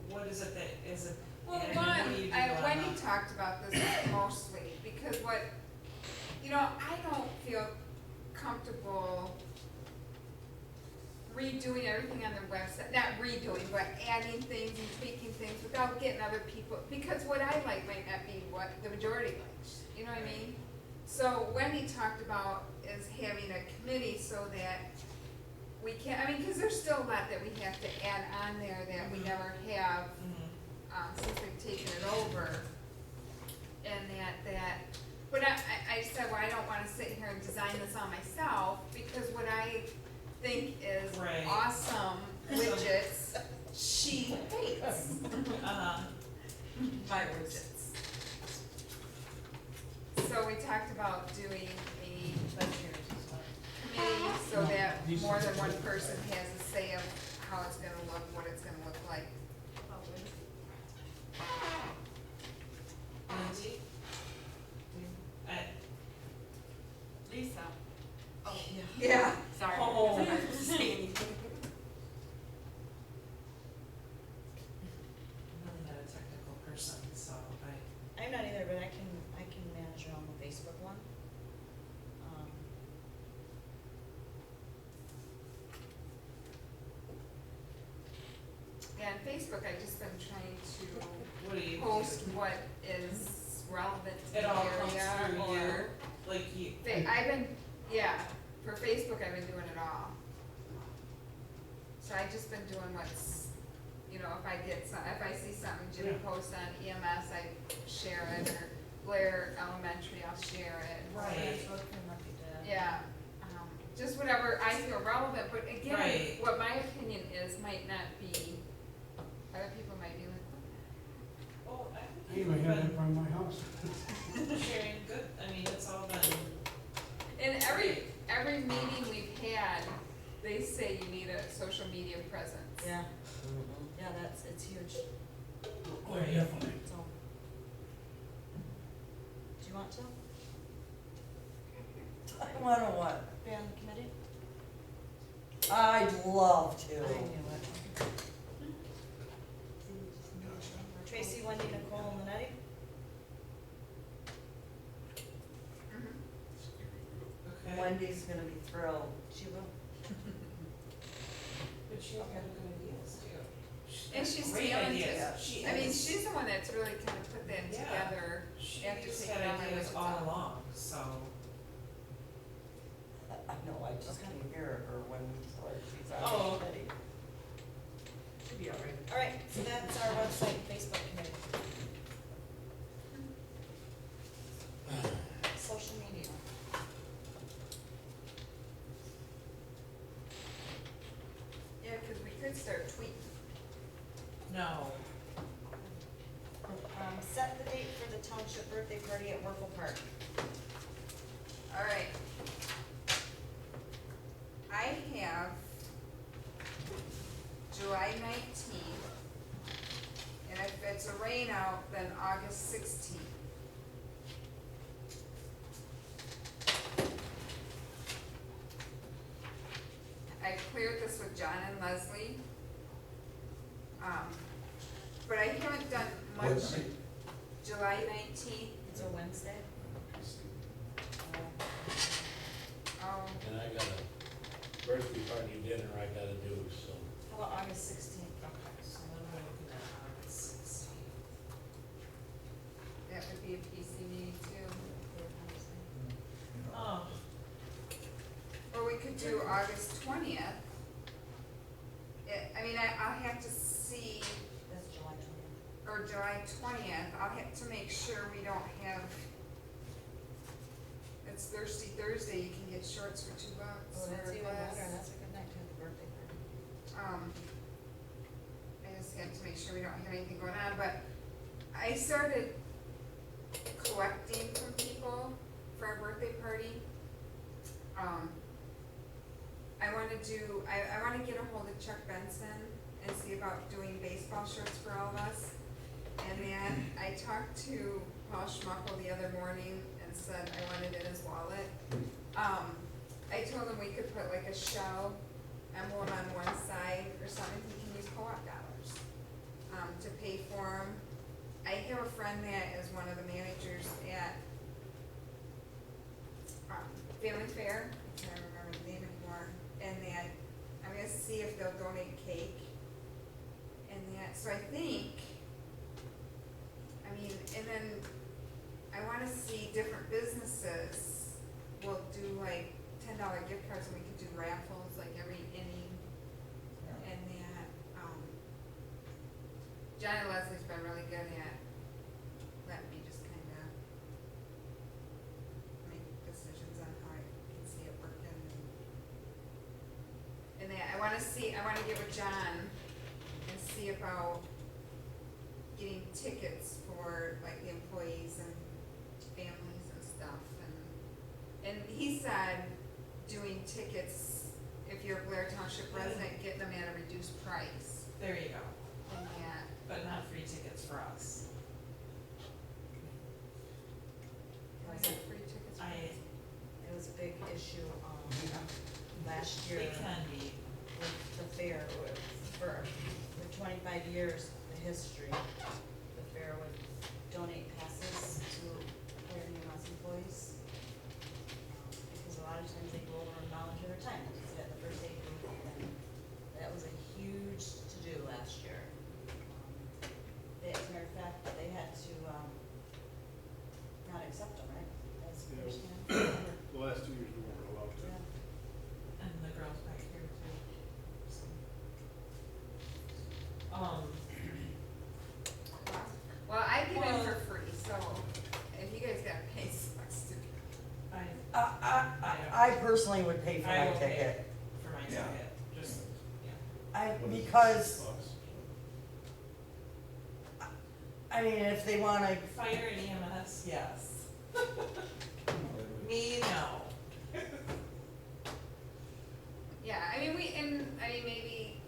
what is it that, is it? Well, and what do you do on Wendy the- talked about this mostly, because I don't feel comfortable redoing everything on the website, not redoing, but adding things and tweaking things without getting other people, because what I like might not be what the majority likes, you know what I mean? So Wendy talked about is having a committee so that we can't, I mean, cause there's still a lot that we have to add on there that we never have, since we've taken it over. And but I said, well, I don't wanna sit here and design this all myself, because what I think is Right. awesome widgets, she hates. My widgets. So we talked about doing a committee so that more than one person has a say of how it's gonna look, what it's gonna look like. Lindsay? Lisa. Oh, yeah. Sorry. Oh. I have to say anything. I'm really not a technical person, so I'm not either, but I can manage it on the Facebook one. Yeah, on Facebook, I've just been trying what do to you post do? what is relevant to It the all comes area through you, or. like you, I've been, yeah, for Facebook, I've been doing it all. So I've just been doing what's, if I see something Jimmy posts on EMS, I share it, or Blair Elementary, I'll share it. Right. Facebook can let you do that. Yeah, just whatever I feel relevant, but again, Right. what my opinion is might not be, other people might be like, oh, I I think even you've have that been from my house. sharing good, I mean, it's all been, in every meeting we've had, they say you need a social media presence. Yeah, yeah, it's huge, Oh, yeah, definitely. so. Do you want to? I wanna what? Be on the committee? I'd love I to. knew it. Tracy, Wendy, Nicole, and Lennetti? Mhm. okay. Wendy's gonna be thrilled. She will. But she's got good ideas too. And she's Great talented. ideas. She I mean, is. she's the one that's really kind of put that Yeah. together. She's after taking had all my ideas widgets all out. along, so. I know, I just can hear her when we tell her she's on Oh. the committee. Should be all right. All right, so that's our website, Facebook committee. Social media. Yeah, cause we could start tweeting. No. Set the date for the township birthday party at Werfel Park. All right. I have July 19th, and if it's a rain out, then August 16th. I cleared this with John and Leslie. But I haven't done What much. night? July 19th. It's a Wednesday. And I got a birthday party dinner I gotta do, so. How about August 16th? Okay, so then we're looking at August 16th. That would be a PC meeting too. Oh, Or we could do August 20th. I'll have to see, That's July 20th. or July 20th, I'll have to make sure we don't have, it's Thursday, you can get shorts for $2 Oh, that's or even less. better, that's a good night to have the birthday party. I just have to make sure we don't have anything going on, but I started collecting from people for our birthday party. I wanna get a hold of Chuck Benson and see about doing baseball shirts for all of us. And then I talked to Paul Schmuckel the other morning and said I wanted it in his wallet. I told him we could put like a shell emblem on one side or something, he can use co-op dollars, to pay for them. I have a friend that is one of the managers at, Family Fair, I can't remember the name anymore, and that, I'm gonna see if they'll donate cake. And that, so I think, and then I wanna see different businesses will do like $10 gift cards and we could do raffles like every inning. And that, John and Leslie's been really good at letting me just kinda make decisions on how I can see it working. And that, I wanna get with John and see about getting tickets for like the employees and families and stuff. And he said doing tickets, if you're a Blair Township resident, getting them at a reduced price. There you go, And that, but not free tickets for us. was it free tickets? for us? It was a big issue, last year It can be, with the fair, for 25 years, the history, the fair would donate passes to Blair and EMS employees. Because a lot of times they go over and volunteer their time, to sit at the first aid booth, and that was a huge to-do last year. As a matter of fact, they had to, not accept them, right? That's the first time. The last 2 years we weren't allowed to. Yeah. and the girls back here too, so. Well, I get in Well- for free, so if you guys gotta pay, sucks to. I personally would pay for I my will pay ticket. for my Yeah. ticket, just, yeah. Because, I mean, if they wanna, Fire and EMS, yes. Me, no. Yeah, I mean, maybe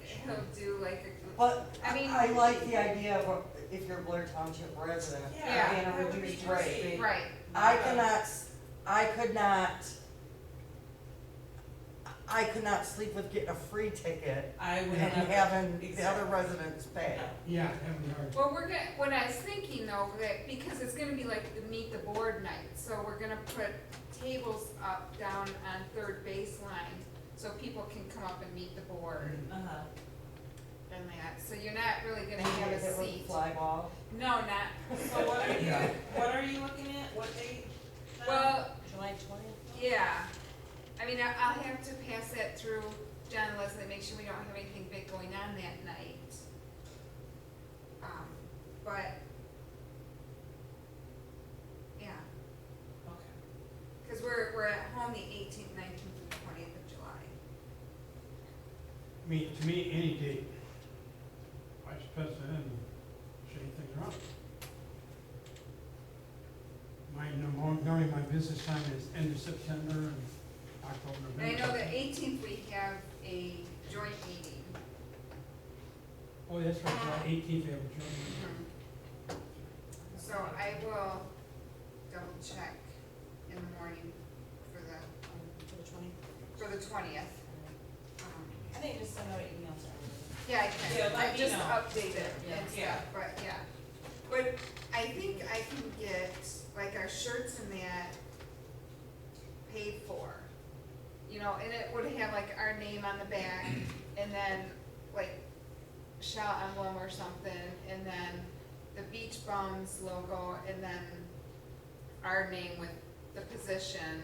he'll do like but I mean- I like the idea of, if you're a Blair Township resident, Yeah, being a that would be reduced great. rate. right. I could not sleep with getting a free ticket I would and never. having the other Exactly. residents pay. No. Yeah, that'd be hard. Well, what I was thinking though, that because it's gonna be like the meet the board night, so we're gonna put tables up down on third baseline so people can come up and meet the board Uh-huh. and that, so you're not really gonna And have have a it with seat. fly ball. No, not, So what are you looking at, what date? well, July 20th? yeah. I mean, I'll have to pass that through John and Leslie, make sure we don't have anything big going on that night. But, yeah, Okay. cause we're at home the 18th, 19th, and 20th of July. To me, any date. Vice President and shake things around. Normally my business time is end of September and October, And I November. know the 18th, we have a joint meeting. Oh, that's right, July 18th, they have a joint meeting. So I will double check in the morning for the, For the 20th? for the 20th. I think just send out emails to everybody. Yeah, I can. Yeah, let I me just know. update it Yeah. and Yeah. stuff, but yeah. But I think I can get, like, our shirts and that paid for. You know, and it would have like our name on the back and then like shell emblem or something, and then the Beach Bums logo, and then our name with the position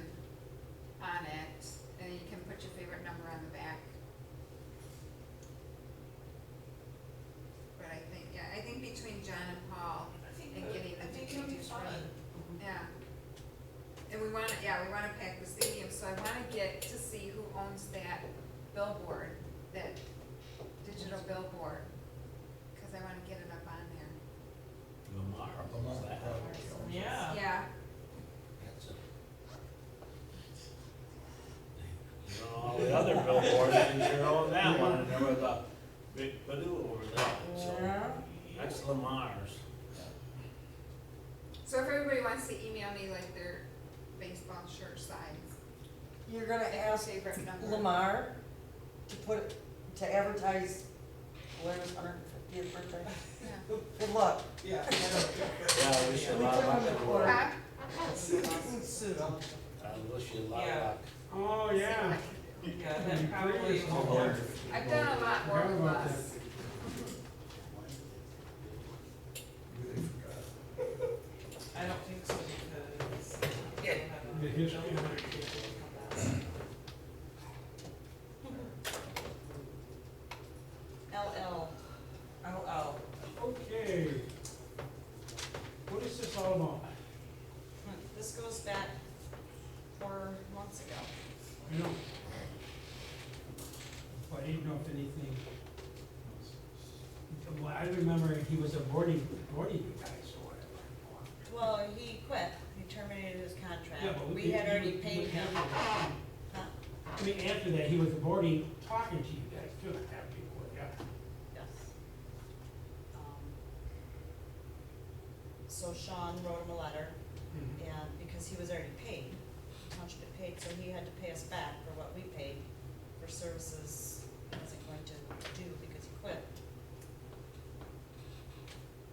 on it, and you can put your favorite number on the back. But I think between John and Paul and getting the I think it'll be duties fun. ready. Yeah. And we wanna pack the stadium, so I wanna get to see who owns that billboard, that digital billboard, cause I wanna get it up on there. Lamar, owns that. Yeah. Yeah, That's a- You know, all the other billboards, you sure own that one, and there was a big Badoo over there, so. Yeah. That's Lamar's. so if everybody wants to email me like their baseball shirt size, You're gonna and ask favorite number. Lamar to advertise Blair's 150th birthday. Yeah. Good luck. Yeah. Yeah, I wish you a lot of luck at work. Huh? Sue. I wish you a lot of Yeah. luck. Oh, yeah. Yeah, that probably won't work. I've done a lot more with Forgot about less. Maybe they forgot. I don't think so because. The history of it. this goes back 4 months ago. I know. But I didn't know if anything, well, I remember he was boarding you guys or whatever. Well, he quit, he terminated his Yeah, contract, but we had already paid him. after that, Huh? I mean, after that, he was boarding, talking to you guys too, after you quit, yeah. Yes. So Sean wrote him a letter, Mhm. and because he was already paid, the township had paid, so he had to pay us back for what we paid for services he wasn't going to do because he quit.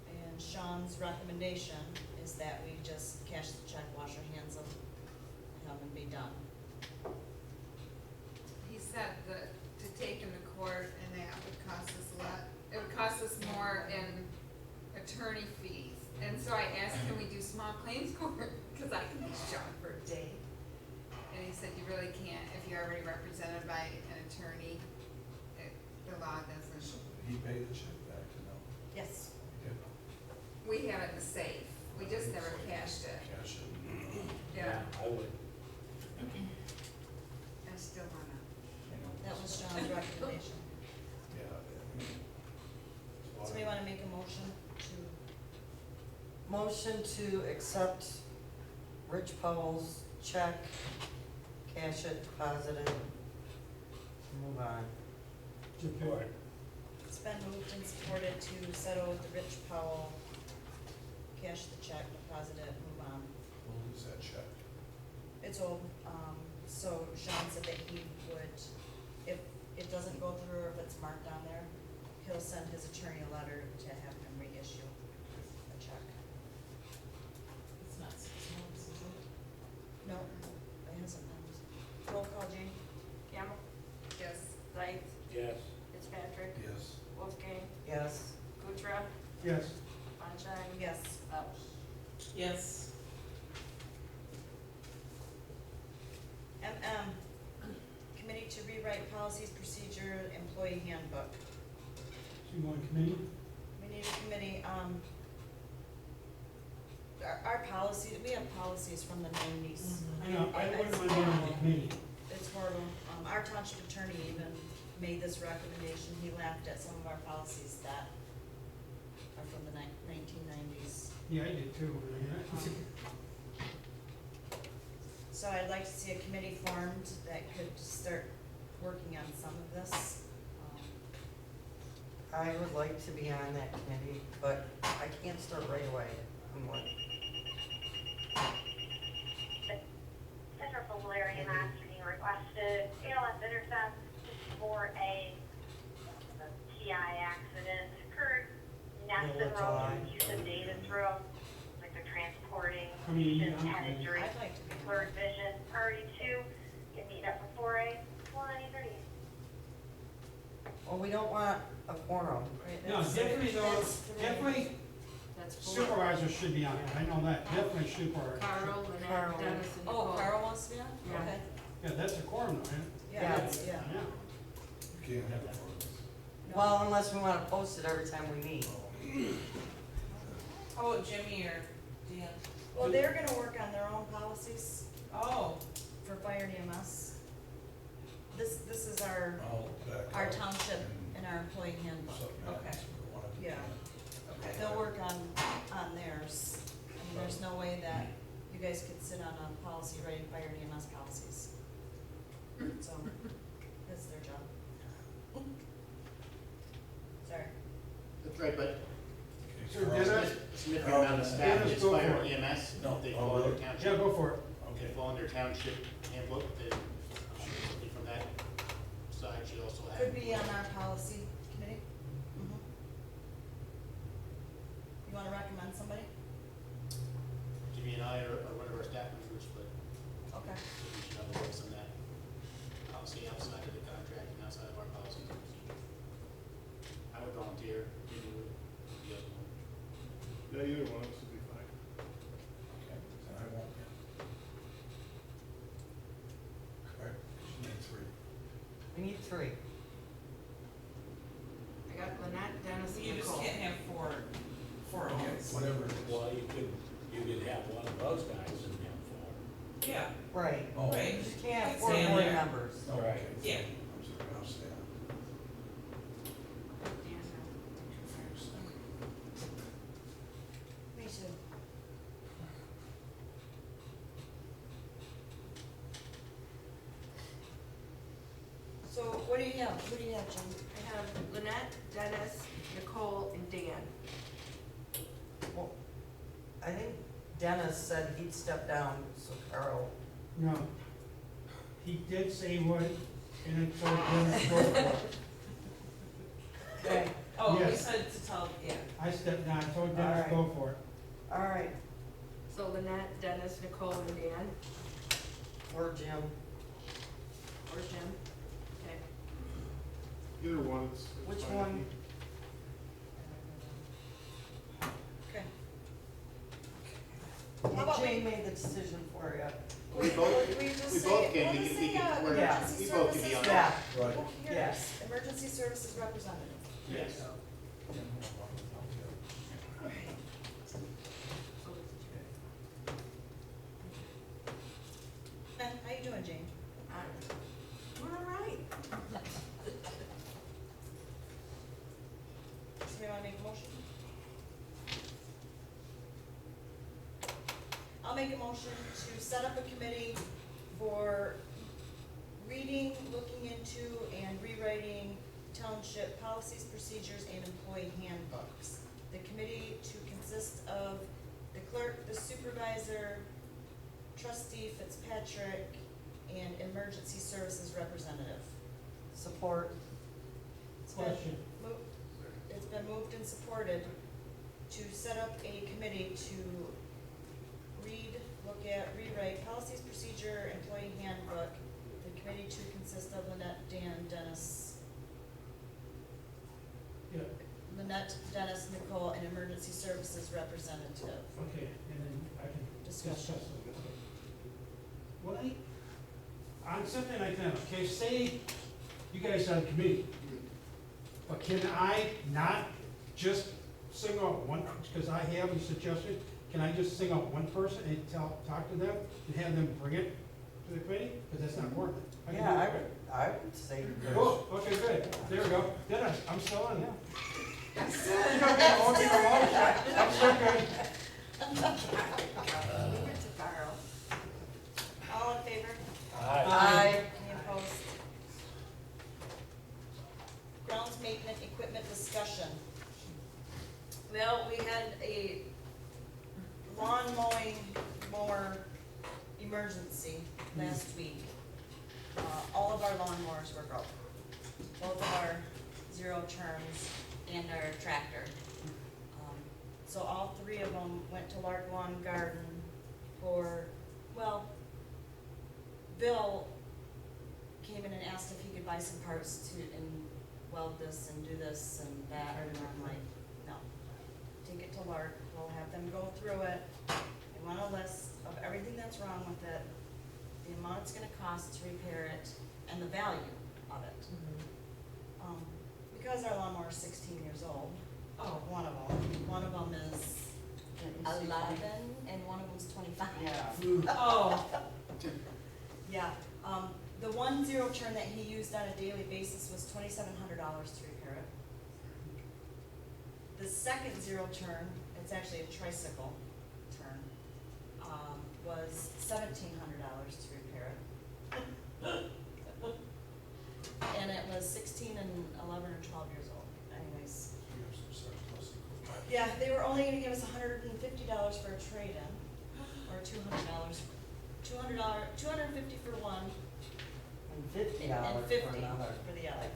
And Sean's recommendation is that we just cash the check, wash our hands of him and be done. He said that to take him to court and that would cost us a lot, it would cost us more in attorney fees. And so I asked, can we do small claims court, cause I can be Sean for a day. And he said, you really can't, if you're already represented by an attorney, the law doesn't. He paid the check back to no. Yes. We have it in the safe, we just never cashed it, Cash it. yeah, I would. I still wanna. That was Sean's recommendation. Yeah. Somebody wanna make a motion to, Motion to accept Rich Powell's check, cash it, deposit it, move on. Support. it's been moved and supported to settle with the Rich Powell, cash the check, deposit it, move on. We'll lose that check. It's old, so Sean said that he would, if it doesn't go through or if it's marked on there, he'll send his attorney a letter to have him reissue a check. It's not 6 months, is it? No, it hasn't been. Roll call, Jane? Gamble, Yes. Light, Yes. Fitzpatrick, Yes. Wolfgang, Yes. Kutra, Yes, Yes. Sunshine, House. Yes. Committee to rewrite policies, procedure, employee handbook. so you want committee? We need a committee, our policy, we have policies from the nineties. I know, I wouldn't mind being on the committee. It's horrible. Our township attorney even made this recommendation. He laughed at some of our policies that are from the 1990s. Yeah, I did too. So I'd like to see a committee formed that could start working on some of this. I would like to be on that committee, but I can't start right away. I'm like, Center for Blair Township requested ALS intercept for a TI accident occurred. Nesson Road, Houston Davis Road, like they're transporting I mean, yeah, patients headed okay. during I'd like to be. blurred vision. Priority 2, can meet up for 4A, 1:30. well, we don't want a quorum. Right, No, that's- definitely though, that's three. definitely That's four. supervisor should be on it, I know that, definitely supervisor. Carl, Carl. Lynette, Dennis, and Oh, Nicole. Carl wants to be on? Yeah. Okay. Yeah, that's a quorum though, right? Yeah, Yeah. that's, yeah. Yeah. You can't have it for us. No. Well, unless we wanna post it every time we meet. How about Jimmy or Dan? Well, they're gonna work on their own policies Oh, for fire and EMS. This is our I'll back our up township and our employee handbook. submit Okay. to one of the Yeah. okay. They'll work on theirs. I mean, there's no way that you guys could sit on a policy writing fire and EMS policies. So, that's their job. Sorry. That's right, but So Dennis, significant amount of staff Dennis, is go fire for it. EMS, No. if they fall under yeah, township, go for it. if they fall under township handbook, then from that side, you also have. Could be on our policy committee. You wanna recommend somebody? Jimmy and I are one of our staff members, but Okay. we should have a voice on that. Policy outside of the contract and outside of our policies and procedures. I would volunteer, Jimmy would, the other one. Yeah, either one of us would be fine. Okay, then I won't be. Correct, you need 3. We need 3. I got Lynette, Dennis, and You just Nicole. can't have four of Okay, us. whatever it is. Well, you could have one of those guys and have Yeah, Right. Oh, right. You can't It's afford down board there. members. okay. Yeah. I'm just gonna say, Me too. So what do you have? Who do you have, Jen? I have Lynette, Dennis, Nicole, and Dan. Well, I think Dennis said he'd step down, so Carl, No. He did say he would, and I told Dennis go for it. okay, Oh, you Yes. said to tell, yeah. I stepped down, I told Dennis All go for it. all right, So Lynette, Dennis, Nicole, and Dan, or Jim. or Jim. Okay. Either one, it's Which fine. one? Okay. How about Jane made the decision for you. We both, we just say, we'll just say, Yeah. emergency services. Yeah, Right. Here, yes. emergency services representative. Yes. How you doing, Jane? We're all right. Somebody wanna make a motion? I'll make a motion to set up a committee for reading, looking into, and rewriting township policies, procedures, and employee handbooks. The committee to consist of the clerk, the supervisor, trustee Fitzpatrick, and emergency services representative. Support. It's been Question. It's been moved and supported to set up a committee to read, look at, rewrite policies, procedure, employee handbook. The committee to consist of Lynette, Dan, Dennis, Yeah, Nicole, and emergency services representative. okay, and then I can discuss Discussion. it. Well, on something like that, okay, say you guys are on committee, but can I not just single out one, because I have a suggestion, can I just single out one person and talk to them and have them bring it to the committee? Because that's not important. I can do Yeah, that, I would say. right? Cool, okay, good, there we go, then I'm still on. Yeah. I'm still good. Leave it to Carl. All in favor? Aye. Any opposed? Grounds maintenance equipment discussion. Well, we had a lawn mowing mower emergency last week. All of our lawnmowers were broke. Both of our zero turns and our tractor. So all three of them went to Lark Lawn Garden for, well, Bill came in and asked if he could buy some parts to, and weld this and do this and that, and I'm like, no. Take it to Lark, we'll have them go through it, they want a list of everything that's wrong with it, the amount it's gonna cost to repair it, and the value of it. Because our lawnmower is 16 years old, one of them is 11, and one of them's 25. Yeah. Oh, Yeah, the one zero turn that he used on a daily basis was $2,700 to repair it. The second zero turn, it's actually a tricycle turn, was $1,700 to repair it. And it was 16 and 11 or 12 years old, anyways. Yeah, they were only gonna give us $150 for a trade-in, or $200, $250 for one, And $50 and for 50 another. for the other.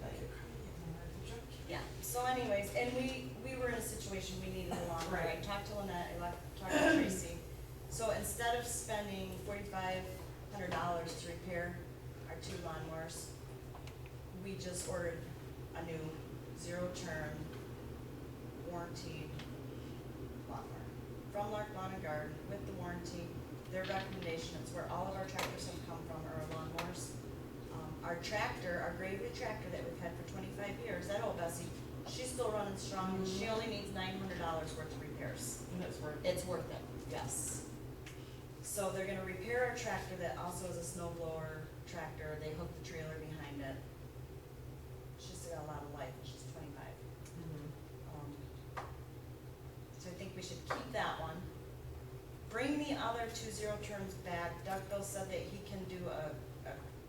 Yeah, so anyways, and we were in a situation, we needed a lawnmower, I Right. talked to Lynette, I talked to Tracy. So instead of spending $4,500 to repair our two lawnmowers, we just ordered a new zero turn warranty lawnmower from Lark Lawn and Garden with the warranty. Their recommendation, it's where all of our tractors have come from, are our lawnmowers. Our tractor, our Gravely tractor that we've had for 25 years, that old Bessie, she's still running strong, and she only needs $900 worth of repairs. And it's worth it. It's worth it, yes. So they're gonna repair our tractor that also is a snow blower tractor, they hook the trailer behind it. It's just got a lot of life, it's just 25. So I think we should keep that one. Bring the other 2 zero-turns back. Doug Bill said that he can do a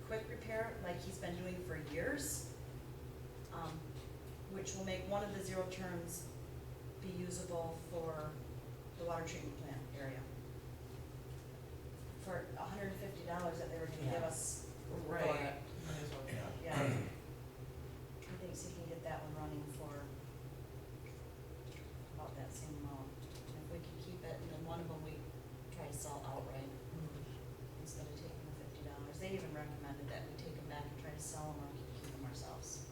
quick repair like he's been doing for years, which will make one of the zero-turns be usable for the water treatment plant area. For $150 that they were gonna give us. for Right. it. Might as well do that. Yeah. He thinks he can get that one running for about that same amount. And if we can keep it, and then one of them we try to sell outright instead of taking the $50. They even recommended that we take them back and try to sell them or keep them ourselves.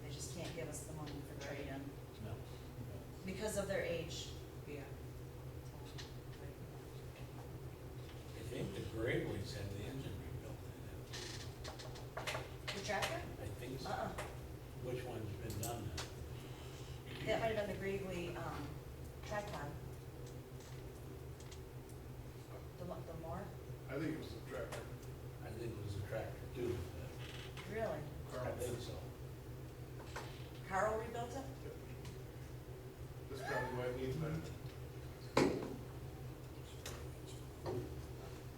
They just can't give us the money for trade-in No. because of their age. Yeah. I think the Greyways have the engine rebuilt in it. The tractor? I think so. Which one's been done then? That might have been the Gravely, tripod. The more? I think it was the tractor. I think it was a tractor too. Really? I think so. Carl rebuilt it? That's probably why it needs that.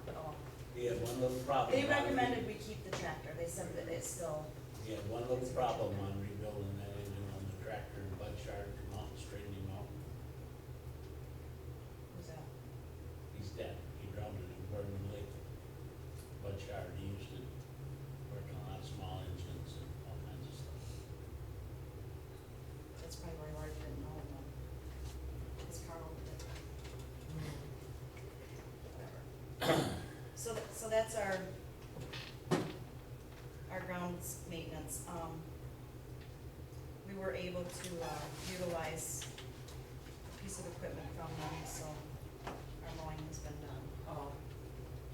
Oh. He had one little problem. They recommended we keep the tractor, they said that it's still, He had one little problem on rebuilding that engine on the tractor, and Bud Shard come out and straightened him out. who's that? He's dead. He drowned in Vernon Lake. Bud Shard, he used to work on a lot of small engines and all kinds of stuff. That's probably why Larry didn't know him then. It's Carl did. Whatever. So that's our grounds maintenance. We were able to, utilize a piece of equipment from them, so our mowing has been done. Oh,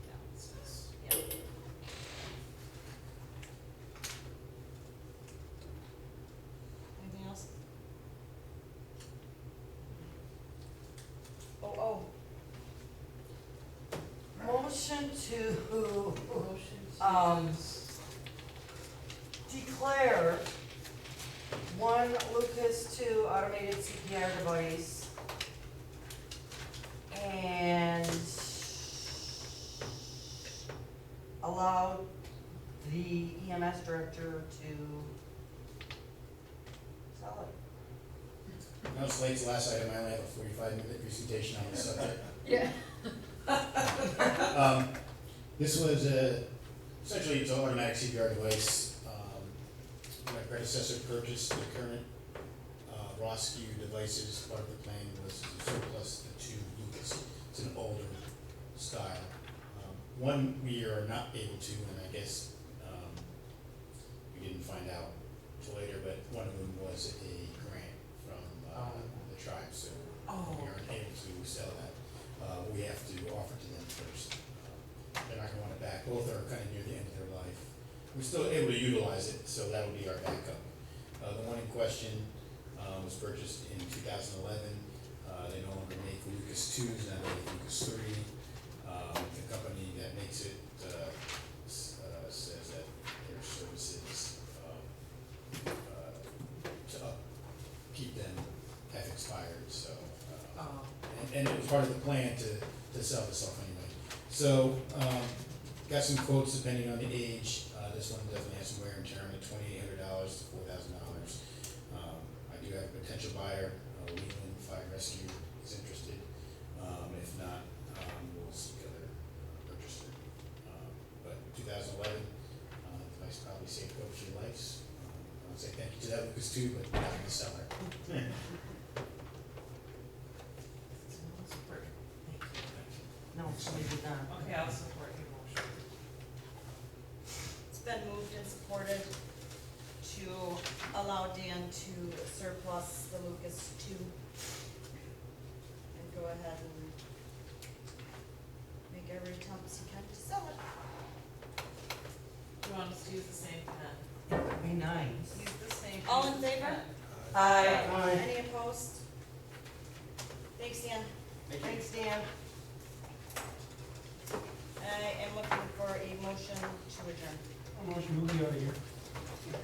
Yeah. it's, Yeah. Anything else? Oh. Motion to, declare one Lucas 2 automated CPR device and allow the EMS director to sell it. I know it's late, it's the last item, I only have a 45-minute presentation on this subject. Yeah. This was essentially it's an automatic CPR device. My predecessor purchased the current Roscu devices. Part of the plan was to surplus the 2 Lucas. It's an older style. One we are not able to, and I guess we didn't find out till later, but one of them was a grant from the tribe, so we aren't able to sell that. We have to offer to them first. They're not gonna want it back. Both are kind of near the end of their life. We're still able to utilize it, so that'll be our backup. The one in question was purchased in 2011. They no longer make Lucas 2s, now they make Lucas 3. The company that makes it says that their services to keep them have expired, so. And it was part of the plan to sell this off anyway. So, got some quotes depending on the age. This one definitely has some wear and tear on it, $2,800 to $4,000. I do have a potential buyer, Leland Fire Rescue is interested. If not, we'll seek other purchaser. But 2011, device probably saved both your lives. I would say thank you to that Lucas too, but not the seller. No, somebody did not. okay, I'll support your motion. It's been moved and supported to allow Dan to surplus the Lucas 2 and go ahead and make every attempt he can to sell it. Do you want us to use the same pen? That would be nice. Use the same. All in pen. favor? Aye. Any opposed? Thanks, Dan. Thanks, Dan. motion, we'll be out of here.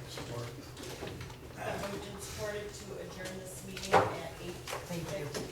Support. Moved and supported to adjourn this meeting at 8:50.